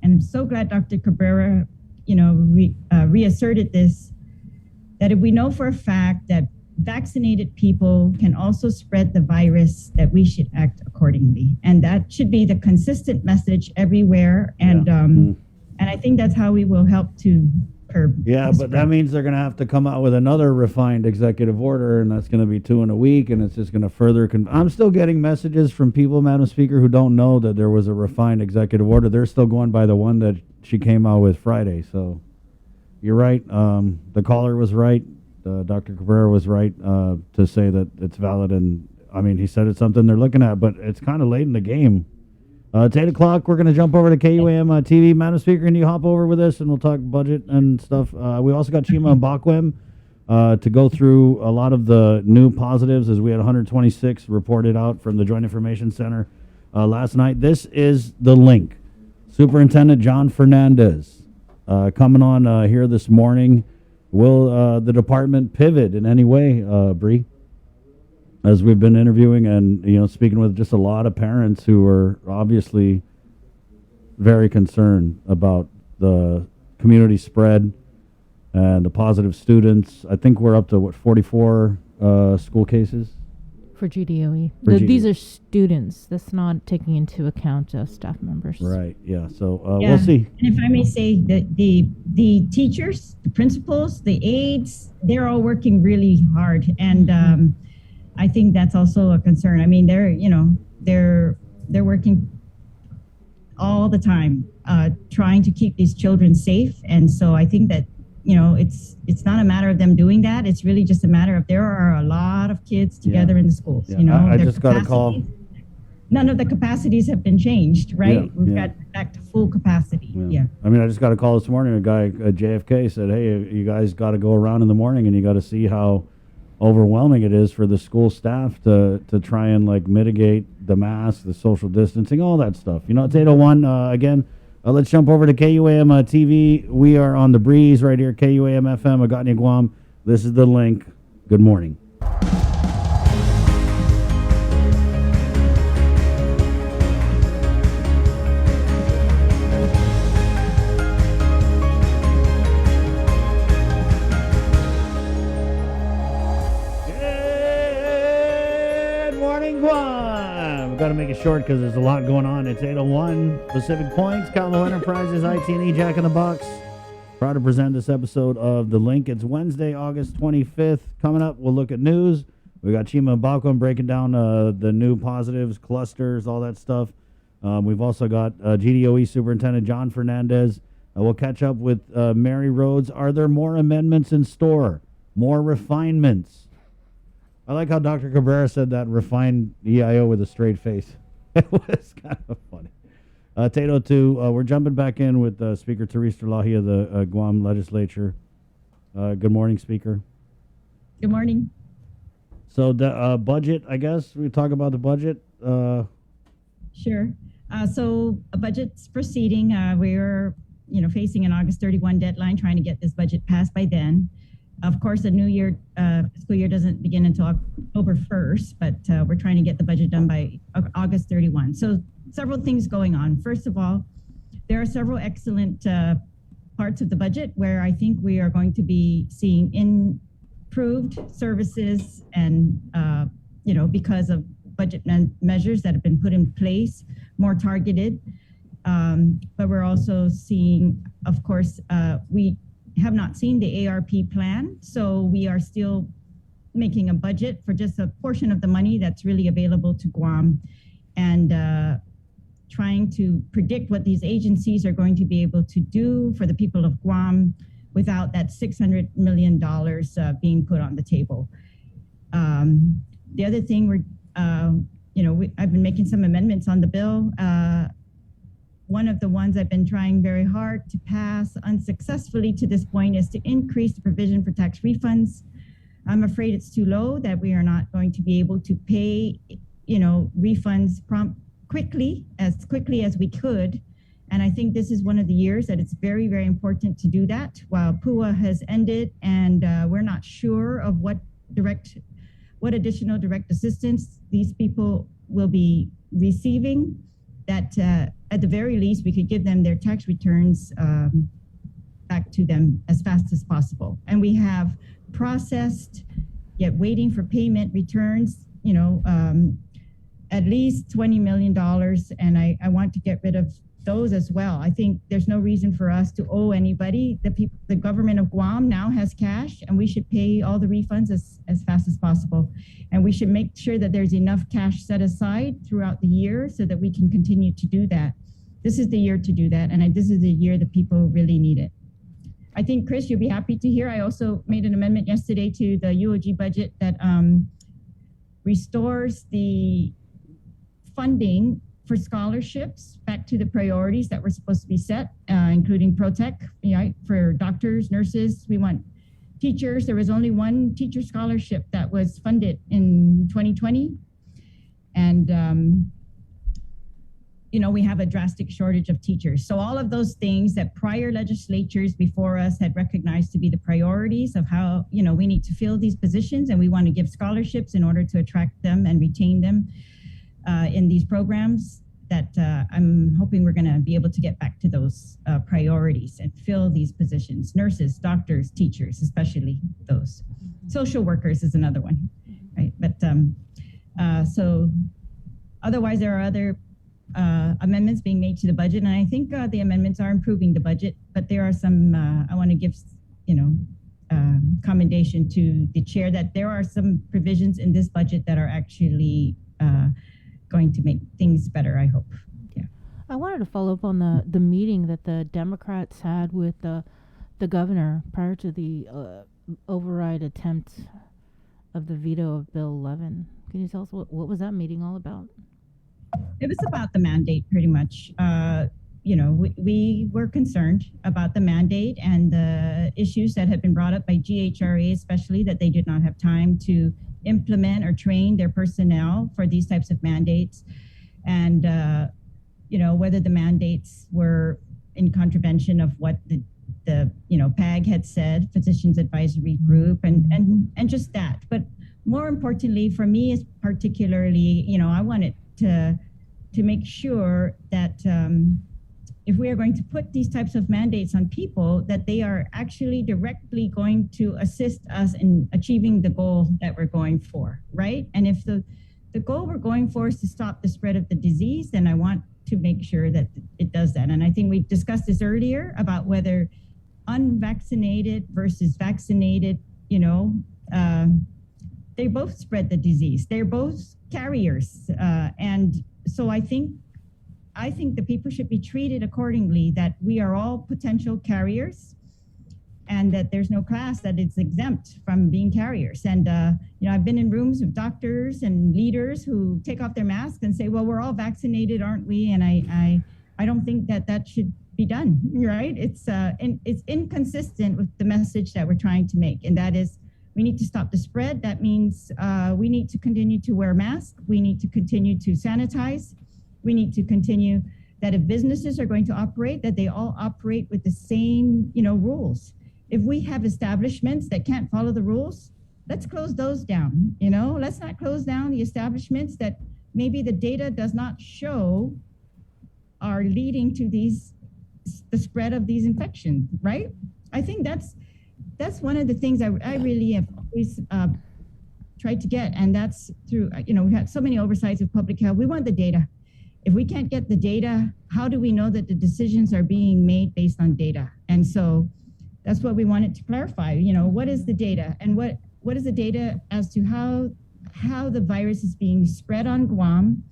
[SPEAKER 14] and I'm so glad Dr. Cabrera, reasserted this, that if we know for a fact that vaccinated people can also spread the virus, that we should act accordingly. And that should be the consistent message everywhere. And and I think that's how we will help to curb.
[SPEAKER 6] Yeah, but that means they're going to have to come out with another refined executive order, and that's going to be 2 in a week, and it's just going to further. I'm still getting messages from people, Madam Speaker, who don't know that there was a refined executive order. They're still going by the one that she came out with Friday. So you're right. The caller was right. Dr. Cabrera was right to say that it's valid, and I mean, he said it's something they're looking at, but it's kind of late in the game. It's 8 o'clock. We're going to jump over to KUAM TV. Madam Speaker, can you hop over with us, and we'll talk budget and stuff. We also got Chima and Bakwem to go through a lot of the new positives, as we had 126 reported out from the Joint Information Center last night. This is the link. Superintendent John Fernandez coming on here this morning. Will the department pivot in any way, Bree? As we've been interviewing and, speaking with just a lot of parents who are obviously very concerned about the community spread and the positive students. I think we're up to, 44 school cases?
[SPEAKER 11] For GDOE. These are students. That's not taking into account staff members.
[SPEAKER 6] Right, yeah. So we'll see.
[SPEAKER 14] And if I may say, the teachers, the principals, the aides, they're all working really hard. And I think that's also a concern. I mean, they're working all the time, trying to keep these children safe. And so I think that, it's not a matter of them doing that. It's really just a matter of there are a lot of kids together in the schools.
[SPEAKER 6] Yeah. I just got a call.
[SPEAKER 14] None of the capacities have been changed, right? We've got back to full capacity. Yeah.
[SPEAKER 6] I mean, I just got a call this morning. A guy at JFK said, "Hey, you guys got to go around in the morning and you got to see how overwhelming it is for the school staff to try and mitigate the mask, the social distancing, all that stuff." It's 8:01 again. Let's jump over to KUAM TV. We are on the breeze right here, KUAM FM, Agatni, Guam. This is the link. Good morning. Got to make it short because there's a lot going on. It's 8:01 Pacific Points. Calvo Enterprises, IT&E, Jack in the Box. Proud to present this episode of The Link. It's Wednesday, August 25th. Coming up, we'll look at news. We got Chima Balcom breaking down the new positives, clusters, all that stuff. We've also got GDOE Superintendent John Fernandez. We'll catch up with Mary Rhodes. Are there more amendments in store? More refinements? I like how Dr. Cabrera said that refined EIO with a straight face. It was kind of funny. Tato 2, we're jumping back in with Speaker Therese Terlahi of the Guam Legislature. Good morning, Speaker.
[SPEAKER 14] Good morning.
[SPEAKER 6] So the budget, I guess, we talk about the budget.
[SPEAKER 14] Sure. So a budget's proceeding. We're facing an August 31 deadline, trying to get this budget passed by then. Of course, the new year, school year doesn't begin until October 1st, but we're trying to get the budget done by August 31. So several things going on. First of all, there are several excellent parts of the budget where I think we are going to be seeing improved services and, because of budget measures that have been put in place, more targeted. But we're also seeing, of course, we have not seen the ARP plan, so we are still making a budget for just a portion of the money that's really available to Guam, and trying to predict what these agencies are going to be able to do for the people of Guam without that $600 million being put on the table. The other thing I've been making some amendments on the bill. One of the ones I've been trying very hard to pass unsuccessfully to this point is to increase the provision for tax refunds. I'm afraid it's too low, that we are not going to be able to pay, refunds quickly as we could. And I think this is one of the years that it's very, very important to do that. While PUA has ended and we're not sure of what additional direct assistance these people will be receiving, that at the very least, we could give them their tax returns back to them as fast as possible. And we have processed, yet waiting for payment returns, at least $20 million. And I want to get rid of those as well. I think there's no reason for us to owe anybody. The government of Guam now has cash, and we should pay all the refunds as fast as possible. And we should make sure that there's enough cash set aside throughout the year so that we can continue to do that. This is the year to do that, and this is the year that people really need it. I think, Chris, you'll be happy to hear I also made an amendment yesterday to the UOG budget that restores the funding for scholarships back to the priorities that were supposed to be set, including ProTech, for doctors, nurses. We want teachers. There was only one teacher scholarship that was funded in 2020. And, we have a drastic shortage of teachers. So all of those things that prior legislatures before us had recognized to be the priorities of how, we need to fill these positions, and we want to give scholarships in order to attract them and retain them in these programs, that I'm hoping we're going to be able to get back to those priorities and fill these positions. Nurses, doctors, teachers, especially those. Social workers is another one, right? But so otherwise, there are other amendments being made to the budget, and I think the amendments are improving the budget, but there are some, I want to give, commendation to the chair that there are some provisions in this budget that are actually going to make things better, I hope. Yeah.
[SPEAKER 11] I wanted to follow up on the meeting that the Democrats had with the governor prior to the override attempt of the veto of Bill 11. Can you tell us what was that meeting all about?
[SPEAKER 14] It was about the mandate, pretty much. We were concerned about the mandate and the issues that had been brought up by GHRA, especially that they did not have time to implement or train their personnel for these types of mandates. And, whether the mandates were in contravention of what the PAG had said, Physicians Advisory Group, and just that. But more importantly, for me, is particularly, I wanted to make sure that if we are going to put these types of mandates on people, that they are actually directly going to assist us in achieving the goal that we're going for, right? And if the goal we're going for is to stop the spread of the disease, then I want to make sure that it does that. And I think we discussed this earlier about whether unvaccinated versus vaccinated, they both spread the disease. They're both carriers. And so I think the people should be treated accordingly, that we are all potential carriers and that there's no class that is exempt from being carriers. And, I've been in rooms with doctors and leaders who take off their masks and say, well, we're all vaccinated, aren't we? And I don't think that should be done, right? It's inconsistent with the message that we're trying to make. And that is, we need to stop the spread. That means we need to continue to wear masks. We need to continue to sanitize. We need to continue that if businesses are going to operate, that they all operate with the same, rules. If we have establishments that can't follow the rules, let's close those down. Let's not close down the establishments that maybe the data does not show are leading to the spread of these infections, right? I think that's one of the things I really have always tried to get, and that's through, we've had so many oversights of public health. We want the data. If we can't get the data, how do we know that the decisions are being made based on data? And so that's what we wanted to clarify. What is the data, and what is the data as to how the virus is being spread on Guam?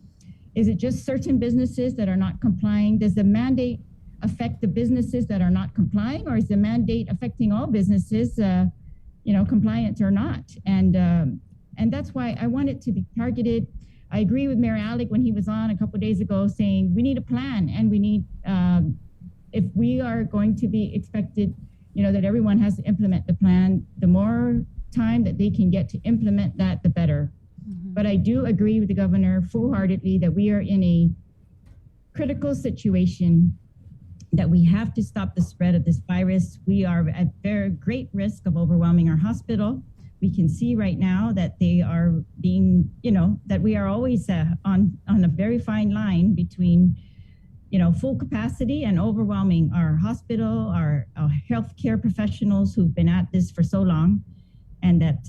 [SPEAKER 14] Is it just certain businesses that are not complying? Does the mandate affect the businesses that are not complying, or is the mandate affecting all businesses, compliant or not? And that's why I want it to be targeted. I agree with Mayor Alec when he was on a couple of days ago saying we need a plan, and we need, if we are going to be expected, that everyone has to implement the plan, the more time that they can get to implement that, the better. Mm-hmm. But I do agree with the governor full-heartedly that we are in a critical situation, that we have to stop the spread of this virus. We are at very great risk of overwhelming our hospital. We can see right now that they are being, that we are always on a very fine line between, full capacity and overwhelming our hospital, our healthcare professionals who've been at this for so long. And that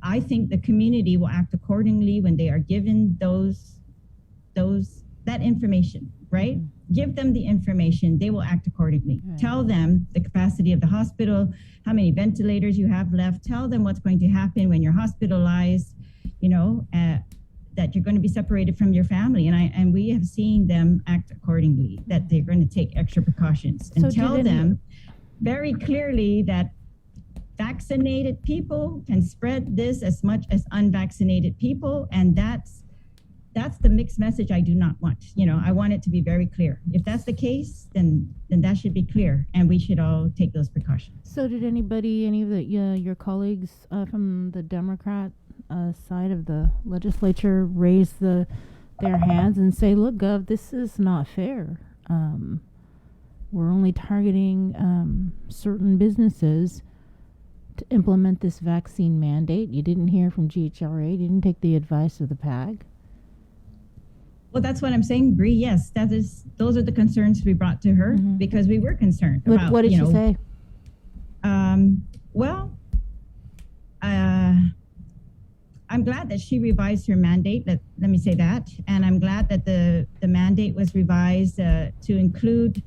[SPEAKER 14] I think the community will act accordingly when they are given that information, right? Give them the information, they will act accordingly. Right. Tell them the capacity of the hospital, how many ventilators you have left. Tell them what's going to happen when you're hospitalized, that you're going to be separated from your family. And we have seen them act accordingly, that they're going to take extra precautions. And so tell them very clearly that vaccinated people can spread this as much as unvaccinated people. And that's the mixed message I do not want. I want it to be very clear. If that's the case, then that should be clear, and we should all take those precautions.
[SPEAKER 11] So did any of your colleagues from the Democrat side of the legislature raise their hands and say, look, Gov, this is not fair. We're only targeting certain businesses to implement this vaccine mandate. You didn't hear from GHRA, you didn't take the advice of the PAG.
[SPEAKER 14] Well, that's what I'm saying, Bree. Yes, those are the concerns we brought to her, mm-hmm. because we were concerned about.
[SPEAKER 11] What did she say?
[SPEAKER 14] I'm glad that she revised her mandate. Let me say that, and I'm glad that the mandate was revised to include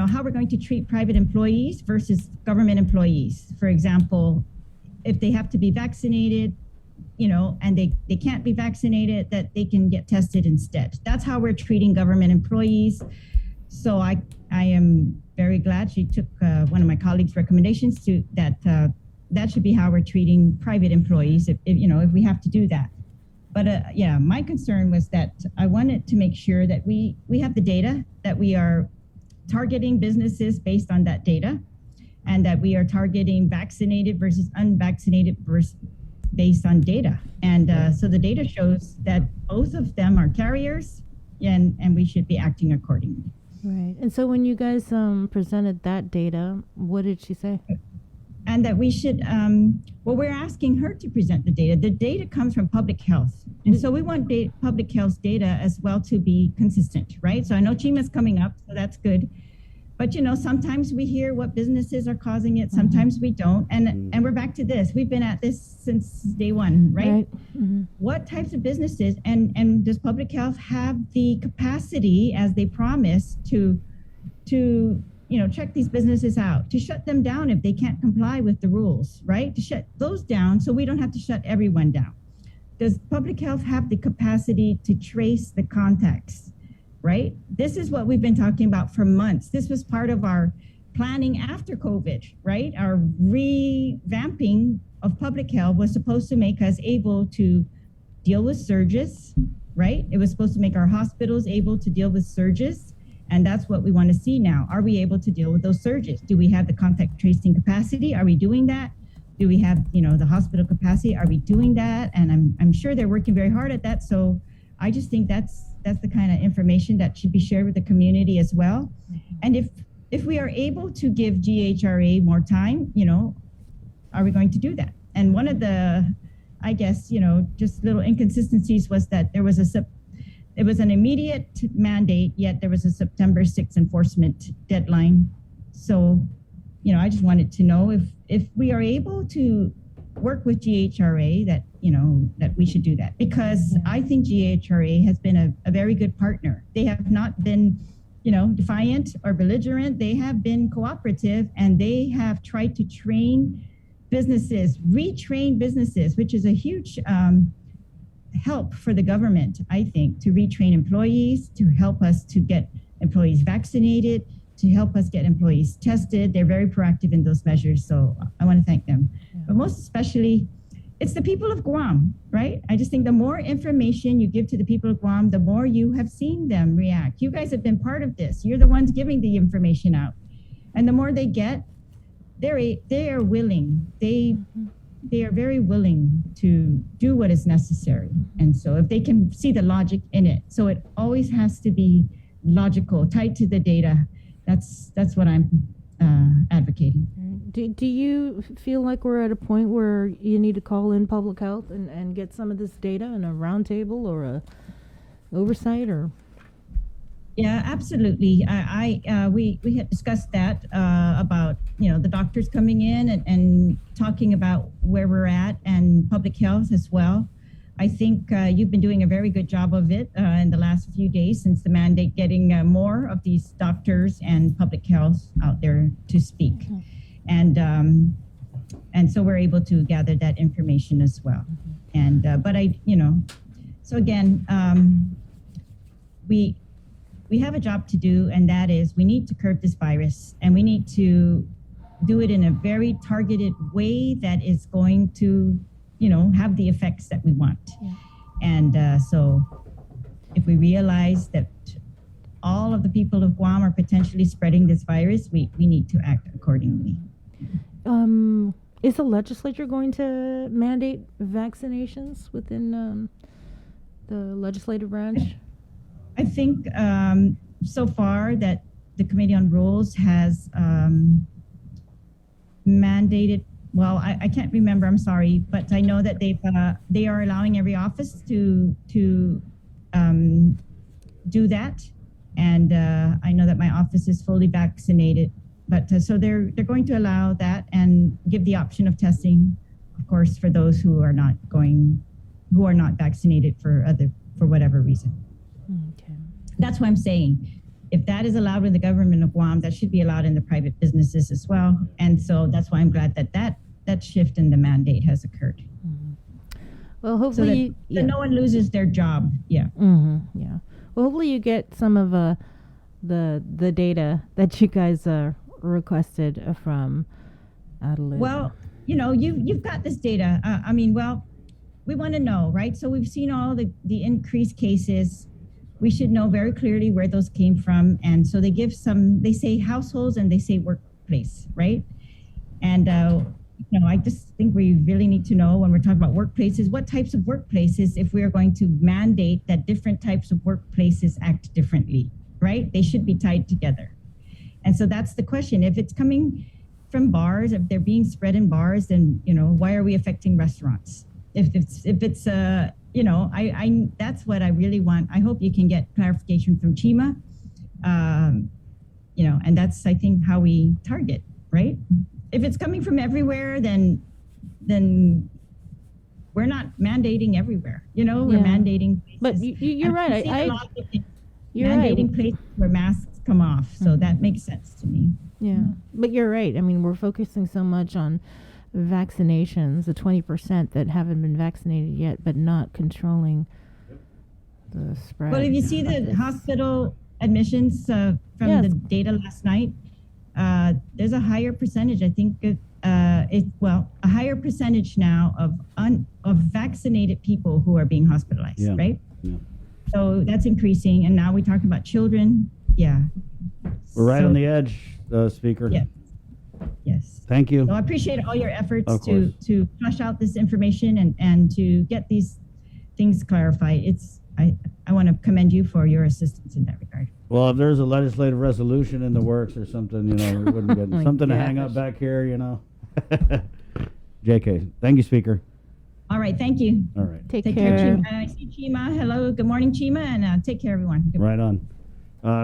[SPEAKER 14] how we're going to treat private employees versus government employees. For example, if they have to be vaccinated, and they can't be vaccinated, that they can get tested instead. That's how we're treating government employees. So I am very glad she took one of my colleagues' recommendations to that should be how we're treating private employees if we have to do that. But my concern was that I wanted to make sure that we have the data, that we are targeting businesses based on that data, and that we are targeting vaccinated versus unvaccinated based on data. And so the data shows that both of them are carriers, and we should be acting accordingly.
[SPEAKER 11] Right. And so when you guys presented that data, what did she say?
[SPEAKER 14] And that we should, well, we're asking her to present the data. The data comes from public health. And so we want public health data as well to be consistent, right? So I know CHIMA's coming up, so that's good. But, you know, sometimes we hear what businesses are causing it, sometimes we don't. And we're back to this. We've been at this since day one, right? What types of businesses, and does public health have the capacity, as they promise, to you know, check these businesses out, to shut them down if they can't comply with the rules, right? To shut those down so we don't have to shut everyone down. Does public health have the capacity to trace the contacts, right? This is what we've been talking about for months. This was part of our planning after COVID, right? Our revamping of public health was supposed to make us able to deal with surges, right? It was supposed to make our hospitals able to deal with surges. And that's what we want to see now. Are we able to deal with those surges? Do we have the contact tracing capacity? Are we doing that? Do we have, you know, the hospital capacity? Are we doing that? And I'm sure they're working very hard at that. So I just think that's the kind of information that should be shared with the community as well. And if we are able to give GHRA more time, you know, are we going to do that? And one of the, I guess, you know, just little inconsistencies was that there was it was an immediate mandate, yet there was a September 6th enforcement deadline. So, you know, I just wanted to know if we are able to work with GHRA, that, you know, that we should do that. Because I think GHRA has been a very good partner. They have not been, you know, defiant or belligerent. They have been cooperative, and they have tried to train businesses, retrain businesses, which is a huge help for the government, I think, to retrain employees, to help us to get employees vaccinated, to help us get employees tested. They're very proactive in those measures, so I want to thank them. But most especially, it's the people of Guam, right? I just think the more information you give to the people of Guam, the more you have seen them react. You guys have been part of this. You're the ones giving the information out. And the more they get, they are willing. They are very willing to do what is necessary. And so if they can see the logic in it, so it always has to be logical, tied to the data. That's what I'm advocating.
[SPEAKER 11] Do you feel like we're at a point where you need to call in public health and get some of this data in a roundtable or a oversight or?
[SPEAKER 14] Yeah, absolutely. We had discussed that about, you know, the doctors coming in and talking about where we're at, and public health as well. I think you've been doing a very good job of it in the last few days since the mandate, getting more of these doctors and public health out there to speak. And so we're able to gather that information as well. And but you know, so again, we have a job to do, and that is we need to curb this virus, and we need to do it in a very targeted way that is going to, you know, have the effects that we want. And so if we realize that all of the people of Guam are potentially spreading this virus, we need to act accordingly.
[SPEAKER 11] Is the legislature going to mandate vaccinations within the legislative branch?
[SPEAKER 14] I think so far that the Committee on Rules has mandated, well, I can't remember, I'm sorry, but I know that they are allowing every office to do that. And I know that my office is fully vaccinated, but so they're going to allow that and give the option of testing, of course, for those who are not vaccinated for whatever reason.
[SPEAKER 11] Okay.
[SPEAKER 14] That's what I'm saying. If that is allowed in the government of Guam, that should be allowed in the private businesses as well. And so that's why I'm glad that shift in the mandate has occurred.
[SPEAKER 11] Well, hopefully
[SPEAKER 14] so no one loses their job. Yeah.
[SPEAKER 11] Yeah. Well, hopefully you get some of the data that you guys requested from Adelaide.
[SPEAKER 14] Well, you know, you've got this data. We want to know, right? So we've seen all the increased cases. We should know very clearly where those came from. And so they say households and they say workplace, right? And, I just think we really need to know when we're talking about workplaces, what types of workplaces, if we are going to mandate that different types of workplaces act differently, right? They should be tied together. And so that's the question. If it's coming from bars, if they're being spread in bars, then, why are we affecting restaurants? If it's that's what I really want. I hope you can get clarification from Chima. And that's, I think, how we target, right? If it's coming from everywhere, then we're not mandating everywhere. We're mandating places.
[SPEAKER 11] But you're right. You're
[SPEAKER 14] mandating
[SPEAKER 11] right.
[SPEAKER 14] places where masks come off. So that makes sense to me.
[SPEAKER 11] Yeah, but you're right. I mean, we're focusing so much on vaccinations, the 20% that haven't been vaccinated yet, but not controlling the spread.
[SPEAKER 14] Well, if you see the hospital admissions from the data last night, there's a higher percentage. I think a higher percentage now of vaccinated people who are being hospitalized, right? Yeah. So that's increasing, and now we talk about children. Yeah,
[SPEAKER 6] we're right on the edge, Speaker.
[SPEAKER 14] Yeah. Yes.
[SPEAKER 6] Thank you.
[SPEAKER 14] So I appreciate all your efforts to flush out this information and to get these things clarified. I want to commend you for your assistance in that regard.
[SPEAKER 6] Well, if there's a legislative resolution in the works or something, we wouldn't get something to hang up back here, JK. Thank you, Speaker.
[SPEAKER 14] All right. Thank you.
[SPEAKER 6] All right.
[SPEAKER 11] Take care.
[SPEAKER 14] Chima. I see Chima. Hello. Good morning, Chima. And take care, everyone.
[SPEAKER 6] Right on.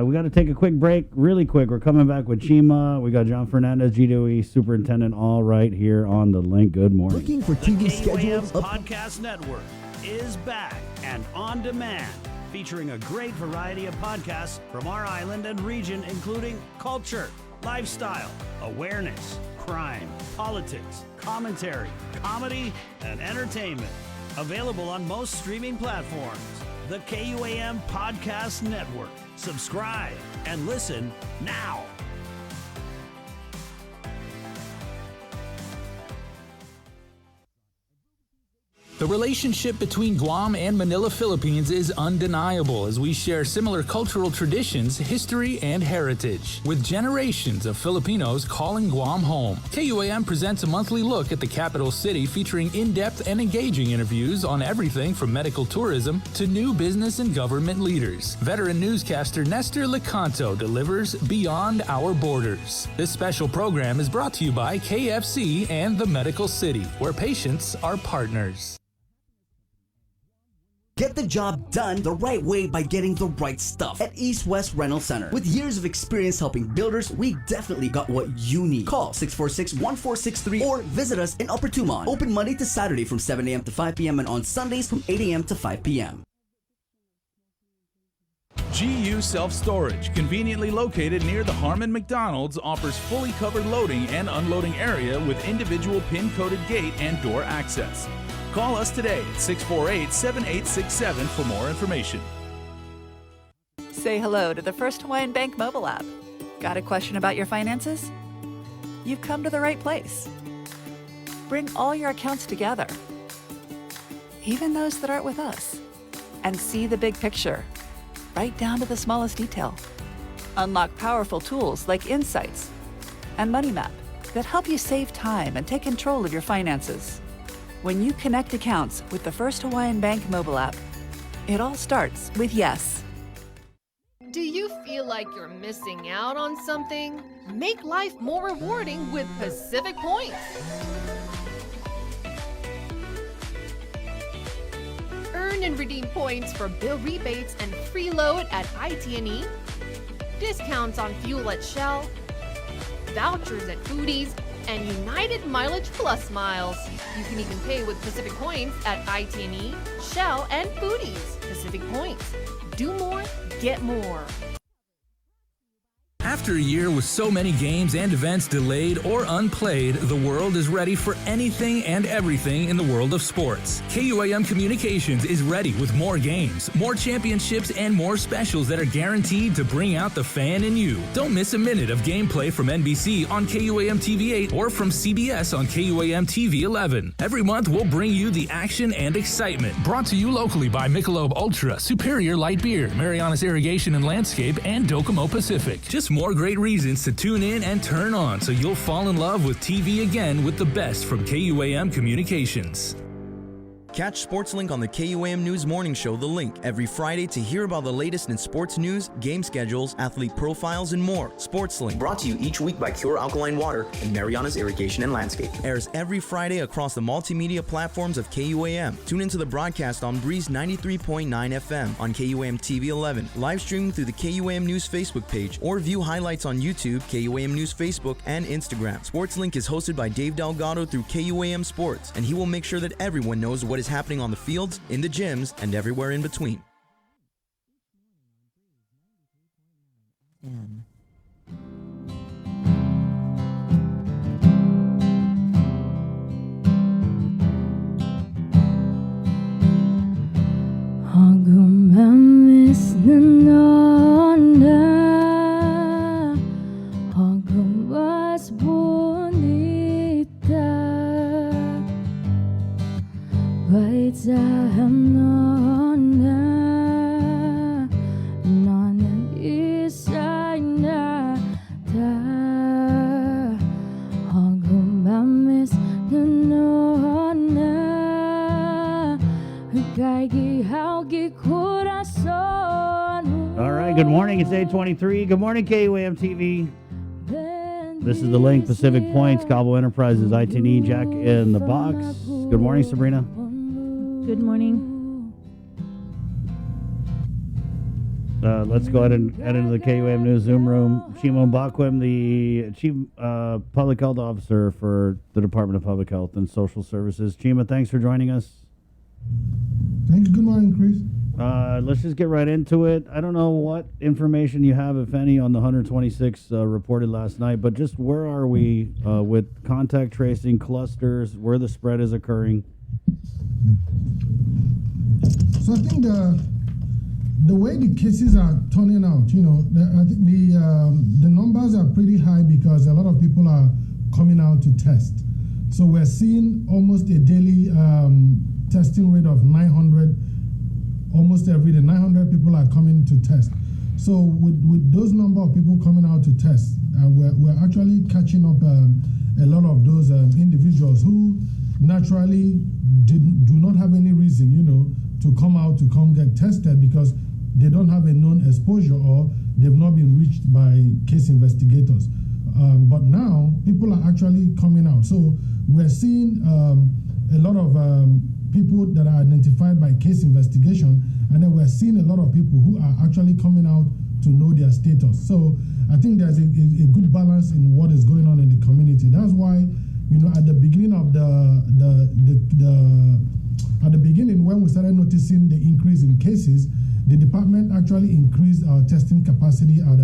[SPEAKER 6] We got to take a quick break, really quick. We're coming back with Chima. We got John Fernandez, GDOE Superintendent, all right here on the link. Good morning.
[SPEAKER 1] Looking for TV
[SPEAKER 26] schedules?
[SPEAKER 1] schedules?
[SPEAKER 26] Podcast Network is back and on demand, featuring a great variety of podcasts from our island and region, including culture, lifestyle, awareness, crime, politics, commentary, comedy, and entertainment. Available on most streaming platforms. The KUAM Podcast Network. Subscribe and listen now.
[SPEAKER 12] The relationship between Guam and Manila, Philippines is undeniable as we share similar cultural traditions, history, and heritage. With generations of Filipinos calling Guam home, KUAM presents a monthly look at the capital city featuring in-depth and engaging interviews on everything from medical tourism to new business and government leaders. Veteran newscaster Nestor Lecanto delivers Beyond Our Borders. This special program is brought to you by KFC and the Medical City, where patients are partners.
[SPEAKER 1] Get the job done the right way by getting the right stuff at East West Rental Center. With years of experience helping builders, we definitely got what you need. Call 646-1463 or visit us in Upper Tumon. Open Monday to Saturday from 7 a.m. to 5 p.m. and on Sundays from 8 a.m. to 5 p.m.
[SPEAKER 12] GU Self-Storage, conveniently located near the Harmon McDonald's, offers fully covered loading and unloading area with individual pin-coded gate and door access. Call us today at 648-7867 for more information.
[SPEAKER 13] Say hello to the First Hawaiian Bank mobile app. Got a question about your finances? You've come to the right place. Bring all your accounts together, even those that aren't with us, and see the big picture, right down to the smallest detail. Unlock powerful tools like Insights and Money Map that help you save time and take control of your finances. When you connect accounts with the First Hawaiian Bank mobile app, it all starts with yes.
[SPEAKER 4] Do you feel like you're missing out on something? Make life more rewarding with Pacific Points. Earn and redeem points for bill rebates and free load at IT&E, discounts on fuel at Shell, vouchers at Foodies, and United Mileage Plus miles. You can even pay with Pacific Points at IT&E, Shell, and Foodies. Pacific Points. Do more, get more.
[SPEAKER 12] After a year with so many games and events delayed or unplayed, the world is ready for anything and everything in the world of sports. KUAM Communications is ready with more games, more championships, and more specials that are guaranteed to bring out the fan in you. Don't miss a minute of gameplay from NBC on KUAM TV 8 or from CBS on KUAM TV 11. Every month, we'll bring you the action and excitement. Brought to you locally by Michelob Ultra, Superior Light Beer, Marianas Irrigation and Landscape, and Docomo Pacific. Just more great reasons to tune in and turn on so you'll fall in love with TV again with the best from KUAM Communications.
[SPEAKER 15] Catch SportsLink on the KUAM News Morning Show, The Link, every Friday to hear about the latest in sports news, game schedules, athlete profiles, and more. SportsLink, brought to you each week by Cure Alkaline Water and Mariana's Irrigation and Landscape, airs every Friday across the multimedia platforms of KUAM. Tune into the broadcast on Breeze 93.9 FM, on KUAM TV 11, live streaming through the KUAM News Facebook page, or view highlights on YouTube, KUAM News Facebook, and Instagram. SportsLink is hosted by Dave Delgado through KUAM Sports, and he will make sure that everyone knows what is happening on the fields, in the gyms, and everywhere in between.
[SPEAKER 6] Good morning, it's 8:23. Good morning, KUAM TV. This is The Link, Pacific Points, Cabo Enterprises, IT&E, Jack in the Box. Good morning, Sabrina.
[SPEAKER 11] Good morning.
[SPEAKER 6] Let's go ahead and head into the KUAM News Zoom room. Chima Mbakwe, the Chief Public Health Officer for the Department of Public Health and Social Services. Chima, thanks for joining us.
[SPEAKER 16] Thanks. Good morning, Chris.
[SPEAKER 6] Let's just get right into it. I don't know what information you have, if any, on the 126 reported last night, but just where are we with contact tracing, clusters, where the spread is occurring?
[SPEAKER 16] So I think the way the cases are turning out, I think the numbers are pretty high because a lot of people are coming out to test. So we're seeing almost a daily testing rate of 900. Almost every day, 900 people are coming to test. So with those number of people coming out to test, we're actually catching up a lot of those individuals who naturally do not have any reason, to come get tested because they don't have a known exposure or they've not been reached by case investigators. But now people are actually coming out. So we're seeing a lot of people that are identified by case investigation, and then we're seeing a lot of people who are actually coming out to know their status. So I think there's a good balance in what is going on in the community. That's why, at the beginning of at the beginning when we started noticing the increase in cases, the department actually increased our testing capacity at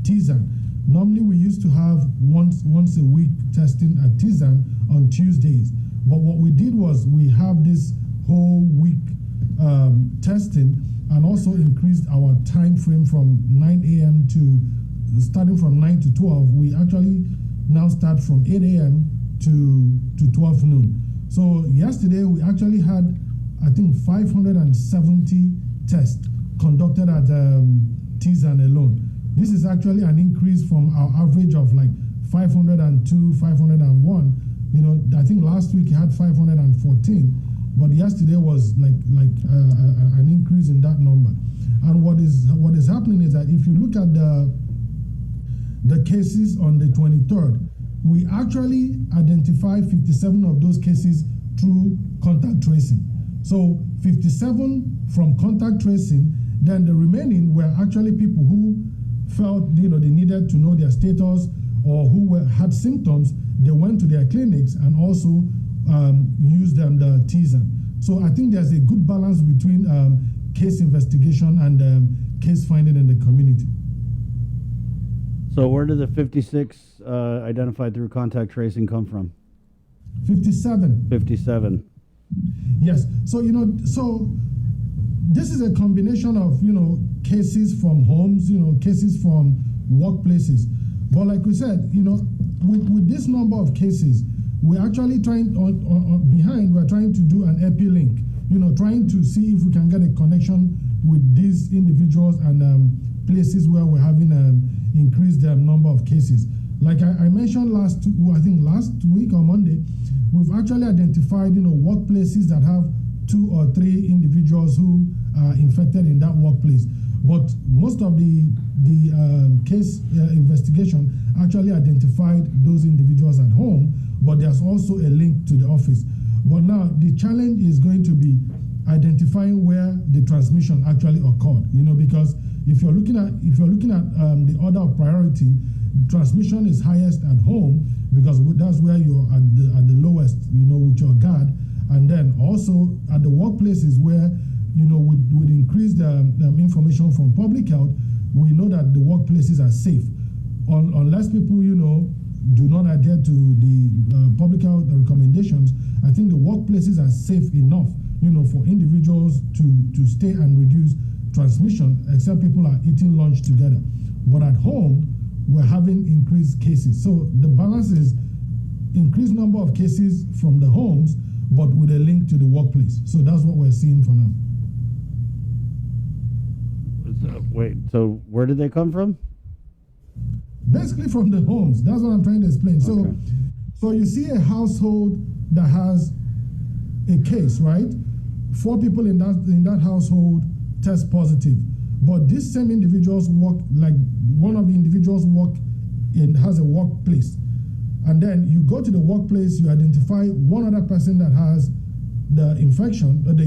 [SPEAKER 16] Tizan. Normally we used to have once a week testing at Tizan on Tuesdays. But what we did was we have this whole week testing and also increased our time frame from 9 a.m. to starting from 9 to 12. We actually now start from 8 a.m. to 12 noon. So yesterday we actually had, I think, 570 tests conducted at Tizan alone. This is actually an increase from our average of like 502, 501. I think last week he had 514, but yesterday was like an increase in that number. And what is happening is that if you look at the cases on the 23rd, we actually identified 57 of those cases through contact tracing. So 57 from contact tracing, then the remaining were actually people who felt they needed to know their status or who had symptoms. They went to their clinics and also used the Tizan. So I think there's a good balance between case investigation and case finding in the community.
[SPEAKER 6] So where did the 56 identified through contact tracing come from?
[SPEAKER 16] 57.
[SPEAKER 6] 57.
[SPEAKER 16] Yes. So, so this is a combination of, cases from homes, cases from workplaces. But like we said, with this number of cases, we're actually trying we're trying to do an epi-link, trying to see if we can get a connection with these individuals and places where we're having increased number of cases. Like I mentioned last week or Monday, we've actually identified, workplaces that have 2 or 3 individuals who are infected in that workplace. But most of the case investigation actually identified those individuals at home, but there's also a link to the office. But now the challenge is going to be identifying where the transmission actually occurred. Because if you're looking at the order of priority, transmission is highest at home because that's where you're at the lowest, with your guard, and then also at the workplaces where with increased information from public health, we know that the workplaces are safe. Unless people, do not adhere to the public health recommendations, I think the workplaces are safe enough, for individuals to stay and reduce transmission, except people are eating lunch together. But at home, we're having increased cases. So the balance is increased number of cases from the homes, but with a link to the workplace. So that's what we're seeing for now.
[SPEAKER 6] Wait, so where did they come from?
[SPEAKER 16] Basically from the homes. That's what I'm trying to explain. Okay. So you see a household that has a case, right? 4 people in that household test positive. But these same individuals work, like one of the individuals has a workplace. And then you go to the workplace, you identify one other person that has the infection, that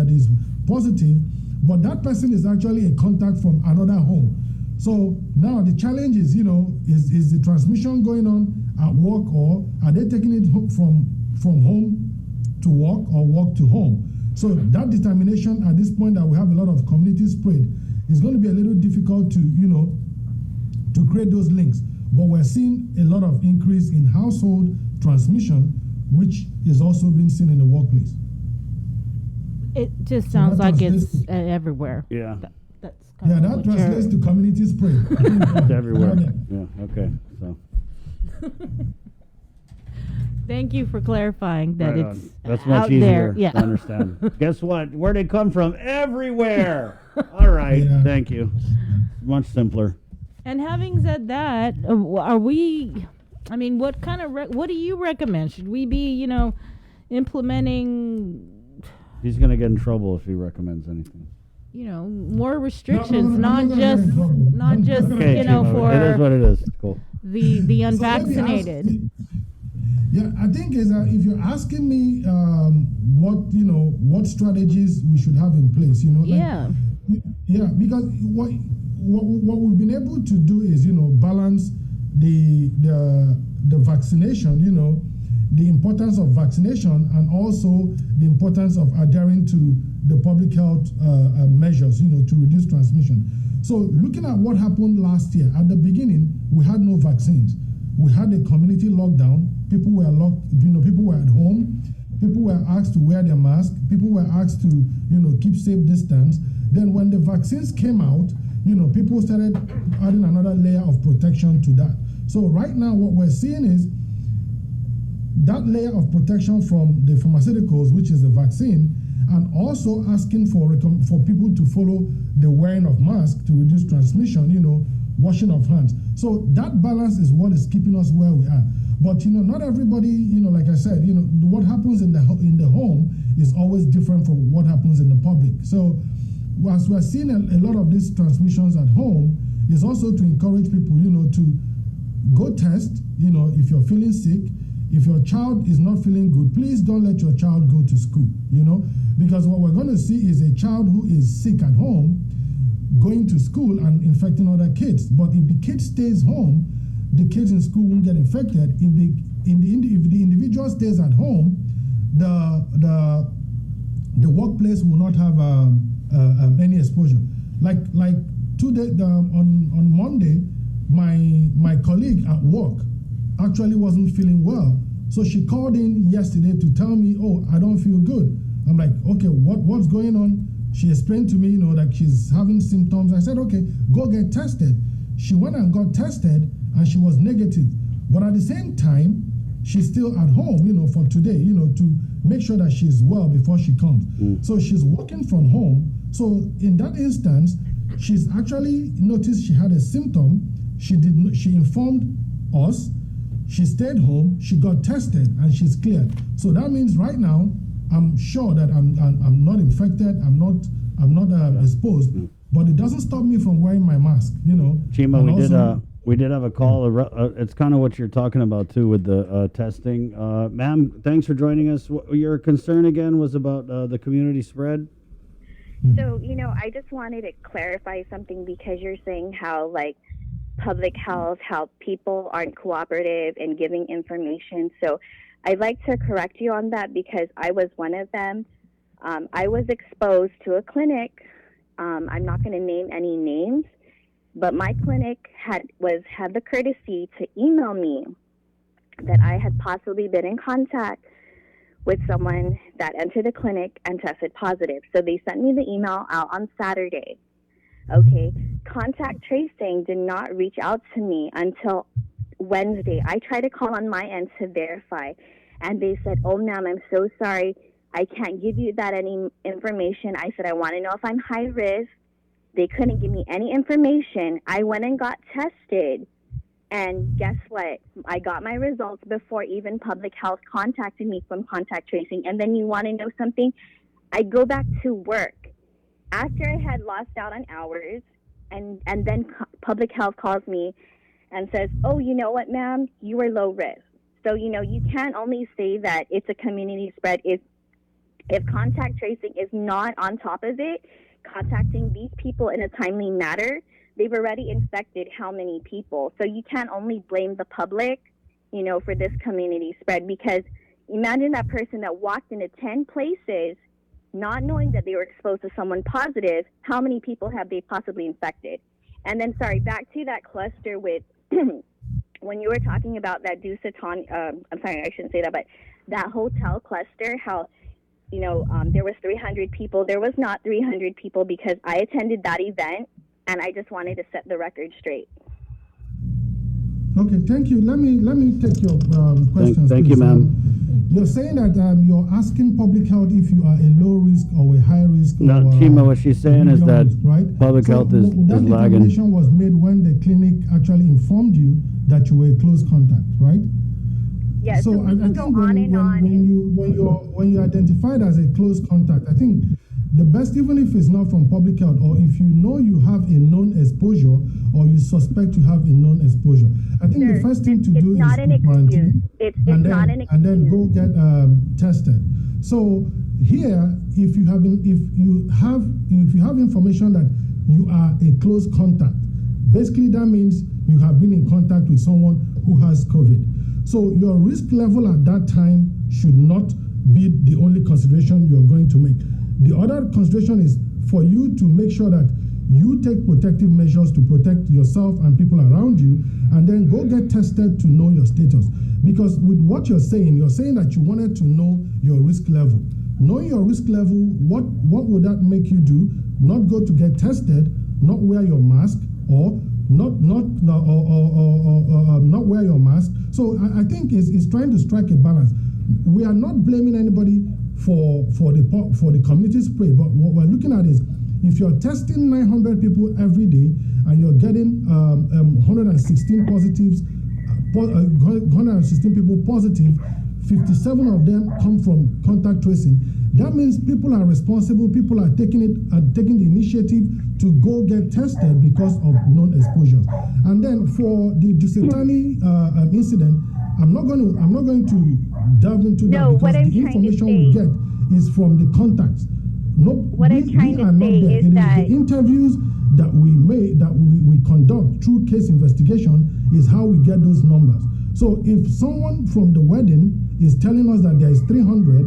[SPEAKER 16] is positive, but that person is actually a contact from another home. So now the challenge is, is the transmission going on at work, or are they taking it from home to work or work to home? So that determination at this point that we have a lot of community spread is going to be a little difficult to create those links. But we're seeing a lot of increase in household transmission, which is also being seen in the workplace.
[SPEAKER 11] It just sounds like it's everywhere.
[SPEAKER 6] Yeah.
[SPEAKER 16] That translates to community spread.
[SPEAKER 6] It's everywhere. Yeah, okay. So.
[SPEAKER 11] Thank you for clarifying that
[SPEAKER 6] Right
[SPEAKER 11] it's
[SPEAKER 6] That's much
[SPEAKER 11] out
[SPEAKER 6] easier
[SPEAKER 11] there.
[SPEAKER 6] to understand. Guess what? Where'd they come from? Everywhere. All right.
[SPEAKER 16] Yeah.
[SPEAKER 6] Thank you. Much simpler.
[SPEAKER 11] And having said that, are we? I mean, what kind of? What do you recommend? Should we be, implementing?
[SPEAKER 6] He's going to get in trouble if he recommends anything.
[SPEAKER 11] More restrictions, not just
[SPEAKER 6] Okay,
[SPEAKER 11] for
[SPEAKER 6] it is what it is. Cool.
[SPEAKER 11] the unvaccinated.
[SPEAKER 16] I think is that if you're asking me what strategies we should have in place, because what we've been able to do is balance the vaccination, the importance of vaccination, and also the importance of adhering to the public health measures, to reduce transmission. So looking at what happened last year, at the beginning, we had no vaccines. We had a community lockdown. People were locked, people were at home. People were asked to wear their mask. People were asked to, keep safe distance. Then when the vaccines came out, people started adding another layer of protection to that. So right now, what we're seeing is that layer of protection from the pharmaceuticals, which is the vaccine, and also asking for people to follow the wearing of masks to reduce transmission, washing of hands. So that balance is what is keeping us where we are. But not everybody, like I said, what happens in the home is always different from what happens in the public. So as we're seeing a lot of these transmissions at home, is also to encourage people, to go test, if you're feeling sick. If your child is not feeling good, please don't let your child go to school, because what we're going to see is a child who is sick at home going to school and infecting other kids. But if the kid stays home, the kids in school won't get infected. If the individual stays at home, the workplace will not have any exposure. Like today, on Monday, my colleague at work actually wasn't feeling well. So she called in yesterday to tell me, I don't feel good. I'm like, okay, what's going on? She explained to me, that she's having symptoms. I said, okay, go get tested. She went and got tested and she was negative. But at the same time, she's still at home, for today, to make sure that she's well before she comes. So she's working from home. So in that instance, she's actually noticed she had a symptom. She informed us. She stayed home, she got tested, and she's cleared. So that means right now, I'm sure that I'm not infected. I'm not exposed, but it doesn't stop me from wearing my mask.
[SPEAKER 6] Chima, we did have a call. It's kind of what you're talking about too with the testing. Ma'am, thanks for joining us. Your concern again was about the community spread.
[SPEAKER 17] So, I just wanted to clarify something because you're saying how, like, public health, how people aren't cooperative in giving information. So I'd like to correct you on that because I was one of them. I was exposed to a clinic. I'm not going to name any names, but my clinic had the courtesy to email me that I had possibly been in contact with someone that entered the clinic and tested positive. So they sent me the email out on Saturday. Okay, contact tracing did not reach out to me until Wednesday. I tried to call on my end to verify, and they said, "Oh, ma'am, I'm so sorry. I can't give you that any information." I said, "I want to know if I'm high risk." They couldn't give me any information. I went and got tested, and guess what? I got my results before even public health contacted me from contact tracing. And then you want to know something? I go back to work. After I had lost out on hours, and then public health calls me and says, "Oh, you know what, ma'am? You are low risk." So, you can't only say that it's a community spread. If contact tracing is not on top of it, contacting these people in a timely manner, they've already infected how many people? So you can't only blame the public, for this community spread, because imagine that person that walked into 10 places not knowing that they were exposed to someone positive, how many people have they possibly infected? And then, back to that cluster with, when you were talking about that Dusaton, I'm sorry, I shouldn't say that, but that hotel cluster, how, there was 300 people. There was not 300 people because I attended that event, and I just wanted to set the record straight.
[SPEAKER 16] Okay, thank you. Let me take your questions.
[SPEAKER 6] Thank you, ma'am.
[SPEAKER 16] You're saying that you're asking public health if you are a low risk or a high risk.
[SPEAKER 6] No, Chima, what she's saying is that public health is lagging.
[SPEAKER 16] That determination was made when the clinic actually informed you that you were a close contact, right?
[SPEAKER 17] Yes.
[SPEAKER 16] So I think when you identified as a close contact, I think the best, even if it's not from public health, or if you know you have a known exposure or you suspect you have a known exposure, I think the first thing to do is to quarantine and then go get tested. So here, if you have information that you are a close contact, basically that means you have been in contact with someone who has COVID. So your risk level at that time should not be the only consideration you're going to make. The other consideration is for you to make sure that you take protective measures to protect yourself and people around you, and then go get tested to know your status. Because with what you're saying that you wanted to know your risk level. Knowing your risk level, what would that make you do? Not go to get tested, not wear your mask, or not wear your mask. So I think it's trying to strike a balance. We are not blaming anybody for the community spread, but what we're looking at is if you're testing 900 people every day and you're getting 116 positives, 116 people positive, 57 of them come from contact tracing. That means people are responsible. People are taking the initiative to go get tested because of known exposures. And then for the Dusetani incident, I'm not going to delve into that because the information we get is from the contacts.
[SPEAKER 17] What I'm trying to say is
[SPEAKER 16] that the interviews that we conduct through case investigation is how we get those numbers. So if someone from the wedding is telling us that there is 300,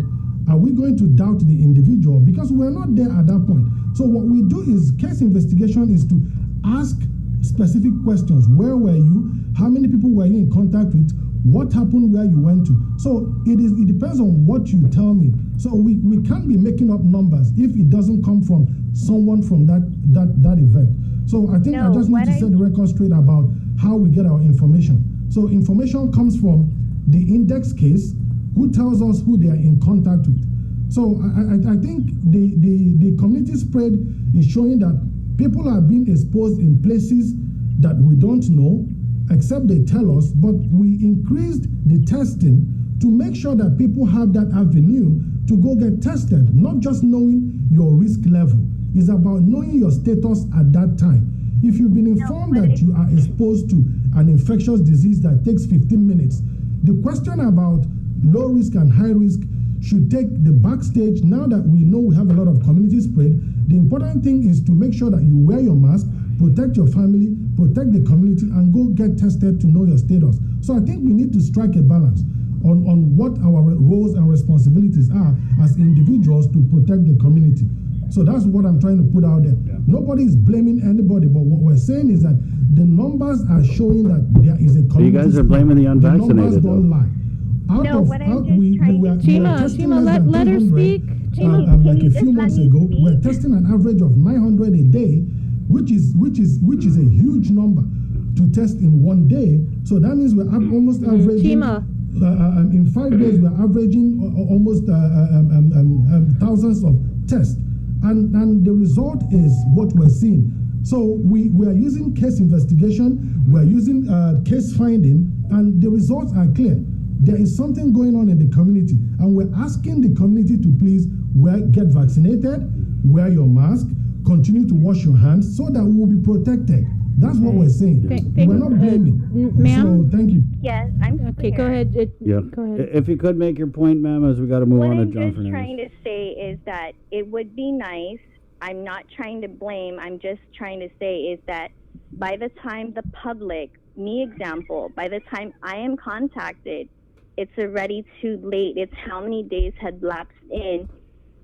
[SPEAKER 16] are we going to doubt the individual? Because we're not there at that point. So what we do is case investigation is to ask specific questions. Where were you? How many people were you in contact with? What happened where you went to? So it depends on what you tell me. So we can't be making up numbers if it doesn't come from someone from that event. So I think I just need to set the record straight about how we get our information. So information comes from the index case, who tells us who they are in contact with. So I think the community spread is showing that people are being exposed in places that we don't know, except they tell us, but we increased the testing to make sure that people have that avenue to go get tested, not just knowing your risk level. It's about knowing your status at that time. If you've been informed that you are exposed to an infectious disease that takes 15 minutes, the question about low risk and high risk should take the backstage. Now that we know we have a lot of community spread, the important thing is to make sure that you wear your mask, protect your family, protect the community, and go get tested to know your status. So I think we need to strike a balance on what our roles and responsibilities are as individuals to protect the community. So that's what I'm trying to put out there. Yeah. Nobody is blaming anybody, but what we're saying is that the numbers are showing that there is a community.
[SPEAKER 6] You guys are blaming the unvaccinated.
[SPEAKER 16] The numbers don't lie.
[SPEAKER 11] Chima, let her speak.
[SPEAKER 16] Like a few months ago, we're testing an average of 900 a day, which is a huge number to test in one day. So that means we're almost averaging.
[SPEAKER 11] Chima.
[SPEAKER 16] In 5 days, we're averaging almost thousands of tests. And the result is what we're seeing. So we are using case investigation, we're using case finding, and the results are clear. There is something going on in the community, and we're asking the community to please get vaccinated, wear your mask, continue to wash your hands so that we will be protected. That's what we're saying. We're not blaming.
[SPEAKER 11] Ma'am?
[SPEAKER 16] So thank you.
[SPEAKER 17] Yes, I'm
[SPEAKER 11] okay. Go ahead.
[SPEAKER 6] Go ahead. If you could make your point, ma'am, as we got to move on to John Fernandez.
[SPEAKER 17] What I'm just trying to say is that it would be nice. I'm not trying to blame. I'm just trying to say is that by the time the public, by the time I am contacted, it's already too late. It's how many days had lapsed in,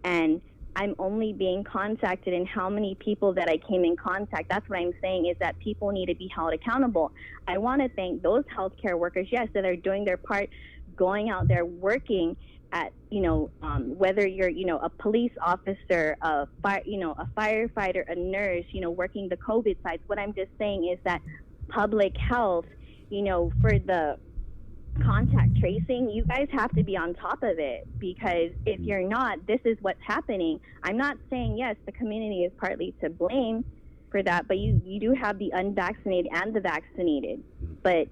[SPEAKER 17] and I'm only being contacted and how many people that I came in contact. That's what I'm saying is that people need to be held accountable. I want to thank those healthcare workers, yes, that are doing their part, going out there working at, whether you're, a police officer, a firefighter, a nurse, working the COVID sites. What I'm just saying is that public health, for the contact tracing, you guys have to be on top of it, because if you're not, this is what's happening. I'm not saying, yes, the community is partly to blame for that, but you do have the unvaccinated and the vaccinated. But,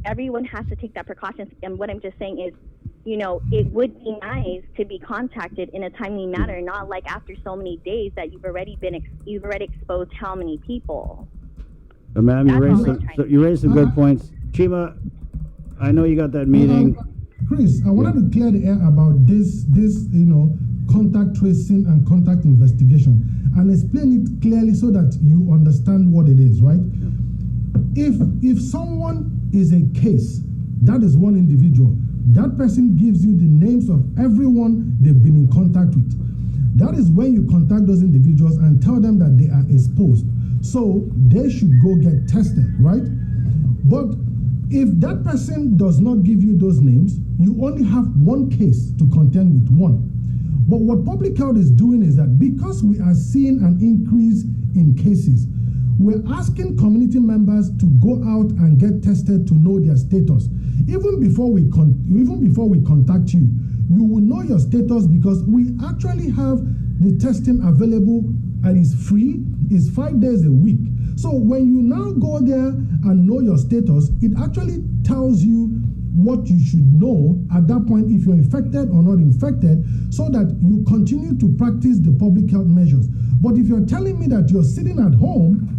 [SPEAKER 17] everyone has to take that precautions. And what I'm just saying is, it would be nice to be contacted in a timely manner, not like after so many days that you've already exposed how many people.
[SPEAKER 6] Ma'am, you raised some good points. Chima, I know you got that meeting.
[SPEAKER 16] Chris, I wanted to clear the air about this, contact tracing and contact investigation, and explain it clearly so that you understand what it is, right? Yeah. If someone is a case, that is one individual. That person gives you the names of everyone they've been in contact with. That is when you contact those individuals and tell them that they are exposed. So they should go get tested, right? But if that person does not give you those names, you only have one case to contend with one. But what public health is doing is that because we are seeing an increase in cases, we're asking community members to go out and get tested to know their status. Even before we contact you, you will know your status, because we actually have the testing available and it's free. It's 5 days a week. So when you now go there and know your status, it actually tells you what you should know at that point, if you're infected or not infected, so that you continue to practice the public health measures. But if you're telling me that you're sitting at home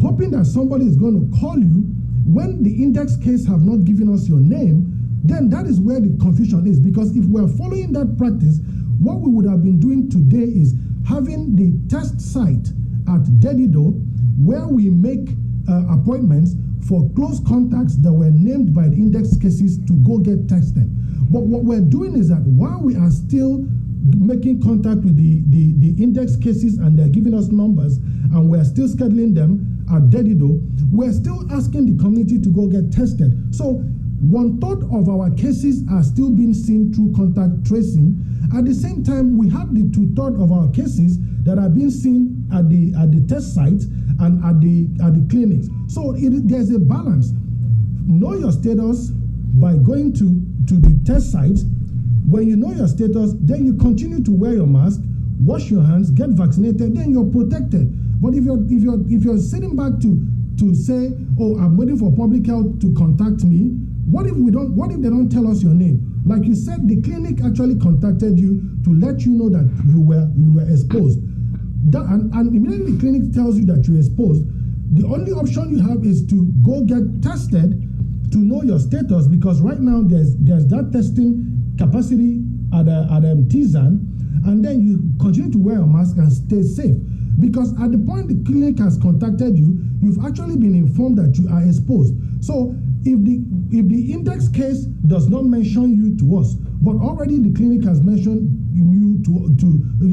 [SPEAKER 16] hoping that somebody is going to call you when the index case have not given us your name, then that is where the confusion is. Because if we're following that practice, what we would have been doing today is having the test site at Dedido, where we make appointments for close contacts that were named by the index cases to go get tested. But what we're doing is that while we are still making contact with the index cases and they're giving us numbers and we're still scheduling them at Dedido, we're still asking the community to go get tested. So 1/3 of our cases are still being seen through contact tracing. At the same time, we have the 2/3 of our cases that are being seen at the test sites and at the clinics. So there's a balance. Know your status by going to the test sites. When you know your status, then you continue to wear your mask, wash your hands, get vaccinated, then you're protected. But if you're sitting back to say, oh, I'm waiting for public health to contact me, what if they don't tell us your name? like you said, the clinic actually contacted you to let you know that you were exposed. And immediately the clinic tells you that you're exposed. The only option you have is to go get tested to know your status, because right now there's that testing capacity at Tizan, and then you continue to wear a mask and stay safe. Because at the point the clinic has contacted you, you've actually been informed that you are exposed. So if the index case does not mention you to us, but already the clinic has mentioned you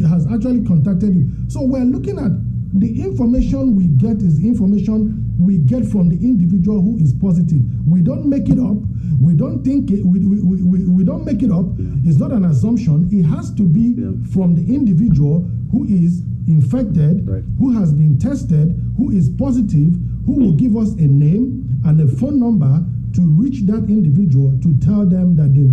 [SPEAKER 16] has actually contacted you. So we're looking at the information we get is the information we get from the individual who is positive. We don't make it up. We don't think it, we don't make it up. It's not an assumption. It has to be from the individual who is infected, who has been tested, who is positive, who will give us a name and a phone number to reach that individual to tell them that they've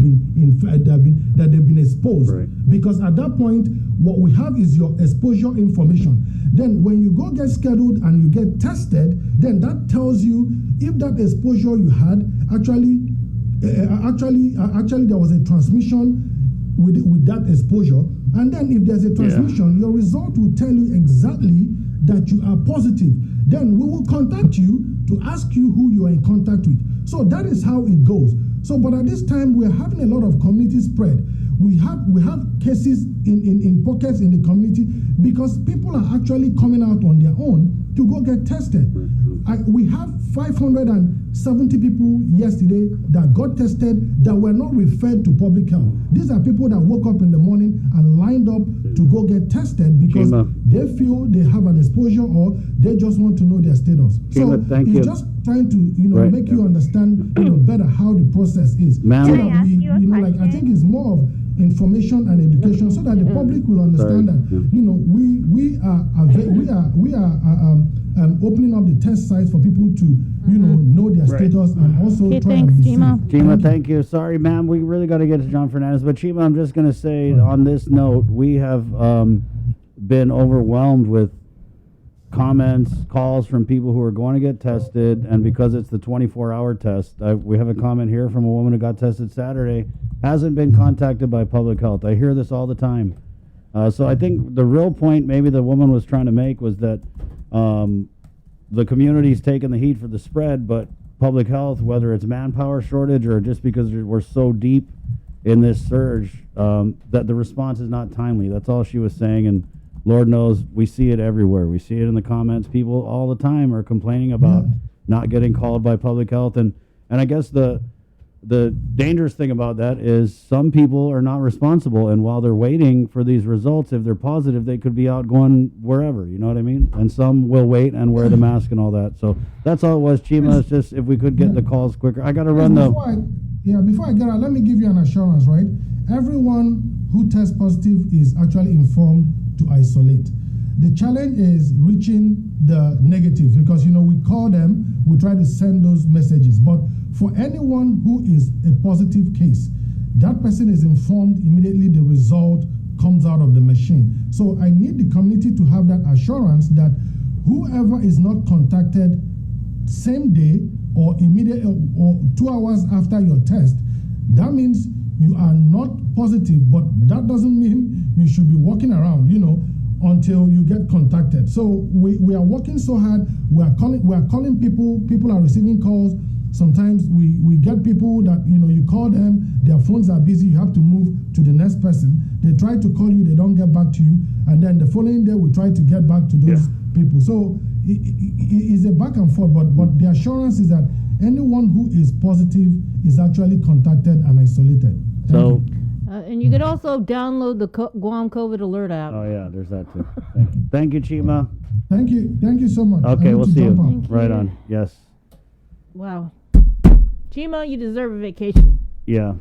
[SPEAKER 16] been exposed. Because at that point, what we have is your exposure information. Then when you go get scheduled and you get tested, then that tells you if that exposure you had actually there was a transmission with that exposure. And then if there's a transmission, your result will tell you exactly that you are positive. Then we will contact you to ask you who you are in contact with. So that is how it goes. So, but at this time, we're having a lot of community spread. We have cases in pockets in the community because people are actually coming out on their own to go get tested. We have 570 people yesterday that got tested that were not referred to public health. These are people that woke up in the morning and lined up to go get tested because they feel they have an exposure or they just want to know their status. So it's just trying to make you understand better how the process is. So that we, I think it's more of information and education so that the public will understand that we are opening up the test sites for people to know their status and also try and be safe.
[SPEAKER 6] Chima, thank you. Sorry, ma'am, we really got to get to John Fernandez, but Chima, I'm just going to say on this note, we have been overwhelmed with comments, calls from people who are going to get tested, and because it's the 24-hour test, we have a comment here from a woman who got tested Saturday, hasn't been contacted by public health. I hear this all the time. So I think the real point maybe the woman was trying to make was that the community's taking the heat for the spread, but public health, whether it's manpower shortage or just because we're so deep in this surge, that the response is not timely. That's all she was saying, and Lord knows we see it everywhere. We see it in the comments. People all the time are complaining about not getting called by public health, and I guess the dangerous thing about that is some people are not responsible, and while they're waiting for these results, if they're positive, they could be out going wherever, you know what I mean? And some will wait and wear the mask and all that. So that's all it was, Chima. It's just if we could get the calls quicker. I got to run
[SPEAKER 16] before I get out, let me give you an assurance, right? Everyone who tests positive is actually informed to isolate. The challenge is reaching the negatives because, we call them, we try to send those messages. But for anyone who is a positive case, that person is informed immediately the result comes out of the machine. So I need the community to have that assurance that whoever is not contacted same day or immediate or 2 hours after your test, that means you are not positive, but that doesn't mean you should be walking around, until you get contacted. So we are working so hard. We are calling people. People are receiving calls. Sometimes we get people that, you call them, their phones are busy, you have to move to the next person. They try to call you, they don't get back to you. And then the following day, we try to get back to those people. So it's a back and forth, but the assurance is that anyone who is positive is actually contacted and isolated. Thank you.
[SPEAKER 11] And you could also download the Guam COVID Alert app.
[SPEAKER 6] Oh, yeah, there's that too. Thank you, Chima.
[SPEAKER 16] Thank you so much.
[SPEAKER 6] Okay, we'll see you. Right on. Yes.
[SPEAKER 11] Wow. Chima, you deserve a vacation.
[SPEAKER 6] Yeah.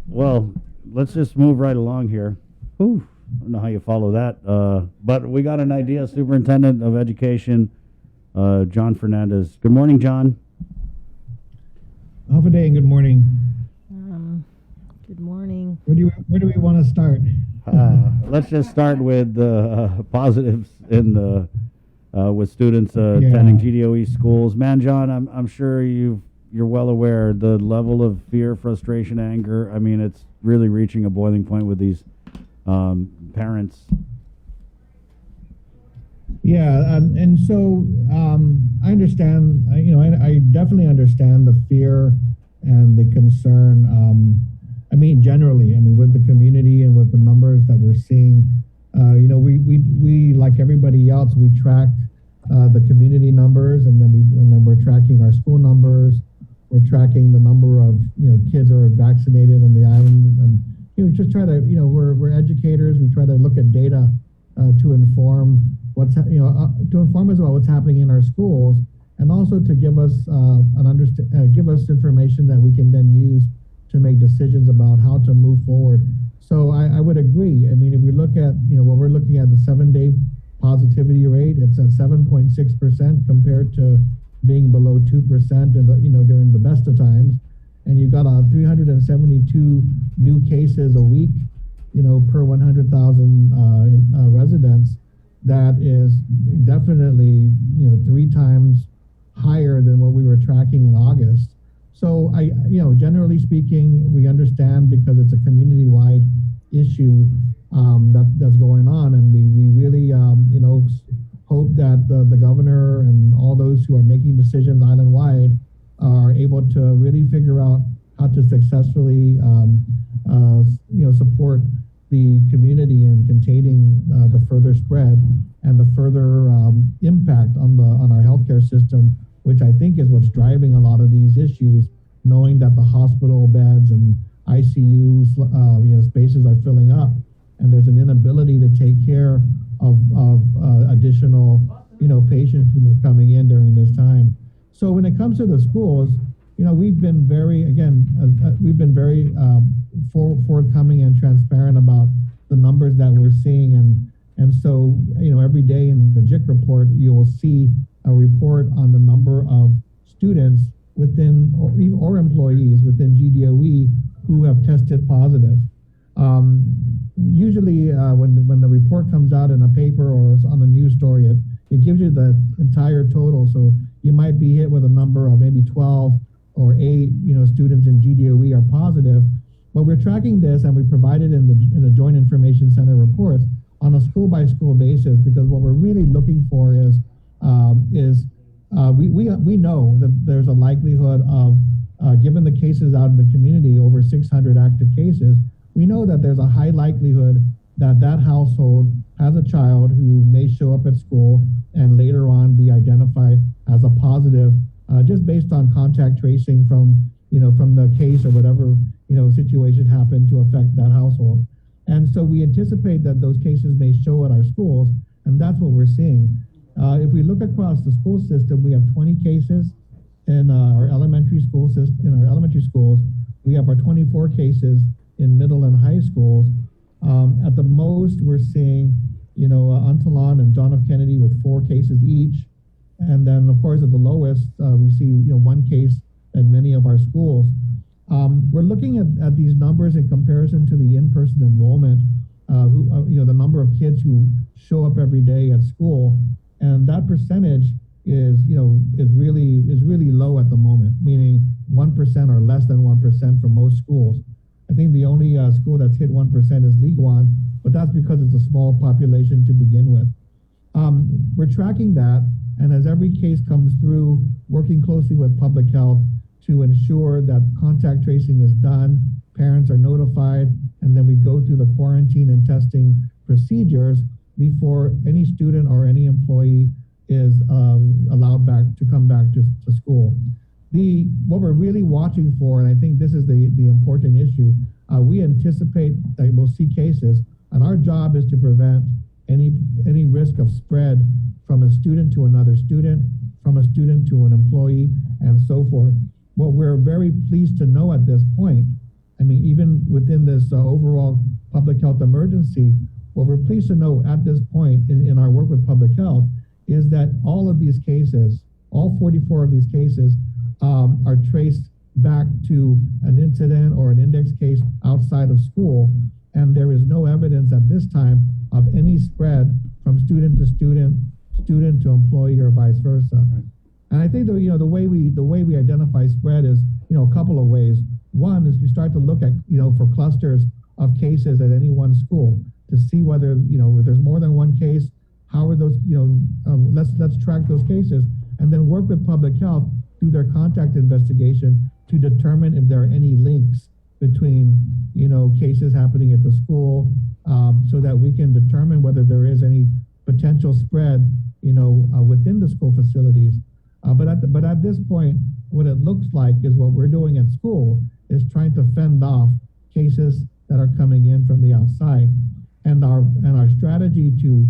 [SPEAKER 6] Well, let's just move right along here. Ooh, I don't know how you follow that. But we got an idea. Superintendent of Education, John Fernandez. Good morning, John.
[SPEAKER 18] Half a day and good morning.
[SPEAKER 11] Good morning.
[SPEAKER 18] Where do we want to start?
[SPEAKER 6] Let's just start with positives in the with students attending GDOE schools. Man, John, I'm sure you've you're well aware, the level of fear, frustration, anger, I mean, it's really reaching a boiling point with these parents.
[SPEAKER 18] Yeah, and so I understand, I definitely understand the fear and the concern. I mean, generally, with the community and with the numbers that we're seeing, we like everybody else, we track the community numbers, and then we're tracking our school numbers. We're tracking the number of kids who are vaccinated on the island, and just try to we're educators. We try to look at data to inform to inform us about what's happening in our schools, and also to give us give us information that we can then use to make decisions about how to move forward. So I would agree. I mean, if we look at what we're looking at, the 7-day positivity rate, it's at 7.6% compared to being below 2% in the during the best of times, and you've got 372 new cases a week, per 100,000 residents. That is definitely 3 times higher than what we were tracking in August. So generally speaking, we understand, because it's a community-wide issue that's going on, and we really hope that the governor and all those who are making decisions island-wide are able to really figure out how to successfully support the community in containing the further spread and the further impact on our healthcare system, which I think is what's driving a lot of these issues, knowing that the hospital beds and ICU spaces are filling up, and there's an inability to take care of additional patients who are coming in during this time. So when it comes to the schools, we've been very forthcoming and transparent about the numbers that we're seeing, and so every day in the JIC report you will see a report on the number of students within or employees within GDOE who have tested positive. Usually when the report comes out in a paper or on the news story, it gives you the entire total. So you might be hit with a number of maybe 12 or 8 students in GDOE are positive, but we're tracking this, and we provide it in the Joint Information Center reports on a school by school basis, because what we're really looking for is we know that there's a likelihood of given the cases out in the community, over 600 active cases, we know that there's a high likelihood that that household has a child who may show up at school and later on be identified as a positive, just based on contact tracing from the case or whatever situation happened to affect that household. And so we anticipate that those cases may show at our schools, and that's what we're seeing. If we look across the school system, we have 20 cases in our elementary school system. In our elementary schools, we have our 24 cases in middle and high schools. At the most, we're seeing, Untalon and John F. Kennedy with 4 cases each, and then of course at the lowest, we see 1 case at many of our schools. We're looking at these numbers in comparison to the in-person enrollment, the number of kids who show up every day at school, and that percentage is really low at the moment, meaning 1% or less than 1% for most schools. I think the only school that's hit 1% is Liguan, but that's because it's a small population to begin with. We're tracking that, and as every case comes through, working closely with public health to ensure that contact tracing is done, parents are notified, and then we go through the quarantine and testing procedures before any student or any employee is allowed to come back to school. What we're really watching for, and I think this is the important issue, we anticipate that we'll see cases, and our job is to prevent any risk of spread from a student to another student, from a student to an employee, and so forth. What we're very pleased to know at this point, even within this overall public health emergency, what we're pleased to know at this point in our work with public health is that all of these cases, all 44 of these cases, are traced back to an incident or an index case outside of school, and there is no evidence at this time of any spread from student to student, student to employee, or vice versa. And I think the way we identify spread is a couple of ways. One is we start to look at for clusters of cases at any one school to see whether if there's more than one case, how are those let's track those cases and then work with public health through their contact investigation to determine if there are any links between cases happening at the school, so that we can determine whether there is any potential spread within the school facilities. But at this point, what it looks like is what we're doing at school is trying to fend off cases that are coming in from the outside, and our strategy to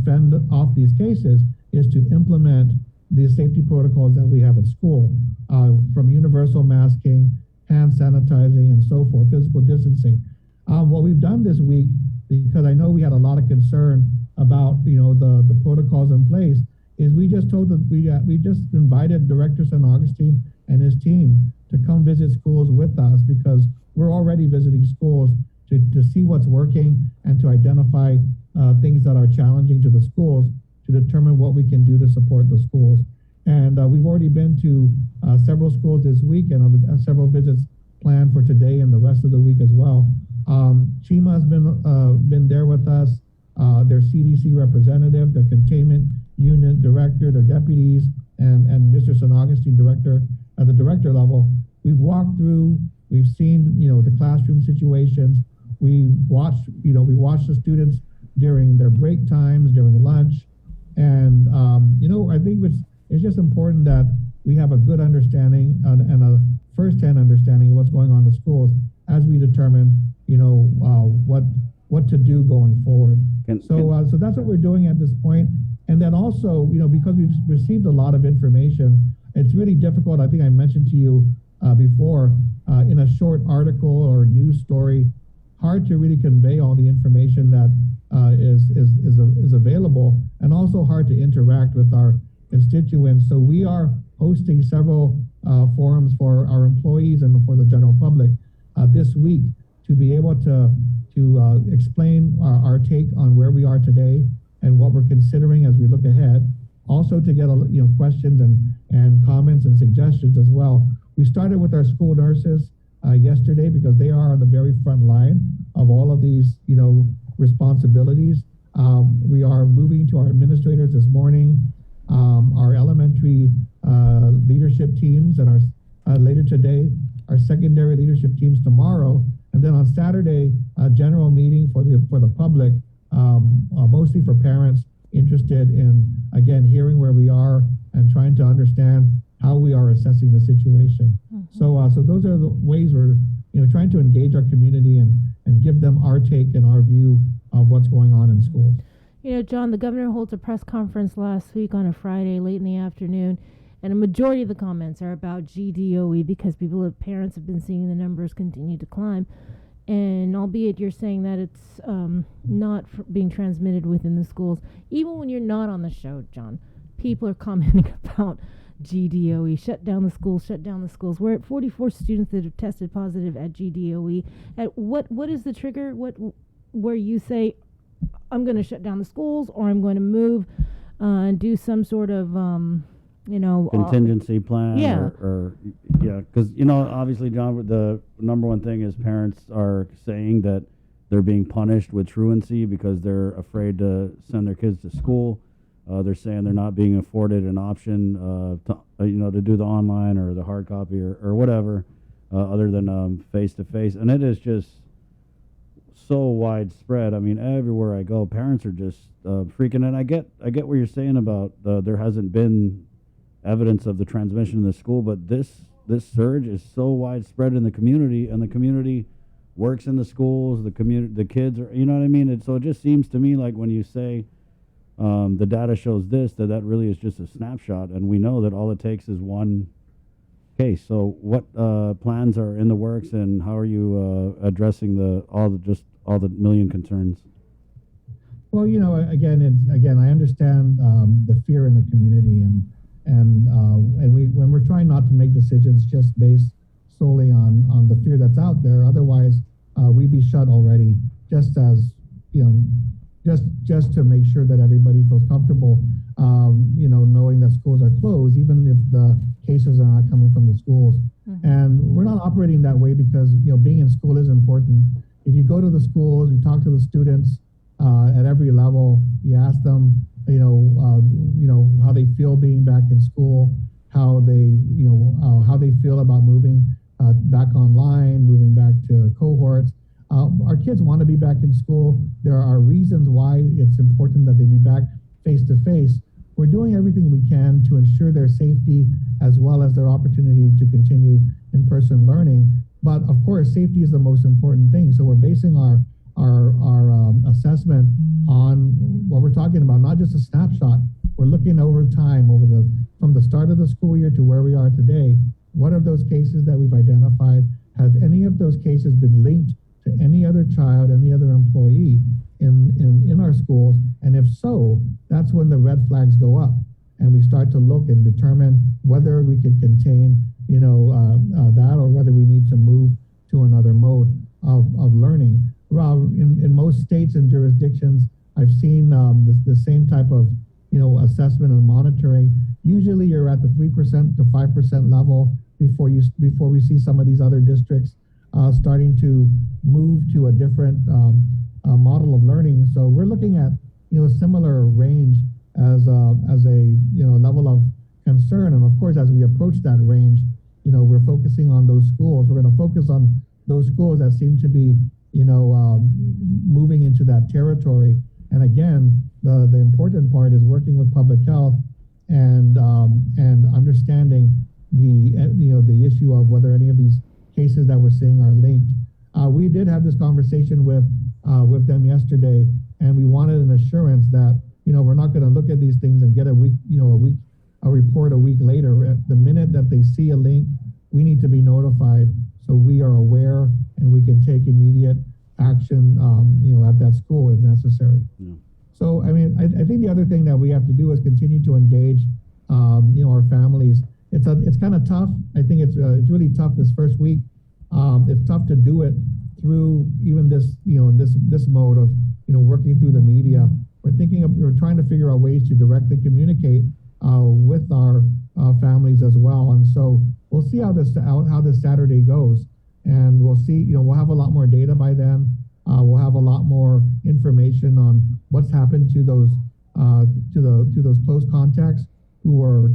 [SPEAKER 18] fend off these cases is to implement the safety protocols that we have at school, from universal masking, hand sanitizing, and so forth, physical distancing. What we've done this week, because I know we had a lot of concern about the protocols in place, is we just told that we just invited Director San Augustine and his team to come visit schools with us, because we're already visiting schools to see what's working and to identify things that are challenging to the schools, to determine what we can do to support the schools. And we've already been to several schools this week, and several visits planned for today and the rest of the week as well. Chima has been there with us, their CDC representative, their containment unit director, their deputies, and Mr. San Augustine director at the director level. We've walked through, we've seen the classroom situations. We watched the students during their break times, during lunch, and I think it's just important that we have a good understanding and a first-hand understanding of what's going on in the schools as we determine what to do going forward. So that's what we're doing at this point. And then also, because we've received a lot of information, it's really difficult. I think I mentioned to you before, in a short article or news story, hard to really convey all the information that is available, and also hard to interact with our constituents. So we are hosting several forums for our employees and for the general public this week to be able to explain our take on where we are today and what we're considering as we look ahead. Also to get questions and comments and suggestions as well. We started with our school nurses yesterday, because they are on the very front line of all of these responsibilities. We are moving to our administrators this morning, our elementary leadership teams, and our later today, our secondary leadership teams tomorrow, and then on Saturday, a general meeting for the public, mostly for parents interested in, again, hearing where we are and trying to understand how we are assessing the situation. So those are the ways we're trying to engage our community and give them our take and our view of what's going on in schools.
[SPEAKER 11] John, the governor holds a press conference last week on a Friday late in the afternoon, and a majority of the comments are about GDOE, because parents have been seeing the numbers continue to climb. And albeit you're saying that it's not being transmitted within the schools, even when you're not on the show, John, people are commenting about GDOE. Shut down the schools. We're at 44 students that have tested positive at GDOE. At what is the trigger? Where you say, I'm going to shut down the schools, or I'm going to move and do some sort of
[SPEAKER 6] contingency plan?
[SPEAKER 11] Yeah.
[SPEAKER 6] Because obviously, John, the number one thing is parents are saying that they're being punished with truancy because they're afraid to send their kids to school. They're saying they're not being afforded an option to do the online or the hard copy or whatever, other than face to face. And it is just so widespread. I mean, everywhere I go, parents are just freaking. And I get what you're saying about there hasn't been evidence of the transmission in the school, but this surge is so widespread in the community, and the community works in the schools. The kids are, what I mean. So it just seems to me like when you say the data shows that really is just a snapshot, and we know that all it takes is one case. So what plans are in the works, and how are you addressing all the million concerns?
[SPEAKER 18] Well, again, I understand the fear in the community, and when we're trying not to make decisions just based solely on the fear that's out there. Otherwise, we'd be shut already, just as just to make sure that everybody feels comfortable. knowing that schools are closed, even if the cases are not coming from the schools. And we're not operating that way because, being in school is important. If you go to the schools, you talk to the students at every level, you ask them, how they feel being back in school, how they feel about moving back online, moving back to cohorts. Our kids want to be back in school. There are reasons why it's important that they be back face to face. We're doing everything we can to ensure their safety as well as their opportunity to continue in-person learning. But of course, safety is the most important thing. So we're basing our assessment on what we're talking about, not just a snapshot. We're looking over time, from the start of the school year to where we are today. What are those cases that we've identified? Have any of those cases been linked to any other child, any other employee in our schools? And if so, that's when the red flags go up, and we start to look and determine whether we can contain, that, or whether we need to move to another mode of learning. In most states and jurisdictions, I've seen the same type of assessment and monitoring. Usually, you're at the 3% to 5% level before we see some of these other districts starting to move to a different model of learning. So we're looking at a similar range as a level of concern. And of course, as we approach that range, we're focusing on those schools. We're going to focus on those schools that seem to be moving into that territory. And again, the important part is working with public health and understanding the issue of whether any of these cases that we're seeing are linked. We did have this conversation with them yesterday, and we wanted an assurance that we're not going to look at these things and get a report a week later. The minute that they see a link, we need to be notified so we are aware and we can take immediate action at that school if necessary. So I think the other thing that we have to do is continue to engage our families. It's kind of tough. I think it's really tough this first week. It's tough to do it through even this this mode of working through the media. We're trying to figure out ways to directly communicate with our families as well. And so we'll see how this Saturday goes, and we'll see. We'll have a lot more data by then. We'll have a lot more information on what's happened to those those close contacts who were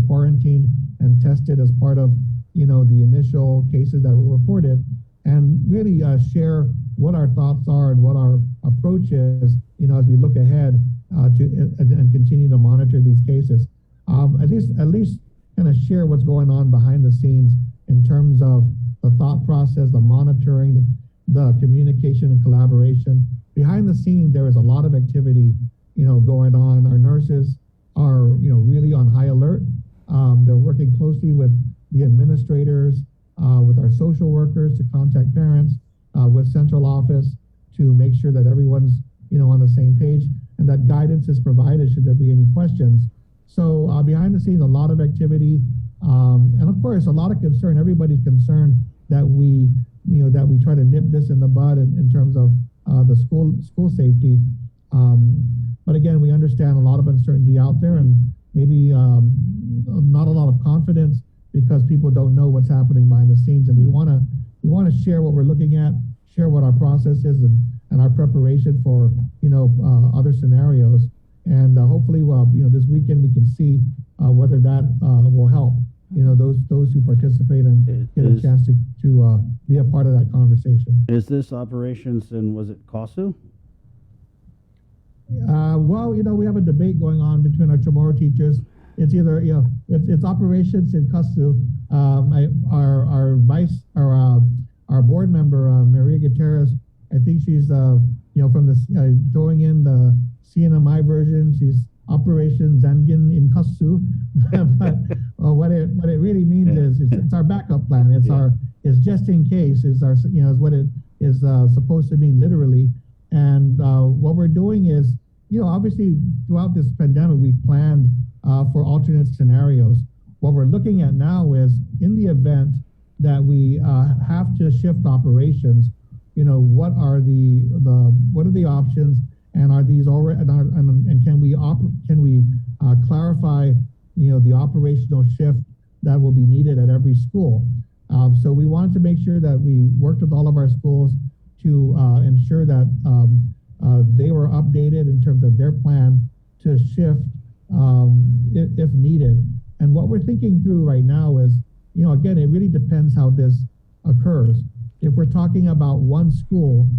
[SPEAKER 18] quarantined and tested as part of the initial cases that were reported, and really share what our thoughts are and what our approach is as we look ahead and continue to monitor these cases. At least kind of share what's going on behind the scenes in terms of the thought process, the monitoring, the communication and collaboration. Behind the scenes, there is a lot of activity going on. Our nurses are really on high alert. They're working closely with the administrators, with our social workers to contact parents, with central office to make sure that everyone's on the same page and that guidance is provided should there be any questions. So behind the scenes, a lot of activity, and of course a lot of concern. Everybody's concerned that we try to nip this in the bud in terms of the school safety. But again, we understand a lot of uncertainty out there, and maybe not a lot of confidence because people don't know what's happening behind the scenes. And we want to share what we're looking at, share what our process is, and our preparation for other scenarios. And hopefully, this weekend we can see whether that will help. Those who participate and get a chance to be a part of that conversation.
[SPEAKER 6] Is this operations in, was it KASU?
[SPEAKER 18] Well, we have a debate going on between our Chamorro teachers. It's either, it's operations in KASU. Our board member, Maria Gutierrez, I think she's, from the, going in the CNMI version, she's Operation Zangin in KASU. But what it really means is it's our backup plan. It's just in case is what it is supposed to mean literally. And what we're doing is, obviously throughout this pandemic, we've planned for alternate scenarios. What we're looking at now is in the event that we have to shift operations, what are the options, and are these already, and can we clarify, the operational shift that will be needed at every school. So we wanted to make sure that we worked with all of our schools to ensure that they were updated in terms of their plan to shift if needed. And what we're thinking through right now is, again, it really depends how this occurs. If we're talking about one school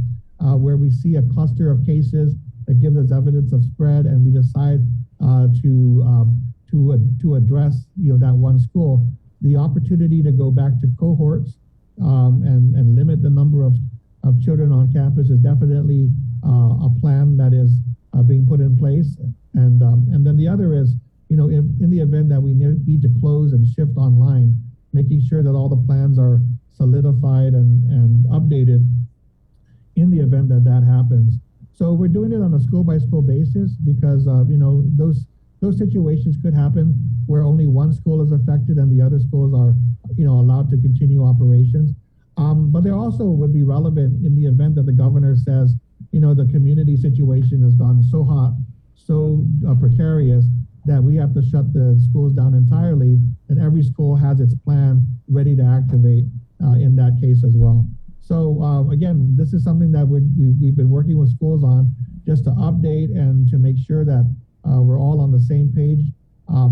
[SPEAKER 18] where we see a cluster of cases that gives us evidence of spread, and we decide to address that one school, the opportunity to go back to cohorts and limit the number of children on campus is definitely a plan that is being put in place. And then the other is, if in the event that we need to close and shift online, making sure that all the plans are solidified and updated in the event that that happens. So we're doing it on a school by school basis because those situations could happen where only one school is affected and the other schools are allowed to continue operations. But they also would be relevant in the event that the governor says, the community situation has gotten so hot, so precarious that we have to shut the schools down entirely, and every school has its plan ready to activate in that case as well. So again, this is something that we've been working with schools on just to update and to make sure that we're all on the same page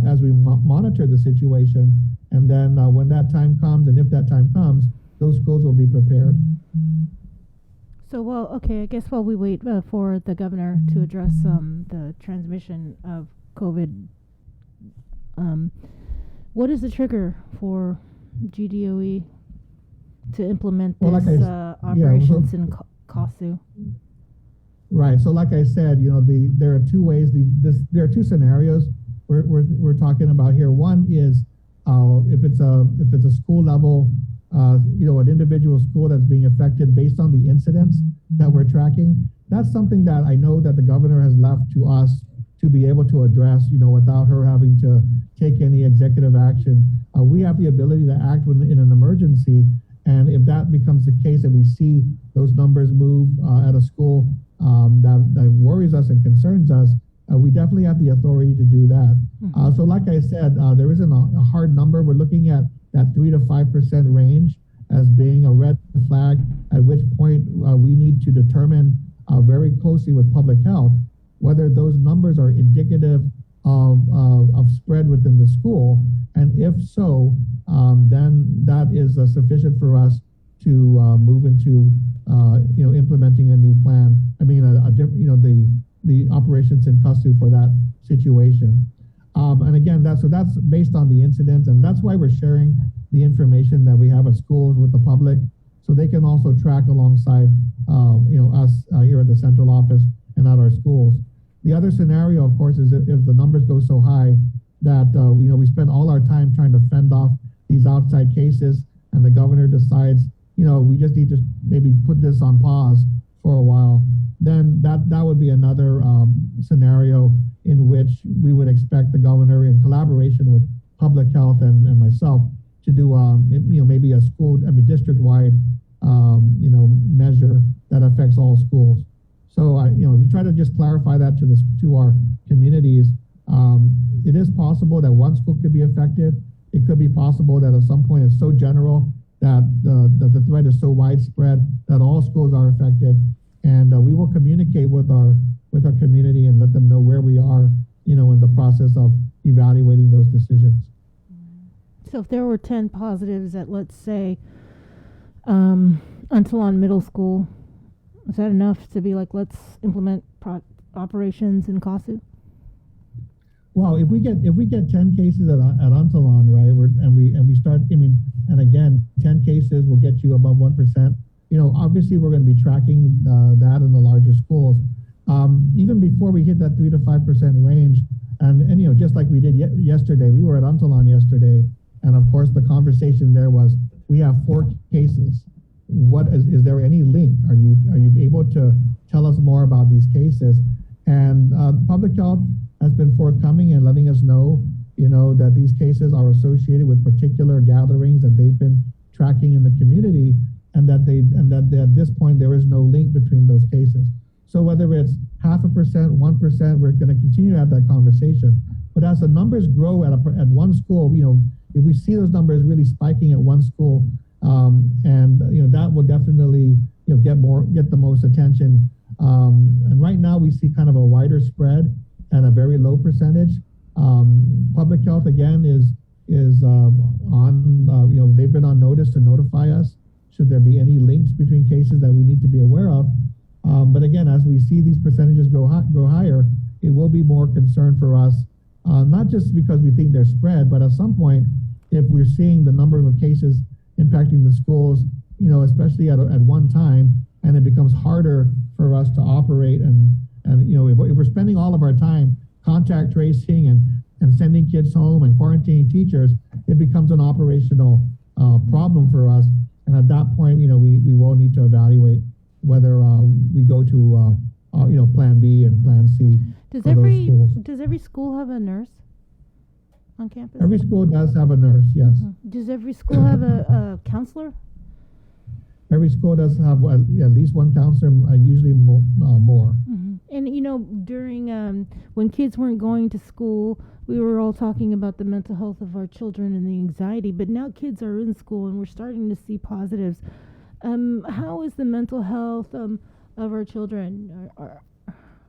[SPEAKER 18] as we monitor the situation. And then when that time comes, and if that time comes, those schools will be prepared.
[SPEAKER 11] So, I guess while we wait for the governor to address the transmission of COVID, what is the trigger for GDOE to implement this operations in CASU?
[SPEAKER 18] Right. So, like I said, there are two ways. There are two scenarios we're talking about here. One is if it's a school level, an individual school that's being affected based on the incidents that we're tracking. That's something that I know that the governor has left to us to be able to address, without her having to take any executive action. We have the ability to act in an emergency. And if that becomes the case and we see those numbers move at a school that worries us and concerns us, we definitely have the authority to do that. So like I said, there isn't a hard number. We're looking at that 3 to 5% range as being a red flag, at which point we need to determine very closely with public health whether those numbers are indicative of spread within the school. And if so, then that is sufficient for us to move into implementing a new plan. I mean, the operations in CASU for that situation. And again, that's based on the incidents, and that's why we're sharing the information that we have at schools with the public, so they can also track alongside us here at the central office and at our schools. The other scenario, of course, is if the numbers go so high that we spend all our time trying to fend off these outside cases, and the governor decides we just need to maybe put this on pause for a while, then that would be another scenario in which we would expect the governor, in collaboration with public health and myself, to do maybe a district-wide measure that affects all schools. So we try to just clarify that to our communities. It is possible that one school could be affected. It could be possible that at some point it's so general that the threat is so widespread that all schools are affected. And we will communicate with our community and let them know where we are, in the process of evaluating those decisions.
[SPEAKER 11] So if there were 10 positives at, let's say, Antolon Middle School, is that enough to be like, let's implement operations in CASU?
[SPEAKER 18] Well, if we get 10 cases at Antolon, right, and we start, and again, 10 cases will get you above 1%. Obviously we're going to be tracking that in the larger schools. Even before we hit that 3 to 5% range, and just like we did yesterday, we were at Antolon yesterday, and of course the conversation there was, we have 4 cases. What is there any link? Are you able to tell us more about these cases? And public health has been forthcoming and letting us know, that these cases are associated with particular gatherings that they've been tracking in the community, and that at this point there is no link between those cases. So whether it's 0.5%, 1%, we're going to continue to have that conversation. But as the numbers grow at one school, if we see those numbers really spiking at one school, that will definitely get the most attention. And right now we see kind of a wider spread and a very low percentage. Public health again is on. They've been on notice to notify us should there be any links between cases that we need to be aware of. But again, as we see these percentages grow higher, it will be more concern for us, not just because we think they're spread, but at some point, if we're seeing the number of cases impacting the schools, especially at one time, and it becomes harder for us to operate, and if we're spending all of our time contact tracing and sending kids home and quarantining teachers, it becomes an operational problem for us. And at that point, we will need to evaluate whether we go to Plan B and Plan C.
[SPEAKER 11] Does every school have a nurse on campus?
[SPEAKER 18] Every school does have a nurse, yes.
[SPEAKER 11] Does every school have a counselor?
[SPEAKER 18] Every school does have at least one counselor, usually more.
[SPEAKER 11] And during when kids weren't going to school, we were all talking about the mental health of our children and the anxiety. But now kids are in school, and we're starting to see positives. How is the mental health of our children?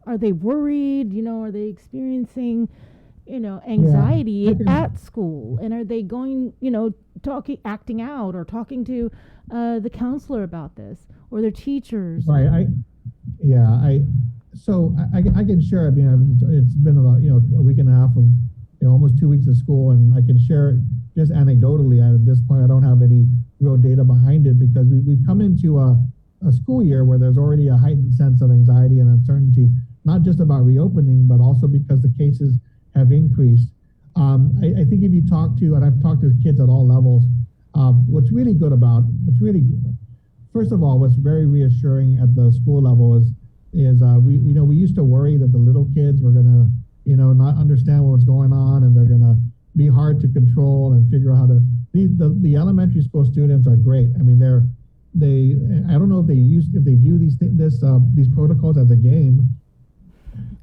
[SPEAKER 11] Are they worried? Are they experiencing, anxiety at school? And are they going, acting out or talking to the counselor about this or their teachers?
[SPEAKER 18] Right. I can share. It's been about a week and a half of almost 2 weeks of school, and I can share just anecdotally. At this point, I don't have any real data behind it because we've come into a school year where there's already a heightened sense of anxiety and uncertainty, not just about reopening, but also because the cases have increased. I think if you talk to, and I've talked to kids at all levels, first of all, what's very reassuring at the school level is we used to worry that the little kids were gonna not understand what was going on, and they're gonna be hard to control and figure out how to. The elementary school students are great. I don't know if they view these protocols as a game,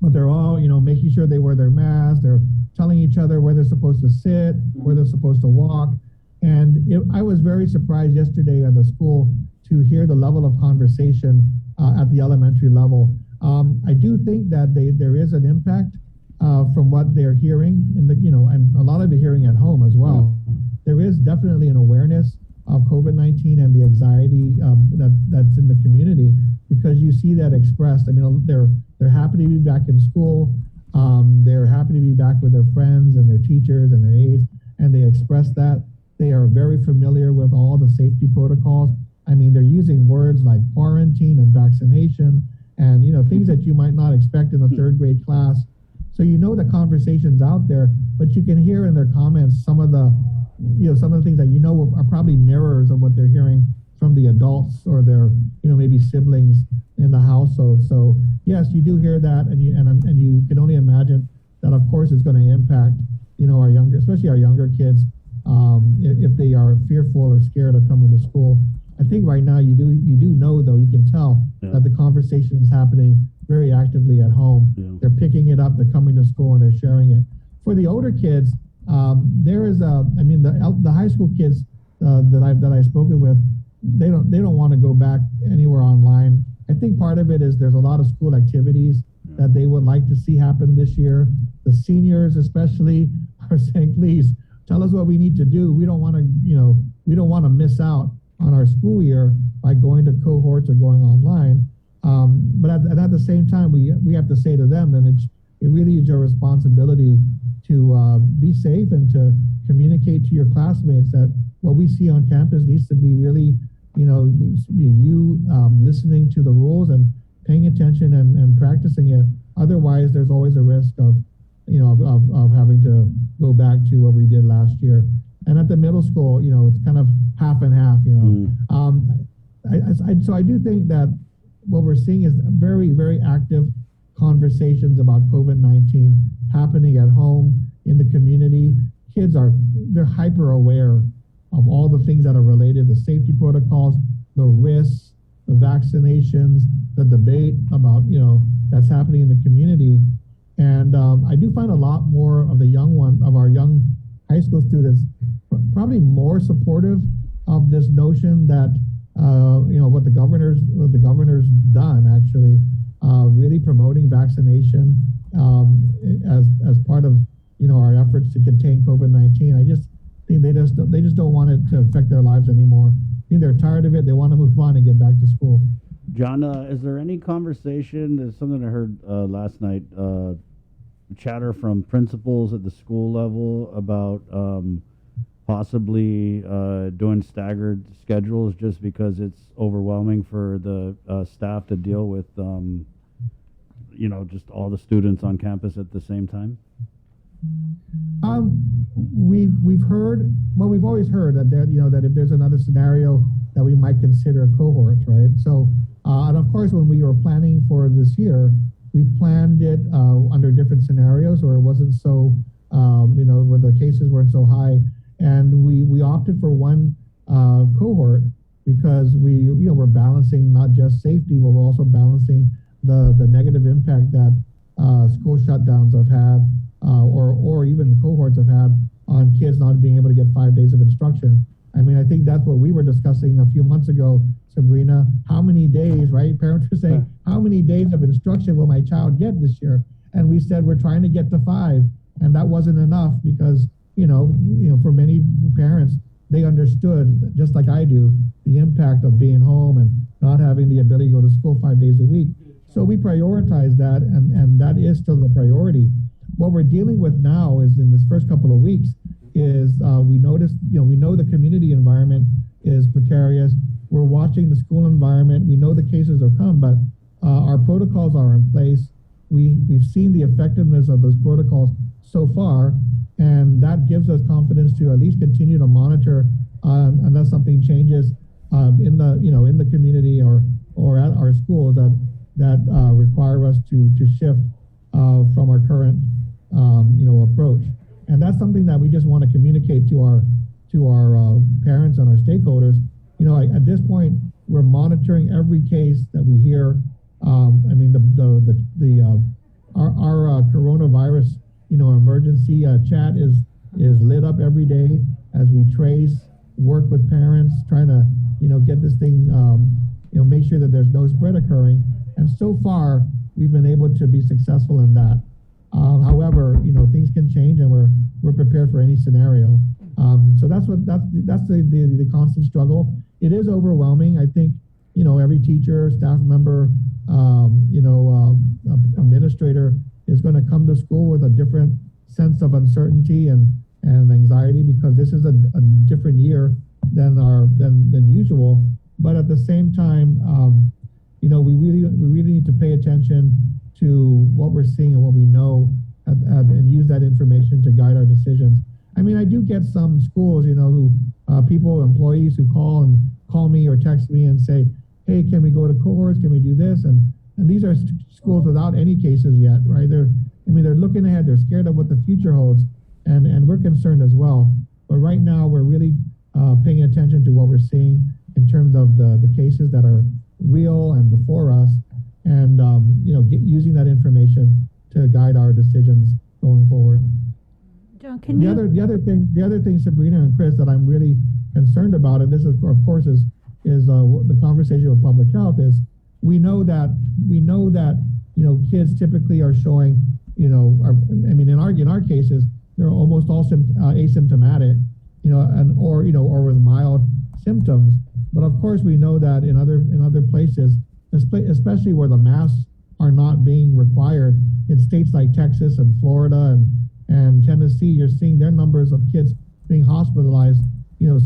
[SPEAKER 18] but they're all making sure they wear their masks. They're telling each other where they're supposed to sit, where they're supposed to walk. And I was very surprised yesterday at the school to hear the level of conversation at the elementary level. I do think that there is an impact from what they're hearing and a lot of the hearing at home as well. There is definitely an awareness of COVID-19 and the anxiety that's in the community, because you see that expressed. They're happy to be back in school. They're happy to be back with their friends and their teachers and their aides, and they express that. They are very familiar with all the safety protocols. They're using words like quarantine and vaccination and things that you might not expect in a third grade class. So the conversation's out there, but you can hear in their comments some of the things that are probably mirrors of what they're hearing from the adults or their maybe siblings in the household. So yes, you do hear that, and you can only imagine that of course it's going to impact especially our younger kids if they are fearful or scared of coming to school. I think right now you do know, though, you can tell that the conversation is happening very actively at home. They're picking it up, they're coming to school, and they're sharing it. For the older kids, there is the high school kids that I've spoken with, they don't want to go back anywhere online. I think part of it is there's a lot of school activities that they would like to see happen this year. The seniors especially are saying, please tell us what we need to do. We don't want to miss out on our school year by going to cohorts or going online. But at the same time, we have to say to them that it really is your responsibility to be safe and to communicate to your classmates that what we see on campus needs to be really, listening to the rules and paying attention and practicing it. Otherwise, there's always a risk of having to go back to what we did last year. And at the middle school, it's kind of half and half, So I do think that what we're seeing is very, very active conversations about COVID-19 happening at home, in the community. Kids they're hyper aware of all the things that are related, the safety protocols, the risks, the vaccinations, the debate about, that's happening in the community. And I do find a lot more of our young high school students probably more supportive of this notion that what the governor's done actually, really promoting vaccination as part of our efforts to contain COVID-19. I just think they just don't want it to affect their lives anymore. I think they're tired of it. They want to move on and get back to school.
[SPEAKER 6] John, is there any conversation? There's something I heard last night. Chatter from principals at the school level about possibly doing staggered schedules just because it's overwhelming for the staff to deal with, just all the students on campus at the same time? We've always heard that that if there's another scenario that we might consider cohorts, right? So, and of course, when we were planning for this year, we planned it under different scenarios where it wasn't so, where the cases weren't so high. And we opted for one cohort because we're balancing not just safety, but we're also balancing the negative impact that school shutdowns have had, or even cohorts have had on kids not being able to get 5 days of instruction. I mean, I think that's what we were discussing a few months ago, Sabrina. How many days, right? Parents were saying, how many days of instruction will my child get this year? And we said, we're trying to get to 5. And that wasn't enough because, for many parents, they understood, just like I do, the impact of being home and not having the ability to go to school 5 days a week. So we prioritize that, and that is still the priority. What we're dealing with now is in this first couple of weeks is we noticed, we know the community environment is precarious. We're watching the school environment. We know the cases are come, but our protocols are in place. We've seen the effectiveness of those protocols so far, and that gives us confidence to at least continue to monitor unless something changes in the community or at our schools that require us to shift from our current approach. And that's something that we just want to communicate to our parents and our stakeholders. At this point, we're monitoring every case that we hear. Our coronavirus emergency chat is lit up every day as we trace, work with parents, trying to get this thing make sure that there's no spread occurring. And so far, we've been able to be successful in that. However, things can change, and we're prepared for any scenario. So that's the constant struggle. It is overwhelming. I think every teacher, staff member, administrator is going to come to school with a different sense of uncertainty and anxiety because this is a different year than usual. But at the same time, we really need to pay attention to what we're seeing and what we know, and use that information to guide our decisions. I mean, I do get some schools, who employees who call me or text me and say, "Hey, can we go to cohorts? Can we do this?" And these are schools without any cases yet, right? They're looking ahead. They're scared of what the future holds, and we're concerned as well. But right now, we're really paying attention to what we're seeing in terms of the cases that are real and before us, and using that information to guide our decisions going forward.
[SPEAKER 11] John,
[SPEAKER 18] the other thing, Sabrina and Chris, that I'm really concerned about, and this is of course is the conversation with public health, is we know that kids typically are showing in our cases they're almost all asymptomatic, or with mild symptoms. But of course, we know that in other places, especially where the masks are not being required, in states like Texas and Florida and Tennessee, you're seeing their numbers of kids being hospitalized,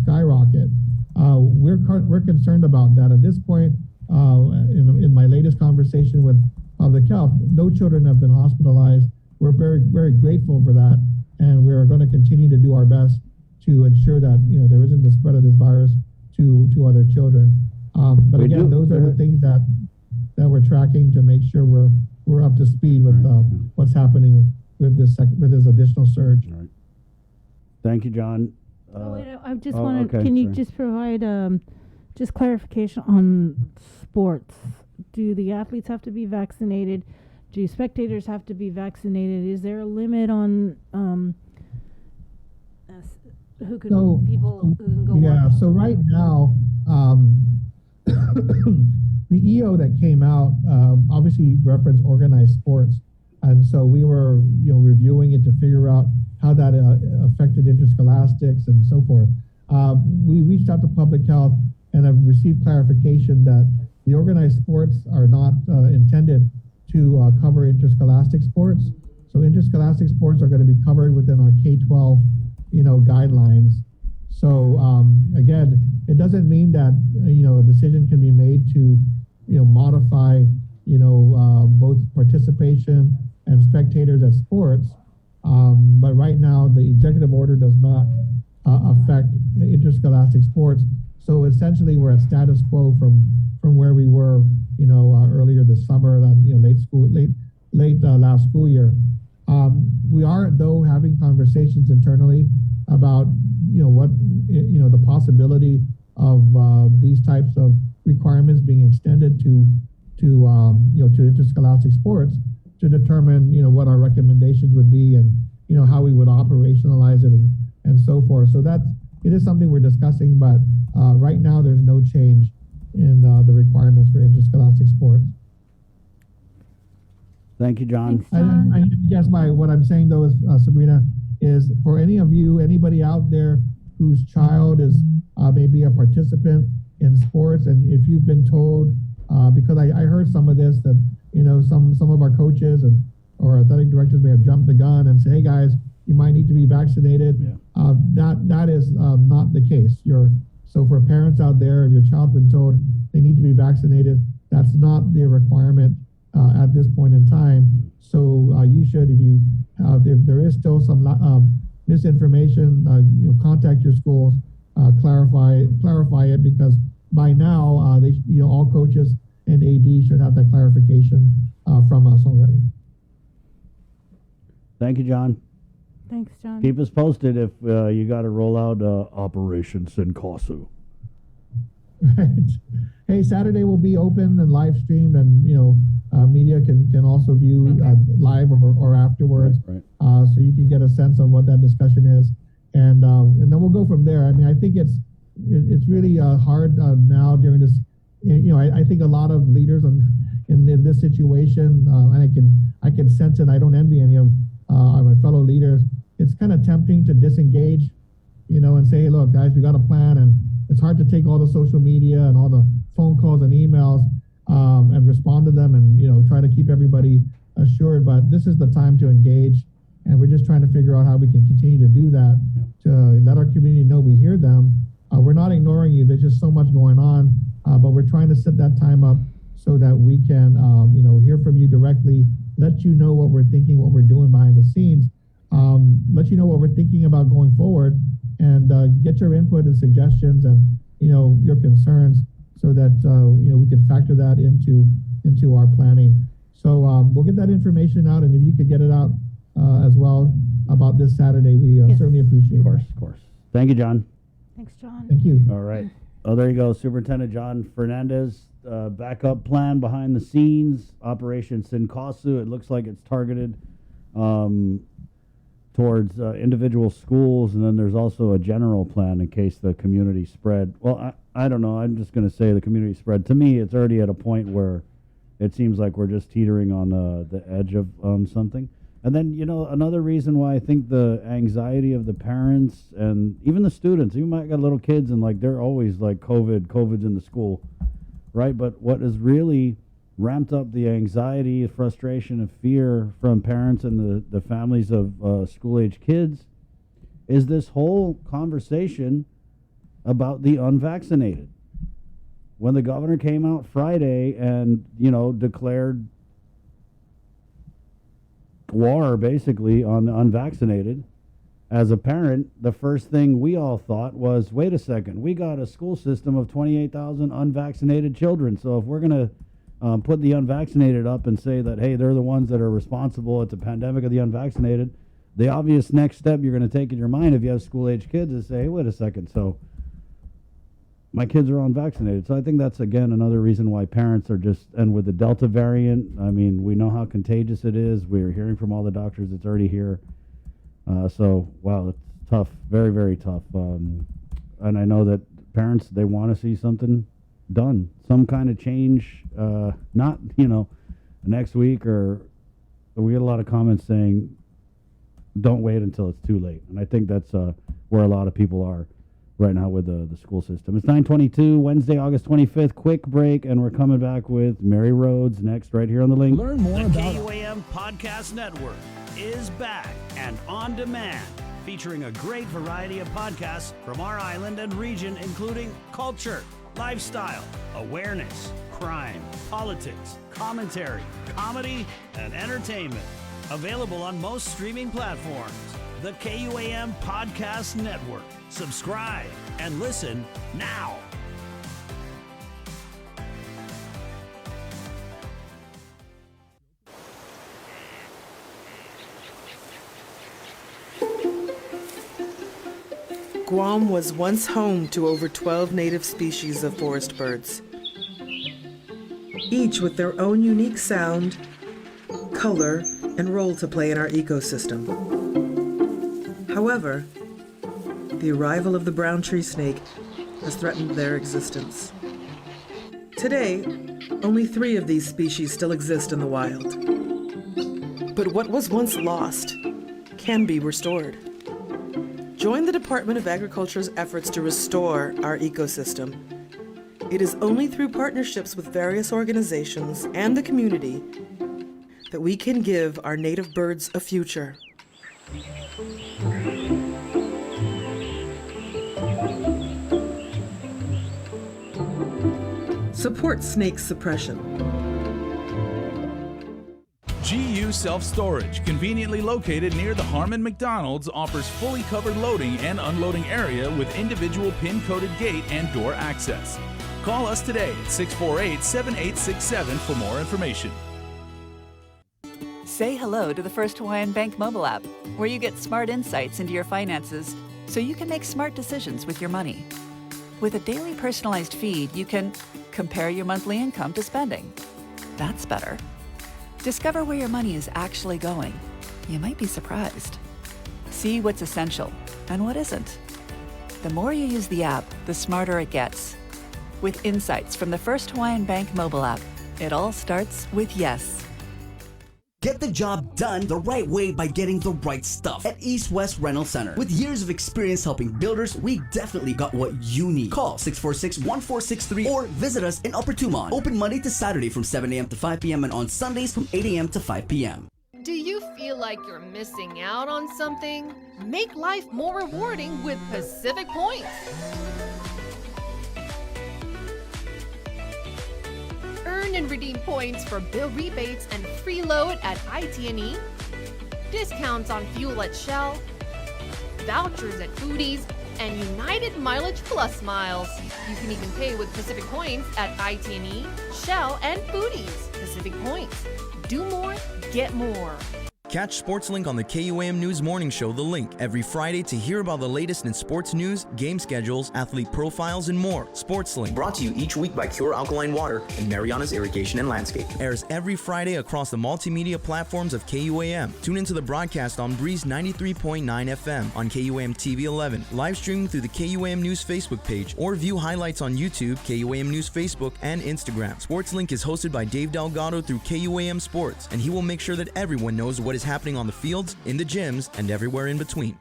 [SPEAKER 18] skyrocket. We're concerned about that. At this point, in my latest conversation with public health, no children have been hospitalized. We're very, very grateful for that, and we're going to continue to do our best to ensure that there isn't the spread of this virus to other children. But again, those are the things that we're tracking to make sure we're up to speed with what's happening with this additional surge.
[SPEAKER 6] All right. Thank you, John.
[SPEAKER 11] I just wanted. Okay, can you just provide just clarification on sports? Do the athletes have to be vaccinated? do spectators have to be vaccinated? Is there a limit on who could people who can go?
[SPEAKER 18] Yeah. So right now, the EO that came out obviously referenced organized sports, and so we were reviewing it to figure out how that affected interscholastics and so forth. We reached out to public health and have received clarification that the organized sports are not intended to cover interscholastic sports. So interscholastic sports are going to be covered within our K-12, guidelines. So again, it doesn't mean that a decision can be made to modify both participation and spectators at sports. But right now, the executive order does not affect the interscholastic sports. So essentially, we're at status quo from where we were, earlier this summer, late last school year. We are though having conversations internally about what the possibility of these types of requirements being extended to interscholastic sports to determine what our recommendations would be and how we would operationalize it and so forth. So it is something we're discussing, but right now there's no change in the requirements for interscholastic sports.
[SPEAKER 6] Thank you, John.
[SPEAKER 18] I guess what I'm saying though is, Sabrina, is for anybody out there whose child is maybe a participant in sports, and if you've been told, because I heard some of this, that some of our coaches or athletic directors may have jumped the gun and say, hey guys, you might need to be vaccinated. Yeah. That is not the case. So for parents out there, if your child's been told they need to be vaccinated, that's not the requirement at this point in time. So you should, if there is still some misinformation, contact your schools, clarify it, because by now all coaches and AD should have that clarification from us already.
[SPEAKER 6] Thank you, John.
[SPEAKER 11] Thanks, John.
[SPEAKER 6] Keep us posted if you got to roll out Operation Sincasu.
[SPEAKER 18] Right. Hey, Saturday will be open and live streamed, and media can also view live or afterwards. Right. So you can get a sense of what that discussion is, and then we'll go from there. I mean, I think it's really hard now during this. I think a lot of leaders in this situation, and I can sense it. I don't envy any of my fellow leaders. It's kind of tempting to disengage, and say, hey, look, guys, we got a plan, and it's hard to take all the social media and all the phone calls and emails and respond to them and, try to keep everybody assured. But this is the time to engage, and we're just trying to figure out how we can continue to do that, to let our community know we hear them. We're not ignoring you. There's just so much going on, but we're trying to set that time up so that we can, hear from you directly, let you know what we're thinking, what we're doing behind the scenes, let you know what we're thinking about going forward, and get your input and suggestions and your concerns, so that we can factor that into our planning. So we'll get that information out, and if you could get it out as well about this Saturday, we certainly appreciate it.
[SPEAKER 6] Of course. Thank you, John.
[SPEAKER 11] Thanks, John.
[SPEAKER 18] Thank you.
[SPEAKER 6] All right. Oh, there you go, Superintendent John Fernandez. Backup plan behind the scenes, Operation Sincasu. It looks like it's targeted towards individual schools, and then there's also a general plan in case the community spread. Well, I don't know. I'm just going to say the community spread. To me, it's already at a point where it seems like we're just teetering on the edge of something. And then, another reason why I think the anxiety of the parents and even the students, you might got little kids and they're always like COVID's in the school, right? But what has really ramped up the anxiety, frustration, and fear from parents and the families of school-age kids is this whole conversation about the unvaccinated. When the governor came out Friday and, declared war basically on the unvaccinated, as a parent, the first thing we all thought was, wait a second, we got a school system of 28,000 unvaccinated children. So if we're going to put the unvaccinated up and say that, hey, they're the ones that are responsible, it's a pandemic of the unvaccinated, the obvious next step you're going to take in your mind if you have school-age kids is say, hey, wait a second, so my kids are unvaccinated. So I think that's, again, another reason why parents are just, and with the Delta variant, I mean, we know how contagious it is. We're hearing from all the doctors it's already here. So, wow, it's tough, very, very tough. And I know that parents, they want to see something done, some kind of change, not, next week, or we get a lot of comments saying, don't wait until it's too late. And I think that's where a lot of people are right now with the school system. It's 9:22, Wednesday, August 25th. Quick break, and we're coming back with Mary Rhodes next right here on The Link.
[SPEAKER 26] Learn more about KUAM Podcast Network is back and on demand, featuring a great variety of podcasts from our island and region, including culture, lifestyle, awareness, crime, politics, commentary, comedy, and entertainment. Available on most streaming platforms. The KUAM Podcast Network. Subscribe and listen now.
[SPEAKER 27] Guam was once home to over 12 native species of forest birds, each with their own unique sound, color, and role to play in our ecosystem. However, the arrival of the brown tree snake has threatened their existence. Today, only 3 of these species still exist in the wild. But what was once lost can be restored. Join the Department of Agriculture's efforts to restore our ecosystem. It is only through partnerships with various organizations and the community that we can give our native birds a future. Support snake suppression.
[SPEAKER 12] GU Self-Storage, conveniently located near the Harmon McDonald's, offers fully covered loading and unloading area with individual pin-coded gate and door access. Call us today at 648-7867 for more information.
[SPEAKER 13] Say hello to the First Hawaiian Bank mobile app, where you get smart insights into your finances so you can make smart decisions with your money. With a daily personalized feed, you can compare your monthly income to spending. That's better. Discover where your money is actually going. You might be surprised. See what's essential and what isn't. The more you use the app, the smarter it gets. With insights from the First Hawaiian Bank mobile app, it all starts with yes.
[SPEAKER 1] Get the job done the right way by getting the right stuff at East West Rental Center. With years of experience helping builders, we definitely got what you need. Call 646-1463 or visit us in Upper Tumon. Open Monday to Saturday from 7 a.m. to 5 p.m. and on Sundays from 8 a.m. to 5 p.m.
[SPEAKER 4] Do you feel like you're missing out on something? Make life more rewarding with Pacific Points. Earn and redeem points for bill rebates and free load at IT&E, discounts on fuel at Shell, vouchers at Foodies, and United Mileage Plus miles. You can even pay with Pacific Points at IT&E, Shell, and Foodies. Pacific Points. Do more, get more.
[SPEAKER 15] Catch SportsLink on the KUAM News Morning Show, The Link, every Friday to hear about the latest in sports news, game schedules, athlete profiles, and more. SportsLink, brought to you each week by Cure Alkaline Water and Mariana's Irrigation and Landscape, airs every Friday across the multimedia platforms of KUAM. Tune into the broadcast on Breeze 93.9 FM, on KUAM TV 11, live streaming through the KUAM News Facebook page, or view highlights on YouTube, KUAM News Facebook, and Instagram. SportsLink is hosted by Dave Delgado through KUAM Sports, and he will make sure that everyone knows what is happening on the fields, in the gyms, and everywhere in between.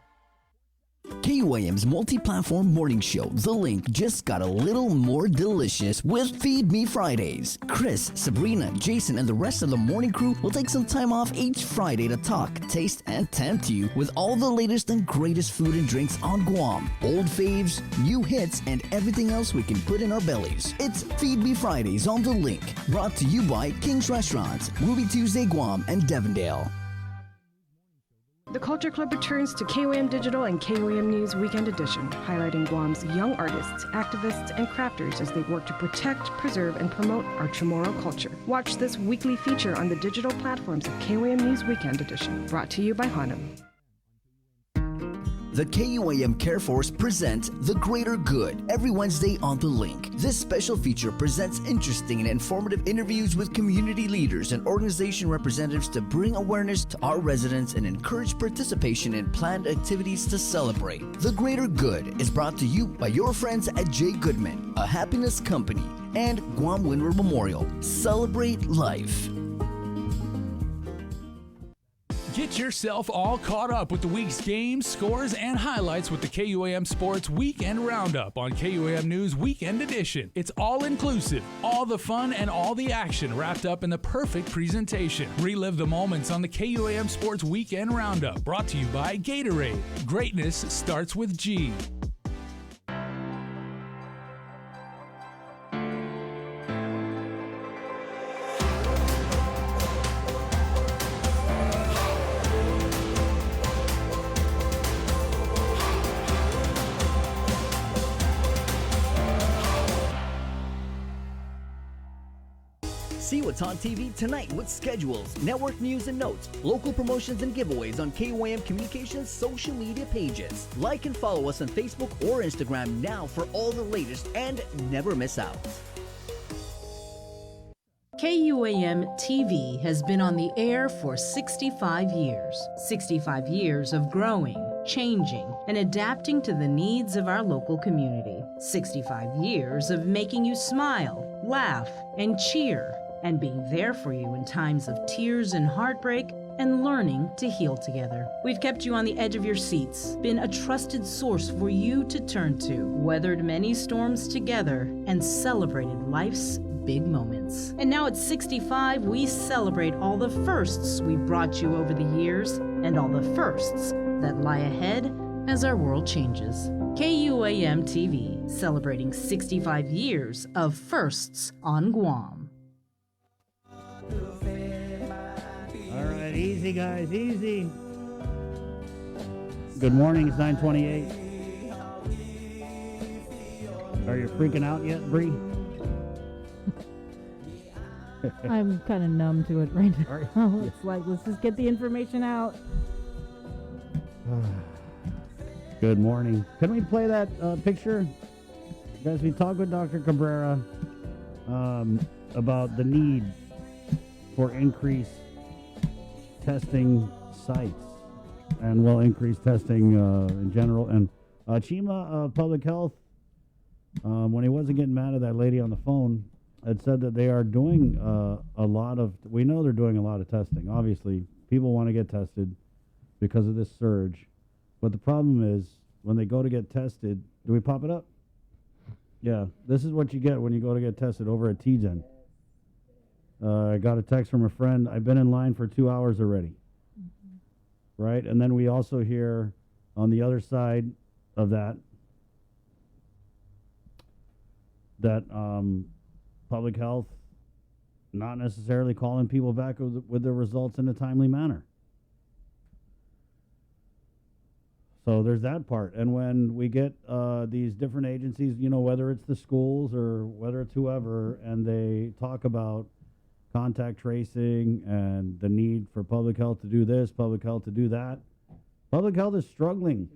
[SPEAKER 1] KUAM's multi-platform morning show, The Link, just got a little more delicious with Feed Me Fridays. Chris, Sabrina, Jason, and the rest of the morning crew will take some time off each Friday to talk, taste, and tempt you with all the latest and greatest food and drinks on Guam. Old faves, new hits, and everything else we can put in our bellies. It's Feed Me Fridays on The Link, brought to you by King's Restaurants, Ruby Tuesday Guam, and Devondale.
[SPEAKER 3] The Culture Club returns to KUAM Digital and KUAM News Weekend Edition, highlighting Guam's young artists, activists, and crafters as they work to protect, preserve, and promote our Chamorro culture. Watch this weekly feature on the digital platforms of KUAM News Weekend Edition, brought to you by Hanum.
[SPEAKER 1] The KUAM Care Force presents The Greater Good every Wednesday on The Link. This special feature presents interesting and informative interviews with community leaders and organization representatives to bring awareness to our residents and encourage participation in planned activities to celebrate. The Greater Good is brought to you by your friends at J. Goodman, a happiness company, and Guam Windward Memorial. Celebrate life.
[SPEAKER 12] Get yourself all caught up with the week's games, scores, and highlights with the KUAM Sports Weekend Roundup on KUAM News Weekend Edition. It's all inclusive, all the fun and all the action wrapped up in the perfect presentation. Relive the moments on the KUAM Sports Weekend Roundup, brought to you by Gatorade. Greatness starts with G.
[SPEAKER 1] See what's on TV tonight with schedules, network news and notes, local promotions and giveaways on KUAM Communications social media pages. Like and follow us on Facebook or Instagram now for all the latest and never miss out.
[SPEAKER 2] KUAM TV has been on the air for 65 years. 65 years of growing, changing, and adapting to the needs of our local community. 65 years of making you smile, laugh, and cheer, and being there for you in times of tears and heartbreak, and learning to heal together. We've kept you on the edge of your seats, been a trusted source for you to turn to, weathered many storms together, and celebrated life's big moments. And now at 65, we celebrate all the firsts we brought you over the years, and all the firsts that lie ahead as our world changes. KUAM TV, celebrating 65 years of firsts on Guam.
[SPEAKER 6] All right, easy, guys, easy. Good morning, it's 9:28. Are you freaking out yet, Bree?
[SPEAKER 11] I'm kind of numb to it right now. It's like, let's just get the information out.
[SPEAKER 6] Good morning. Can we play that picture? Guys, we talked with Dr. Cabrera about the need for increased testing sites and, well, increased testing in general. And Chima Public Health, when he wasn't getting mad at that lady on the phone, had said that they are doing a lot of, we know they're doing a lot of testing. Obviously, people want to get tested because of this surge. But the problem is, when they go to get tested, do we pop it up? Yeah, this is what you get when you go to get tested over at TGen. I got a text from a friend, I've been in line for 2 hours already. Right? And then we also hear on the other side of that, public health not necessarily calling people back with the results in a timely manner. So there's that part. And when we get these different agencies, you know, whether it's the schools or whether it's whoever, and they talk about contact tracing and the need for public health to do this, public health to do that, public health is struggling.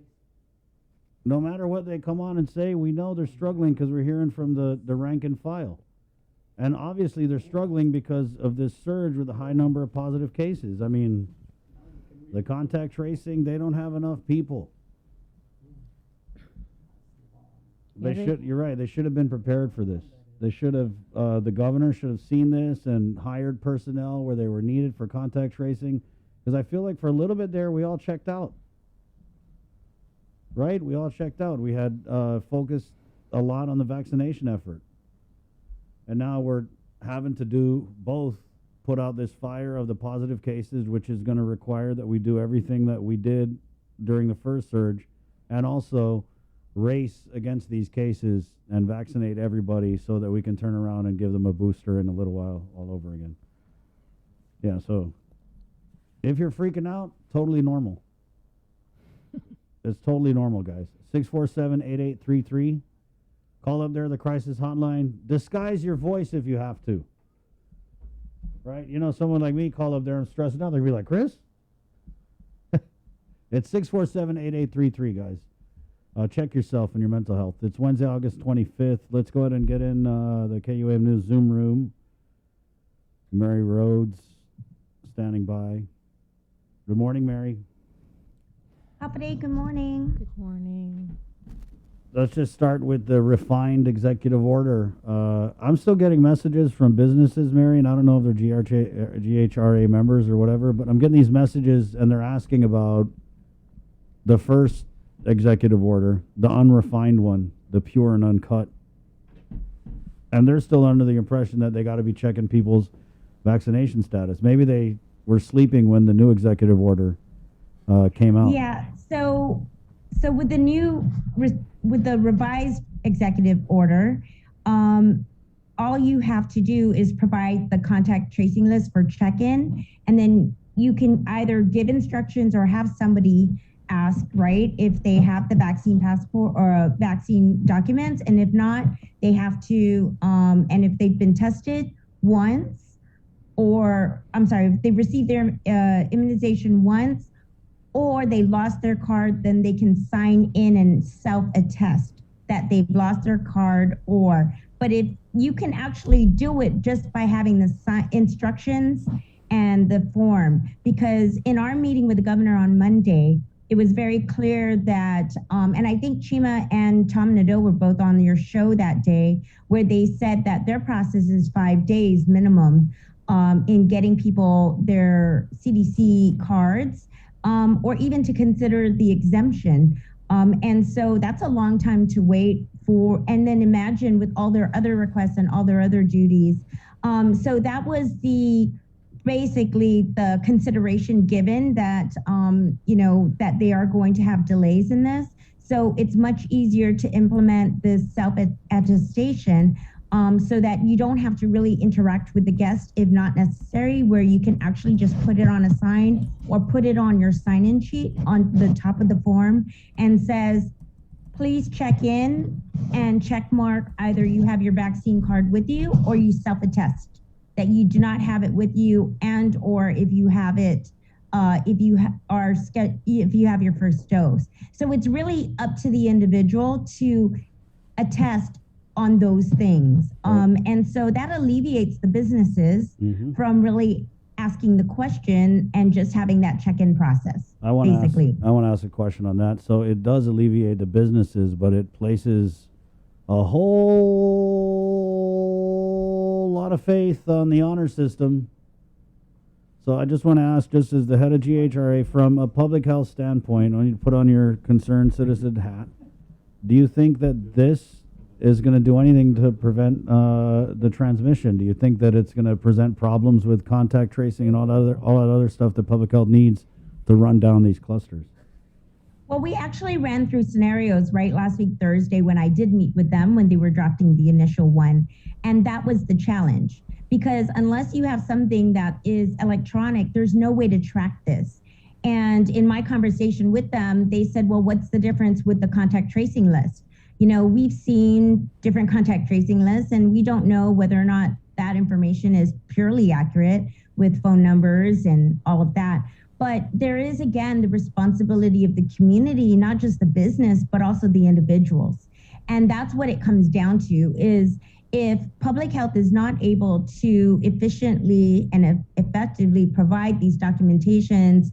[SPEAKER 6] No matter what they come on and say, we know they're struggling because we're hearing from the rank and file. And obviously they're struggling because of this surge with a high number of positive cases. I mean, the contact tracing, they don't have enough people. You're right, they should have been prepared for this. They should have, the governor should have seen this and hired personnel where they were needed for contact tracing. Because I feel like for a little bit there, we all checked out. Right? We all checked out. We had focused a lot on the vaccination effort. And now we're having to do both, put out this fire of the positive cases, which is going to require that we do everything that we did during the first surge, and also race against these cases and vaccinate everybody so that we can turn around and give them a booster in a little while all over again. Yeah, so if you're freaking out, totally normal. It's totally normal, guys. 647-8833. Call up there, the crisis hotline. Disguise your voice if you have to. Right? You know, someone like me call up there and stressing out. They'll be like, Chris? It's 647-8833, guys. Check yourself and your mental health. It's Wednesday, August 25th. Let's go ahead and get in the KUAM News Zoom room. Mary Rhodes standing by. Good morning, Mary.
[SPEAKER 19] Hapade, good morning.
[SPEAKER 11] Good morning.
[SPEAKER 6] Let's just start with the refined executive order. I'm still getting messages from businesses, Mary, and I don't know if they're GHRA members or whatever, but I'm getting these messages and they're asking about the first executive order, the unrefined one, the pure and uncut. And they're still under the impression that they got to be checking people's vaccination status. Maybe they were sleeping when the new executive order came out.
[SPEAKER 19] Yeah, so with the revised executive order, all you have to do is provide the contact tracing list for check-in, and then you can either give instructions or have somebody ask, right, if they have the vaccine passport or vaccine documents, and if not, they have to, and if they've been tested once, or if they've received their immunization once, or they lost their card, then they can sign in and self-attest that they've lost their card. But if you can actually do it just by having the instructions and the form, because in our meeting with the governor on Monday, it was very clear that, and I think Chima and Tom Nadeau were both on your show that day, where they said that their process is 5 days minimum in getting people their CDC cards, or even to consider the exemption. And so that's a long time to wait for, and then imagine with all their other requests and all their other duties. So that was basically the consideration given that, that they are going to have delays in this. So it's much easier to implement this self-attestation so that you don't have to really interact with the guest if not necessary, where you can actually just put it on a sign or put it on your sign-in sheet on the top of the form and says, please check in and check mark either you have your vaccine card with you or you self-attest that you do not have it with you, and or if you have it, if you have your first dose. So it's really up to the individual to attest on those things. And so that alleviates the businesses from really asking the question and just having that check-in process.
[SPEAKER 6] I want to ask a question on that. So it does alleviate the businesses, but it places a whole lot of faith on the honor system. So I just want to ask, just as the head of GHRA, from a public health standpoint, I want you to put on your concerned citizen hat. Do you think that this is going to do anything to prevent the transmission? Do you think that it's going to present problems with contact tracing and all that other stuff that public health needs to run down these clusters?
[SPEAKER 19] Well, we actually ran through scenarios, right, last week, Thursday, when I did meet with them when they were drafting the initial one. And that was the challenge, because unless you have something that is electronic, there's no way to track this. And in my conversation with them, they said, well, what's the difference with the contact tracing list? We've seen different contact tracing lists, and we don't know whether or not that information is purely accurate with phone numbers and all of that. But there is, again, the responsibility of the community, not just the business, but also the individuals. And that's what it comes down to, is if public health is not able to efficiently and effectively provide these documentations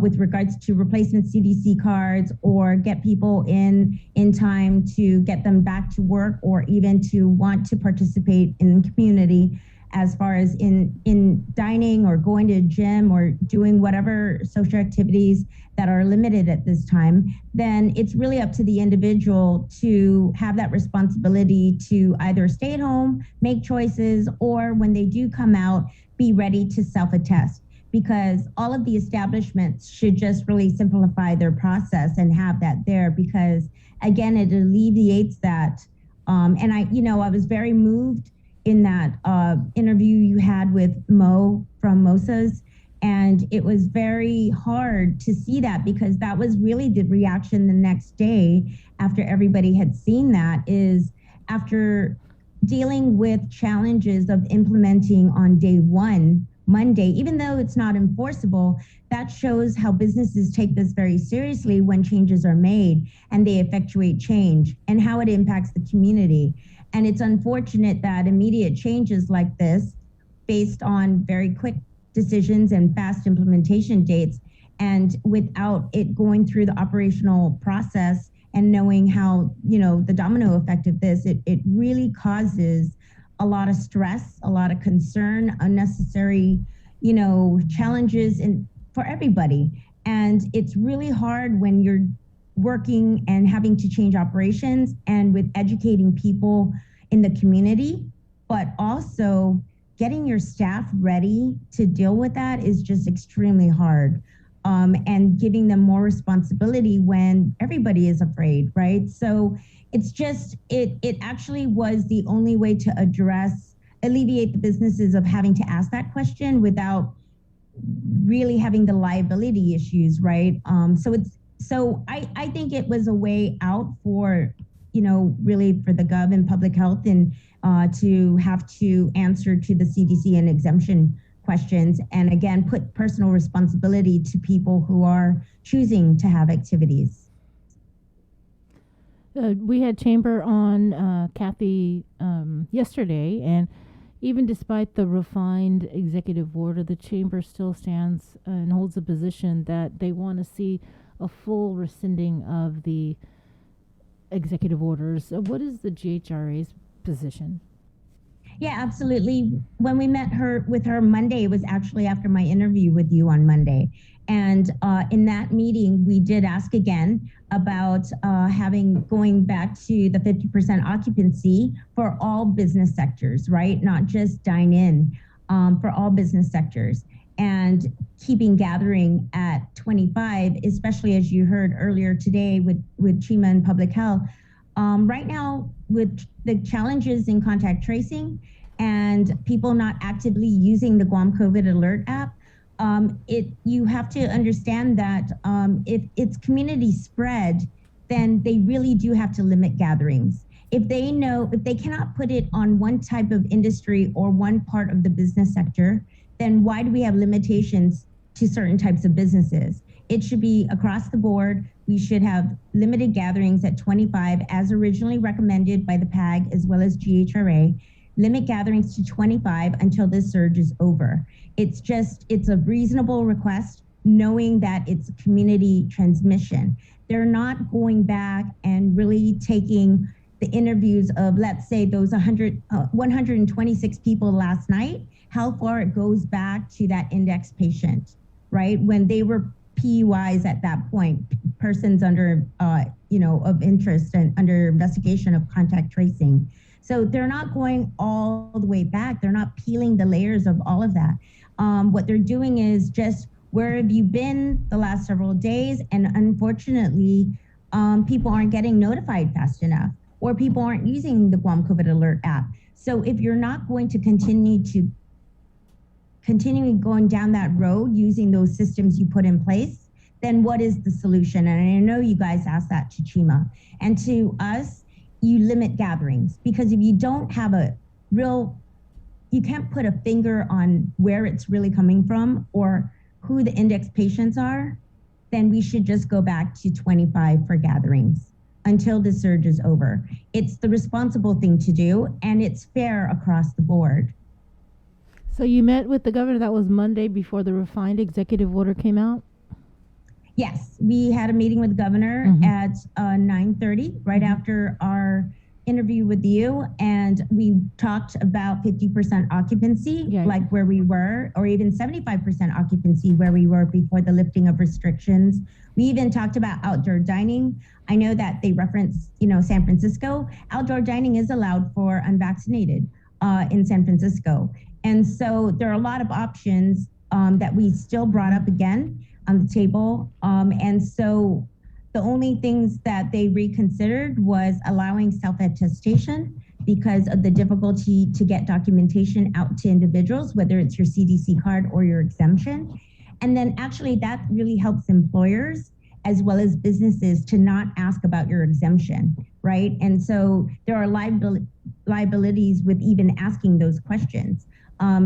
[SPEAKER 19] with regards to replacement CDC cards, or get people in time to get them back to work, or even to want to participate in the community as far as in dining or going to a gym or doing whatever social activities that are limited at this time, then it's really up to the individual to have that responsibility to either stay at home, make choices, or when they do come out, be ready to self-attest. Because all of the establishments should just really simplify their process and have that there, because again, it alleviates that. And I was very moved in that interview you had with Mo from Mosa's, and it was very hard to see that, because that was really the reaction the next day after everybody had seen that, is after dealing with challenges of implementing on day one Monday, even though it's not enforceable, that shows how businesses take this very seriously when changes are made and they effectuate change and how it impacts the community. And it's unfortunate that immediate changes like this, based on very quick decisions and fast implementation dates, and without it going through the operational process and knowing how, the domino effect of this, it really causes a lot of stress, a lot of concern, unnecessary, challenges for everybody. And it's really hard when you're working and having to change operations and with educating people in the community, but also getting your staff ready to deal with that is just extremely hard. And giving them more responsibility when everybody is afraid, right? So it's just, it actually was the only way to alleviate the businesses of having to ask that question without really having the liability issues, right? So I think it was a way out for, really for the Gov and public health and to have to answer to the CDC and exemption questions, and again, put personal responsibility to people who are choosing to have activities.
[SPEAKER 11] We had Chamber on Kathy yesterday, and even despite the refined executive order, the Chamber still stands and holds a position that they want to see a full rescinding of the executive orders. What is the GHRA's position?
[SPEAKER 19] Yeah, absolutely. When we met with her Monday, it was actually after my interview with you on Monday. And in that meeting, we did ask again about going back to the 50% occupancy for all business sectors, right? Not just dine-in, for all business sectors. And keeping gathering at 25, especially as you heard earlier today with Chima and Public Health. Right now, with the challenges in contact tracing and people not actively using the Guam COVID Alert app, you have to understand that if it's community spread, then they really do have to limit gatherings. If they cannot put it on one type of industry or one part of the business sector, then why do we have limitations to certain types of businesses? It should be across the board. We should have limited gatherings at 25 as originally recommended by the PAG as well as GHRA. Limit gatherings to 25 until this surge is over. It's a reasonable request knowing that it's community transmission. They're not going back and really taking the interviews of, let's say, those 126 people last night, how far it goes back to that index patient, right? When they were PUIs at that point, persons under, of interest and under investigation of contact tracing. So they're not going all the way back. They're not peeling the layers of all of that. What they're doing is just, where have you been the last several days? And unfortunately, people aren't getting notified fast enough, or people aren't using the Guam COVID Alert app. So if you're not going to continue going down that road using those systems you put in place, then what is the solution? And I know you guys asked that to Chima. And to us, you limit gatherings, because if you don't have you can't put a finger on where it's really coming from or who the index patients are, then we should just go back to 25 for gatherings until the surge is over. It's the responsible thing to do, and it's fair across the board.
[SPEAKER 11] So you met with the governor, that was Monday before the refined executive order came out?
[SPEAKER 19] Yes, we had a meeting with the governor at 9:30, right after our interview with you, and we talked about 50% occupancy, like where we were, or even 75% occupancy where we were before the lifting of restrictions. We even talked about outdoor dining. I know that they reference, San Francisco. Outdoor dining is allowed for unvaccinated in San Francisco. And so there are a lot of options that we still brought up again on the table. And so the only things that they reconsidered was allowing self-attestation because of the difficulty to get documentation out to individuals, whether it's your CDC card or your exemption. And then actually that really helps employers as well as businesses to not ask about your exemption, right? And so there are liabilities with even asking those questions.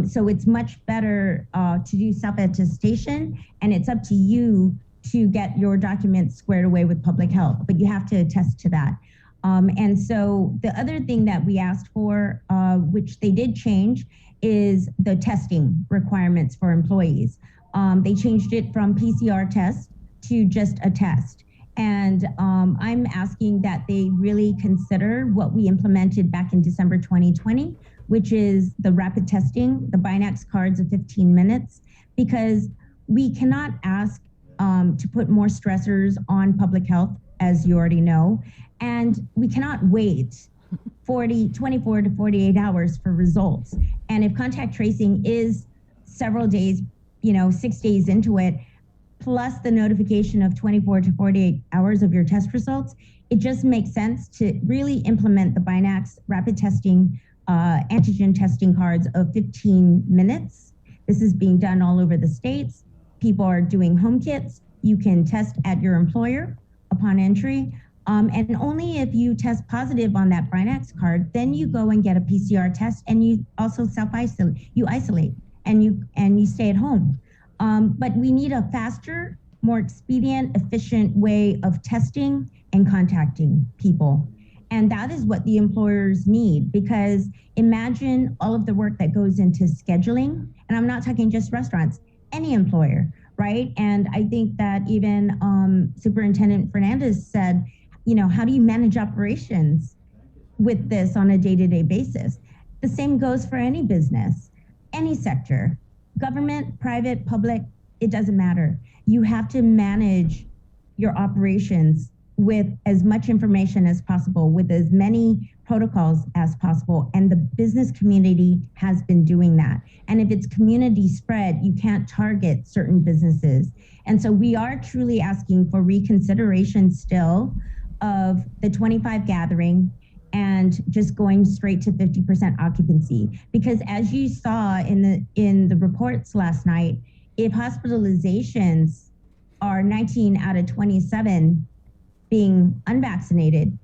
[SPEAKER 19] So it's much better to do self-attestation, and it's up to you to get your documents squared away with public health, but you have to attest to that. And so the other thing that we asked for, which they did change, is the testing requirements for employees. They changed it from PCR test to just a test. And I'm asking that they really consider what we implemented back in December 2020, which is the rapid testing, the Binax cards of 15 minutes, because we cannot ask to put more stressors on public health, as you already know, and we cannot wait 24 to 48 hours for results. And if contact tracing is several days, 6 days into it, plus the notification of 24 to 48 hours of your test results, it just makes sense to really implement the Binax rapid testing, antigen testing cards of 15 minutes. This is being done all over the states. People are doing home kits. You can test at your employer upon entry. And only if you test positive on that Binax card, then you go and get a PCR test, and you also self-isolate. You isolate and you stay at home. But we need a faster, more expedient, efficient way of testing and contacting people. And that is what the employers need, because imagine all of the work that goes into scheduling. And I'm not talking just restaurants, any employer, right? And I think that even Superintendent Fernandez said, how do you manage operations with this on a day-to-day basis? The same goes for any business, any sector, government, private, public, it doesn't matter. You have to manage your operations with as much information as possible, with as many protocols as possible. And the business community has been doing that. And if it's community spread, you can't target certain businesses. And so we are truly asking for reconsideration still of the 25 gathering and just going straight to 50% occupancy. Because as you saw in the reports last night, if hospitalizations are 19 out of 27 being unvaccinated,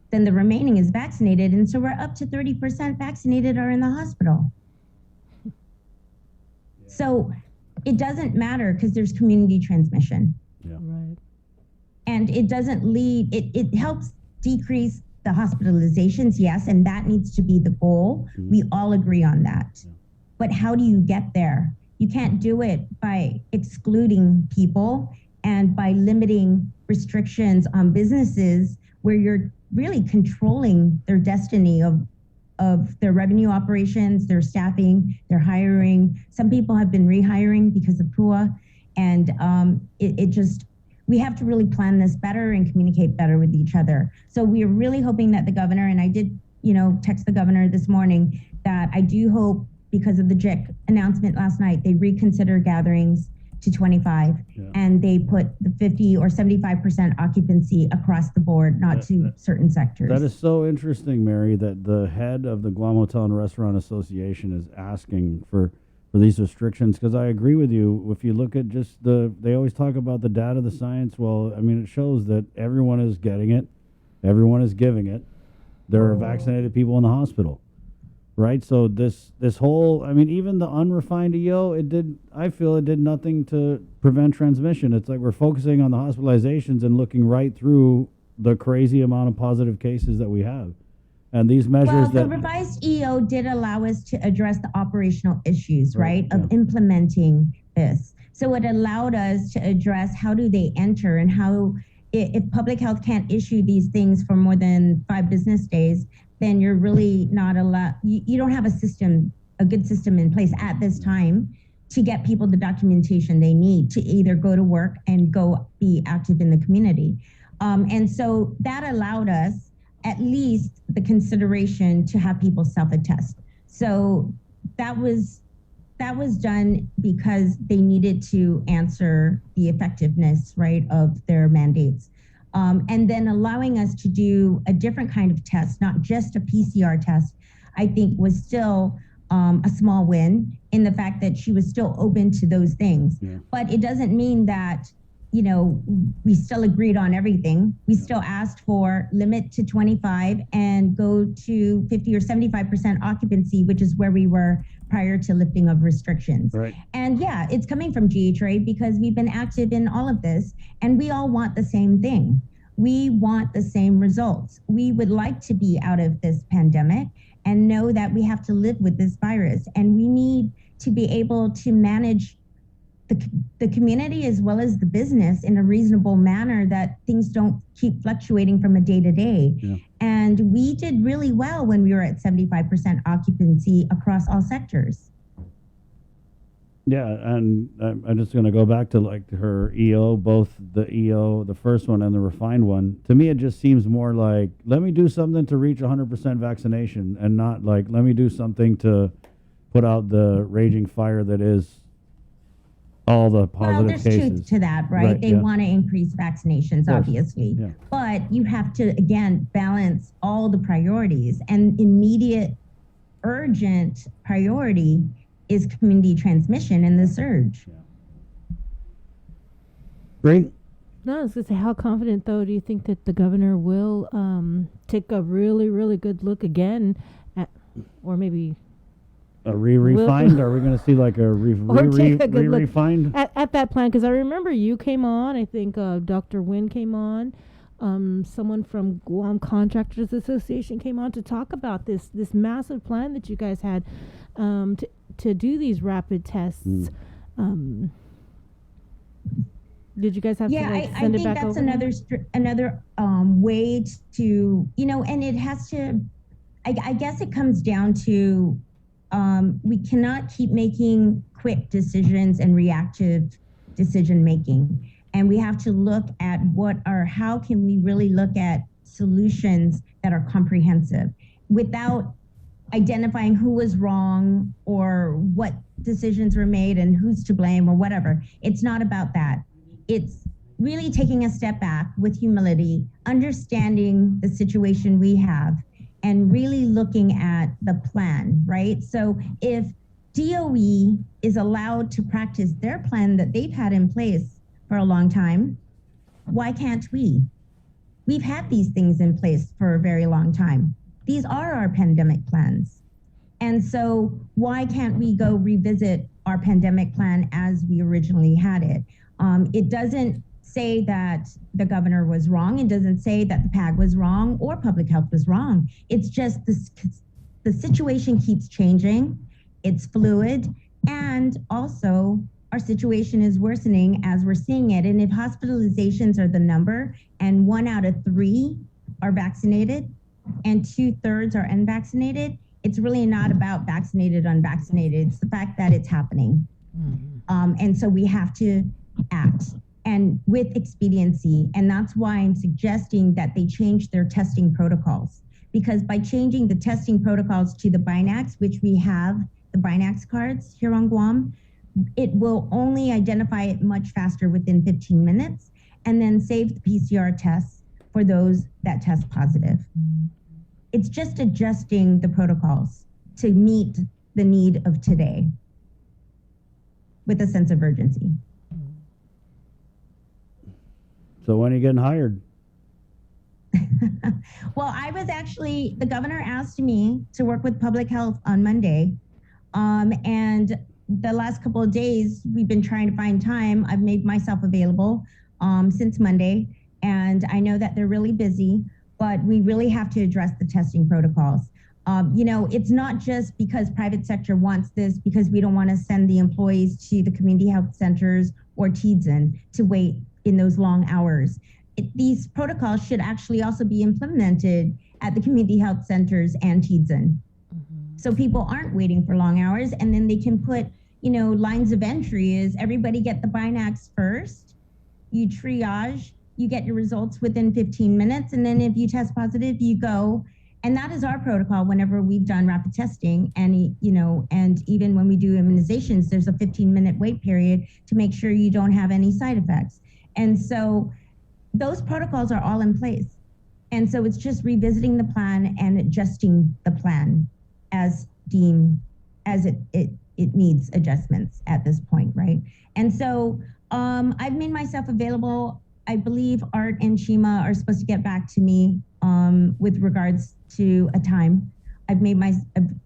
[SPEAKER 19] then the remaining is vaccinated. And so we're up to 30% vaccinated are in the hospital. So it doesn't matter because there's community transmission.
[SPEAKER 6] Yeah.
[SPEAKER 11] Right.
[SPEAKER 19] And it doesn't lead, it helps decrease the hospitalizations, yes, and that needs to be the goal. We all agree on that. But how do you get there? You can't do it by excluding people and by limiting restrictions on businesses where you're really controlling their destiny of their revenue operations, their staffing, their hiring. Some people have been rehiring because of PUA, and we have to really plan this better and communicate better with each other. So we are really hoping that the governor, and I did, text the governor this morning, that I do hope, because of the JIC announcement last night, they reconsider gatherings to 25, and they put the 50 or 75% occupancy across the board, not to certain sectors.
[SPEAKER 6] That is so interesting, Mary, that the head of the Guam Hotel and Restaurant Association is asking for these restrictions, because I agree with you. If you look at just they always talk about the data, the science. Well, I mean, it shows that everyone is getting it. Everyone is giving it. There are vaccinated people in the hospital, right? So this whole, I mean, even the unrefined EO, I feel it did nothing to prevent transmission. It's like we're focusing on the hospitalizations and looking right through the crazy amount of positive cases that we have. And these measures
[SPEAKER 19] the revised EO did allow us to address the operational issues, right, of implementing this. So it allowed us to address how do they enter, and how, if public health can't issue these things for more than 5 business days, then you're really not allowed, you don't have a good system in place at this time to get people the documentation they need to either go to work and go be active in the community. And so that allowed us at least the consideration to have people self-attest. So that was done because they needed to answer the effectiveness, right, of their mandates. And then allowing us to do a different kind of test, not just a PCR test, I think was still a small win in the fact that she was still open to those things. Yeah. But it doesn't mean that we still agreed on everything. We still asked for limit to 25 and go to 50 or 75% occupancy, which is where we were prior to lifting of restrictions.
[SPEAKER 6] Right.
[SPEAKER 19] And yeah, it's coming from GHRA because we've been active in all of this, and we all want the same thing. We want the same results. We would like to be out of this pandemic and know that we have to live with this virus, and we need to be able to manage the community as well as the business in a reasonable manner, that things don't keep fluctuating from a day to day.
[SPEAKER 6] Yeah.
[SPEAKER 19] And we did really well when we were at 75% occupancy across all sectors.
[SPEAKER 6] Yeah, and I'm just going to go back to like her EO, both the EO, the first one and the refined one. To me, it just seems more like, let me do something to reach 100% vaccination, and not like, let me do something to put out the raging fire that is all the positive
[SPEAKER 19] there's
[SPEAKER 6] cases.
[SPEAKER 19] Truth to that, right? They want to increase vaccinations, obviously.
[SPEAKER 6] Yeah.
[SPEAKER 19] But you have to, again, balance all the priorities. And immediate, urgent priority is community transmission and the surge.
[SPEAKER 6] Great.
[SPEAKER 11] No, I was going to say, how confident, though, do you think that the governor will take a really, really good look again at, or maybe...
[SPEAKER 6] A refined? Are we going to see like a refined
[SPEAKER 11] at that plan? Because I remember you came on. I think Dr. Nguyen came on. Someone from Guam Contractors Association came on to talk about this massive plan that you guys had to do these rapid tests. Did you guys have to send it back over?
[SPEAKER 19] I think that's another way to, and it has to. I guess it comes down to. We cannot keep making quick decisions and reactive decision making. And we have to look at how can we really look at solutions that are comprehensive without identifying who was wrong or what decisions were made and who's to blame or whatever. It's not about that. It's really taking a step back with humility, understanding the situation we have, and really looking at the plan, right? So if DOE is allowed to practice their plan that they've had in place for a long time, why can't we? We've had these things in place for a very long time. These are our pandemic plans. And so why can't we go revisit our pandemic plan as we originally had it? It doesn't say that the governor was wrong. It doesn't say that the PAG was wrong or public health was wrong. It's just the situation keeps changing. It's fluid. And also our situation is worsening as we're seeing it. And if hospitalizations are the number and 1 out of 3 are vaccinated and 2/3 are unvaccinated, it's really not about vaccinated, unvaccinated. It's the fact that it's happening. And so we have to act. And with expediency. And that's why I'm suggesting that they change their testing protocols. Because by changing the testing protocols to the Binax, which we have the Binax cards here on Guam, it will only identify it much faster within 15 minutes and then save the PCR tests for those that test positive. It's just adjusting the protocols to meet the need of today with a sense of urgency.
[SPEAKER 6] So when are you getting hired?
[SPEAKER 19] Well, the governor asked me to work with public health on Monday. And the last couple of days, we've been trying to find time. I've made myself available since Monday. And I know that they're really busy, but we really have to address the testing protocols. It's not just because private sector wants this, because we don't want to send the employees to the community health centers or TEDSN to wait in those long hours. These protocols should actually also be implemented at the community health centers and TEDSN. So people aren't waiting for long hours, and then they can put, lines of entry is everybody get the Binax first, you triage, you get your results within 15 minutes, and then if you test positive, you go. And that is our protocol whenever we've done rapid testing. And, and even when we do immunizations, there's a 15-minute wait period to make sure you don't have any side effects. And so those protocols are all in place. And so it's just revisiting the plan and adjusting the plan as it needs adjustments at this point, right? And so I've made myself available. I believe Art and Shima are supposed to get back to me with regards to a time. I've made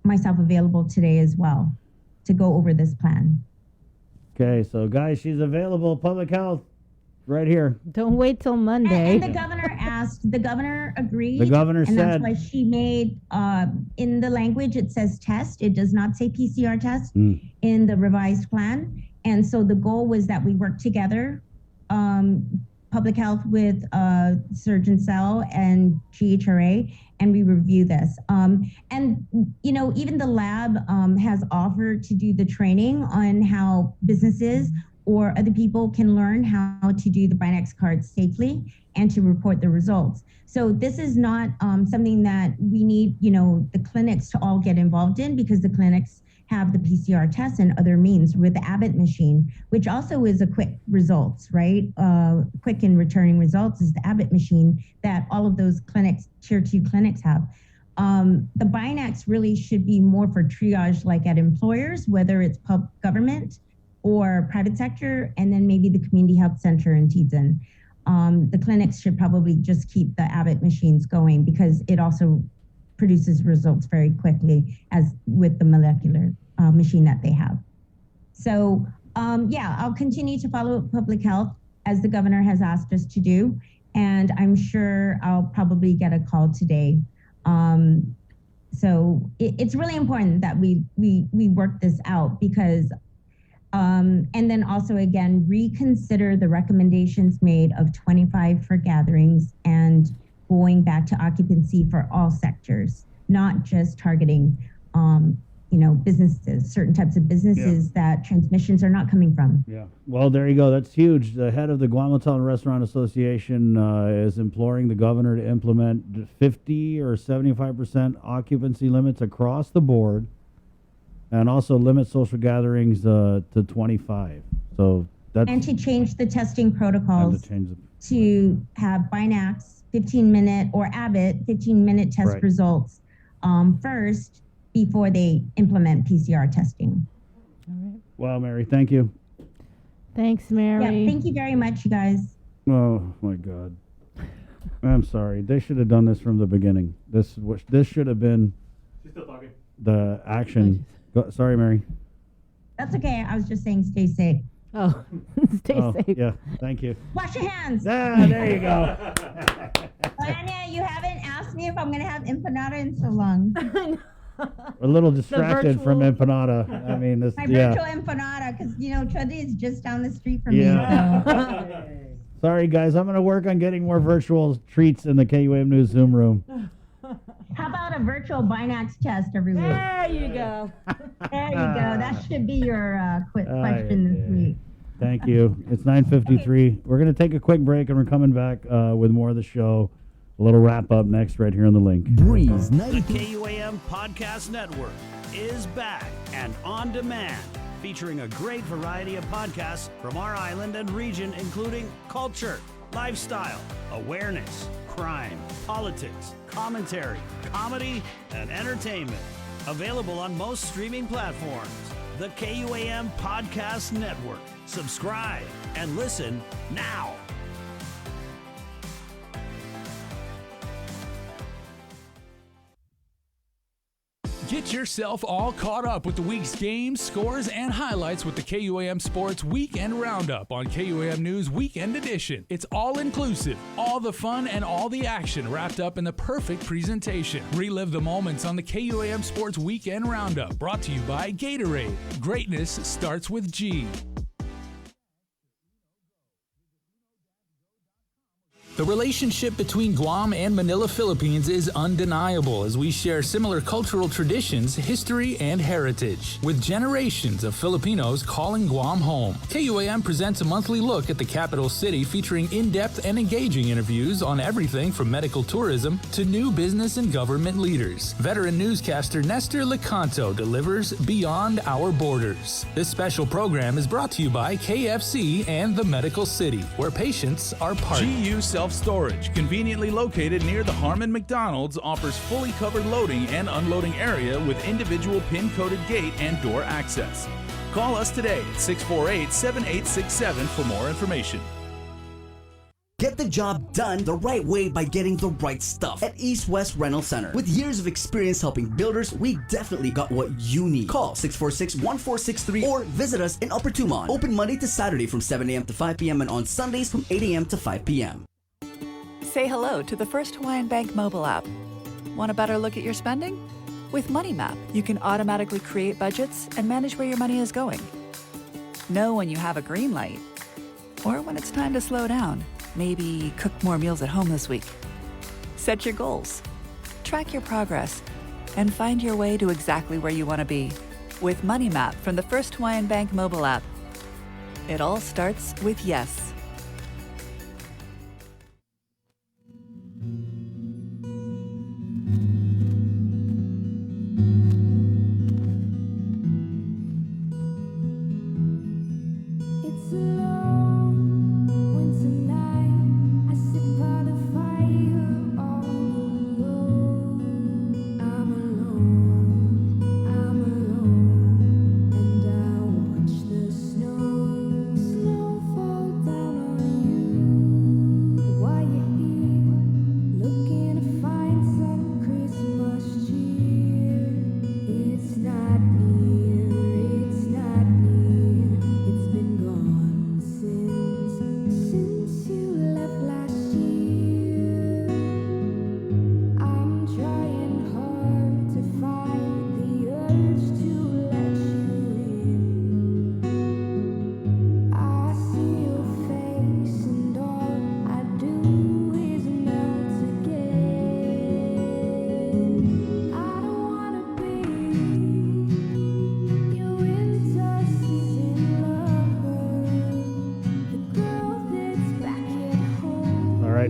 [SPEAKER 19] myself available today as well to go over this plan.
[SPEAKER 6] Okay, so guys, she's available. Public health, right here.
[SPEAKER 11] Don't wait till Monday.
[SPEAKER 19] And the governor asked. The governor agreed.
[SPEAKER 6] The governor
[SPEAKER 19] and
[SPEAKER 6] said.
[SPEAKER 19] that's why she made in the language it says test. It does not say PCR test in the revised plan. And so the goal was that we work together, public health with Surgeon Cell and GHRA, and we review this. And, you know, even the lab has offered to do the training on how businesses or other people can learn how to do the Binax cards safely and to report the results. So this is not something that we need, you know, the clinics to all get involved in, because the clinics have the PCR tests and other means with the Abbott machine, which also is a quick results, right? Quick in returning results is the Abbott machine that all of those clinics, tier 2 clinics have. The Binax really should be more for triage, like at employers, whether it's government or private sector, and then maybe the community health center in Tizen. The clinics should probably just keep the Abbott machines going, because it also produces results very quickly as with the molecular machine that they have. So yeah, I'll continue to follow public health as the governor has asked us to do. And I'm sure I'll probably get a call today. So it's really important that we work this out, because and then also, again, reconsider the recommendations made of 25 for gatherings and going back to occupancy for all sectors, not just targeting, you know, businesses, certain types of businesses that transmissions are not coming from.
[SPEAKER 6] Yeah. Well, there you go. That's huge. The head of the Guam Hotel and Restaurant Association is imploring the governor to implement 50 or 75% occupancy limits across the board, and also limit social gatherings to 25. So that's,
[SPEAKER 19] and to change the testing protocols to have Binax 15-minute or Abbott 15-minute test results first before they implement PCR testing.
[SPEAKER 11] All right.
[SPEAKER 6] Wow, Mary, thank you.
[SPEAKER 11] Thanks, Mary.
[SPEAKER 19] Yeah, thank you very much, you guys.
[SPEAKER 6] Oh my God. I'm sorry. They should have done this from the beginning. This should have been the action. Sorry, Mary.
[SPEAKER 19] That's okay. I was just saying stay safe.
[SPEAKER 11] Oh, stay safe.
[SPEAKER 6] Yeah, thank you.
[SPEAKER 19] Wash your hands.
[SPEAKER 6] Ah, there you go.
[SPEAKER 19] Anya, you haven't asked me if I'm going to have empanada in so long.
[SPEAKER 6] A little distracted from empanada. I mean, this.
[SPEAKER 19] My virtual empanada, because, you know, Chudley is just down the street from me. So.
[SPEAKER 6] Sorry, guys. I'm going to work on getting more virtual treats in the KUAM News Zoom room.
[SPEAKER 19] How about a virtual Binax test every week?
[SPEAKER 11] There you go.
[SPEAKER 19] There you go. That should be your quick question this week.
[SPEAKER 6] Thank you. It's 9:53. We're going to take a quick break, and we're coming back with more of the show. A little wrap up next right here on the link.
[SPEAKER 1] Breeze
[SPEAKER 26] The KUAM Podcast Network is back and on demand, featuring a great variety of podcasts from our island and region, including culture, lifestyle, awareness, crime, politics, commentary, comedy, and entertainment. Available on most streaming platforms. The KUAM Podcast Network. Subscribe and listen now.
[SPEAKER 12] Get yourself all caught up with the week's games, scores, and highlights with the KUAM Sports Weekend Roundup on KUAM News Weekend Edition. It's all inclusive, all the fun and all the action wrapped up in the perfect presentation. Relive the moments on the KUAM Sports Weekend Roundup, brought to you by Gatorade. Greatness starts with G. The relationship between Guam and Manila, Philippines is undeniable, as we share similar cultural traditions, history, and heritage, with generations of Filipinos calling Guam home. KUAM presents a monthly look at the capital city, featuring in-depth and engaging interviews on everything from medical tourism to new business and government leaders. Veteran newscaster Nestor Lecanto delivers Beyond Our Borders. This special program is brought to you by KFC and the Medical City, where patients are part. GU Self-Storage, conveniently located near the Harmon McDonald's, offers fully covered loading and unloading area with individual pin-coded gate and door access. Call us today at 648-7867 for more information.
[SPEAKER 1] Get the job done the right way by getting the right stuff at East West Rental Center. With years of experience helping builders, we definitely got what you need. Call 646-1463 or visit us in Upper Tumon. Open Monday to Saturday from 7 a.m. to 5 p.m. and on Sundays from 8 a.m. to 5 p.m.
[SPEAKER 13] Say hello to the First Hawaiian Bank mobile app. Want a better look at your spending? With MoneyMap, you can automatically create budgets and manage where your money is going. Know when you have a green light or when it's time to slow down. Maybe cook more meals at home this week. Set your goals, track your progress, and find your way to exactly where you want to be with MoneyMap from the First Hawaiian Bank mobile app. It all starts with yes.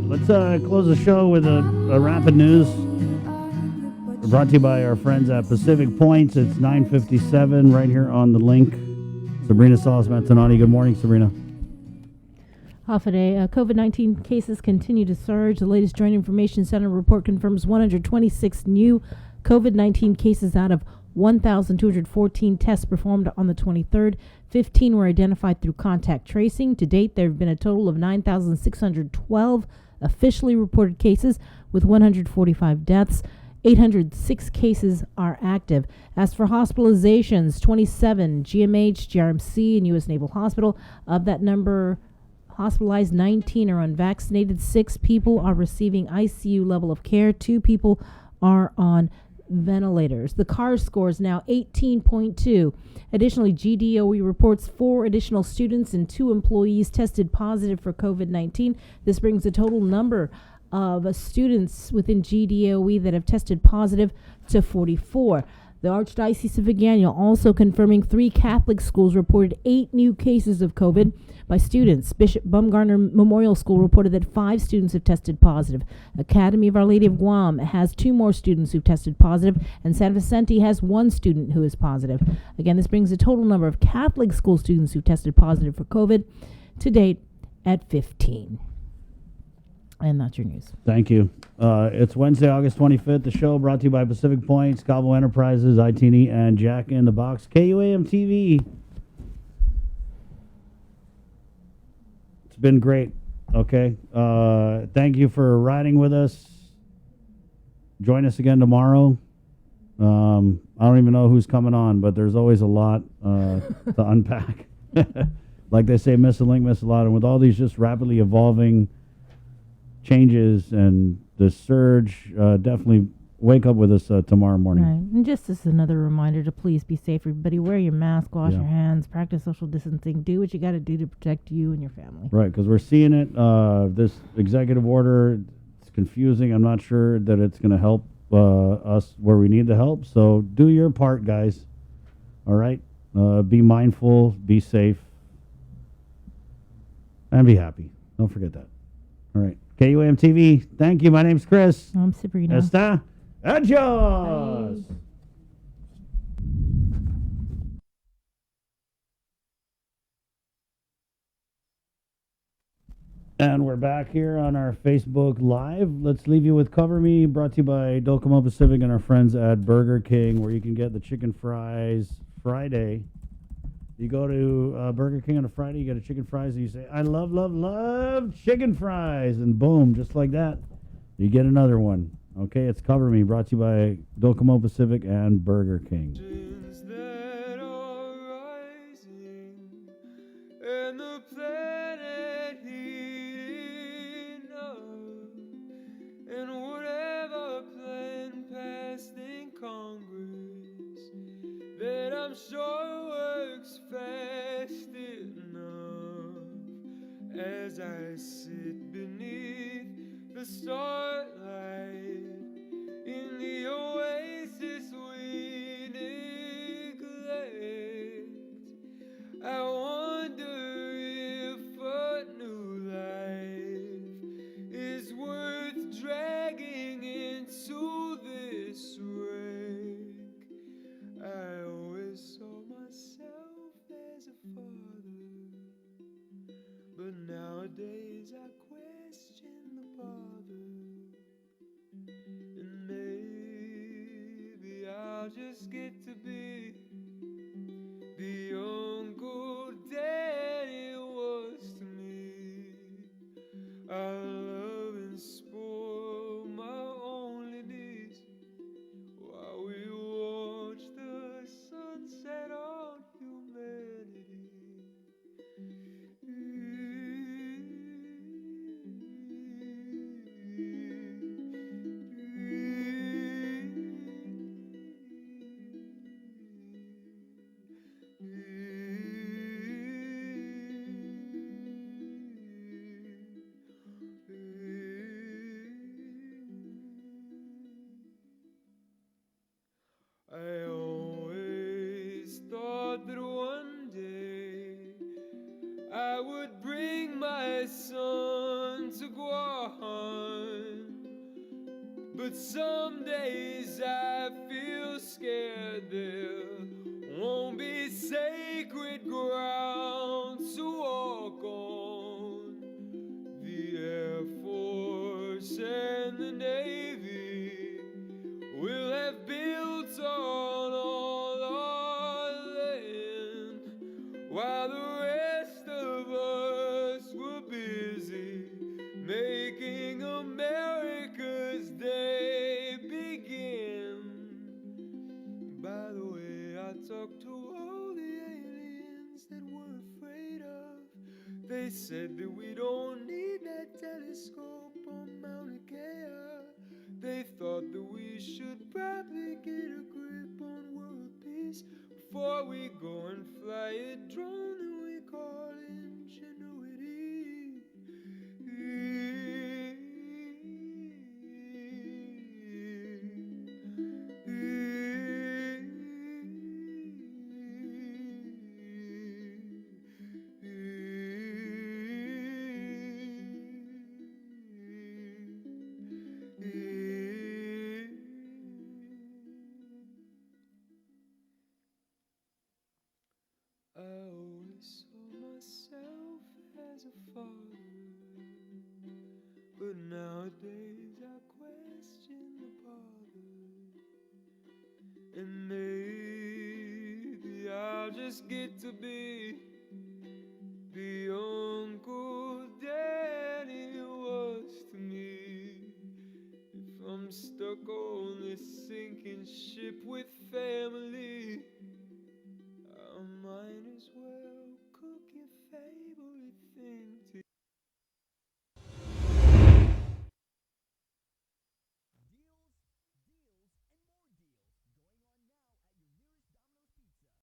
[SPEAKER 6] Let's close the show with a rapid news. Brought to you by our friends at Pacific Points. It's 9:57 right here on the link. Sabrina Salas Mantonati. Good morning, Sabrina.
[SPEAKER 11] Hafaday, COVID-19 cases continue to surge. The latest Joint Information Center report confirms 126 new COVID-19 cases out of 1,214 tests performed on the 23rd. 15 were identified through contact tracing. To date, there have been a total of 9,612 officially reported cases with 145 deaths. 806 cases are active. As for hospitalizations, 27 GMH, GRMC, and U.S. Naval Hospital. Of that number hospitalized, 19 are unvaccinated. 6 people are receiving ICU level of care. 2 people are on ventilators. The CARS score is now 18.2. Additionally, GDOE reports 4 additional students and 2 employees tested positive for COVID-19. This brings the total number of students within GDOE that have tested positive to 44. The Archdiocese of Vigano also confirming 3 Catholic schools reported 8 new cases of COVID by students. Bishop Bumgarner Memorial School reported that 5 students have tested positive. Academy of Our Lady of Guam has 2 more students who've tested positive, and San Vicente has 1 student who is positive. Again, this brings the total number of Catholic school students who tested positive for COVID to date at 15. And that's your news.
[SPEAKER 6] Thank you. It's Wednesday, August 25th. The show brought to you by Pacific Points, Cabo Enterprises, ITNE, and Jack in the Box. KUAM TV. It's been great. Okay. Thank you for riding with us. Join us again tomorrow. I don't even know who's coming on, but there's always a lot to unpack. Like they say, miss a link, miss a lot. And with all these just rapidly evolving changes and the surge, definitely wake up with us tomorrow morning.
[SPEAKER 11] Right. And just as another reminder to please be safe, everybody. Wear your mask, wash your hands, practice social distancing. Do what you got to do to protect you and your family.
[SPEAKER 6] Right, because we're seeing it. This executive order, it's confusing. I'm not sure that it's going to help us where we need the help. So do your part, guys. All right? Be mindful, be safe, and be happy. Don't forget that. All right. KUAM TV, thank you. My name's Chris.
[SPEAKER 11] I'm Sabrina.
[SPEAKER 6] Está. Adios. Bye. And we're back here on our Facebook Live. Let's leave you with Cover Me, brought to you by Docomo Pacific and our friends at Burger King, where you can get the chicken fries Friday You go to Burger King on a Friday, you get a chicken fries, and you say, I love, love, love chicken fries. And boom, just like that, you get another one. Okay, it's Cover Me, brought to you by Docomo Pacific and Burger King.
[SPEAKER 5] And the planet heating up, and whatever plan passed in Congress that I'm sure works fast enough as I sit beneath the starlight in the oasis we neglect. I wonder if a new life is worth dragging into this wreck. I always saw myself as a father, but nowadays I question the bother. And maybe I'll just get to be the uncle daddy was to me. I love and spoil my only niece while we watch the sunset on humanity. I always thought that one day I would bring my son to Guam, but some days I feel scared there won't be sacred ground to walk on. The Air Force and the Navy will have built on all our land, while the rest of us were busy making America's day begin. By the way, I talked to all the aliens that we're afraid of. They said that we don't need that telescope on Mauna Kea. They thought that we should probably get a grip on world peace before we go and fly a drone that we call ingenuity. I always saw myself as a father, but nowadays I question the bother. And maybe I'll just get to be the uncle daddy was to me. If I'm stuck on this sinking ship with family,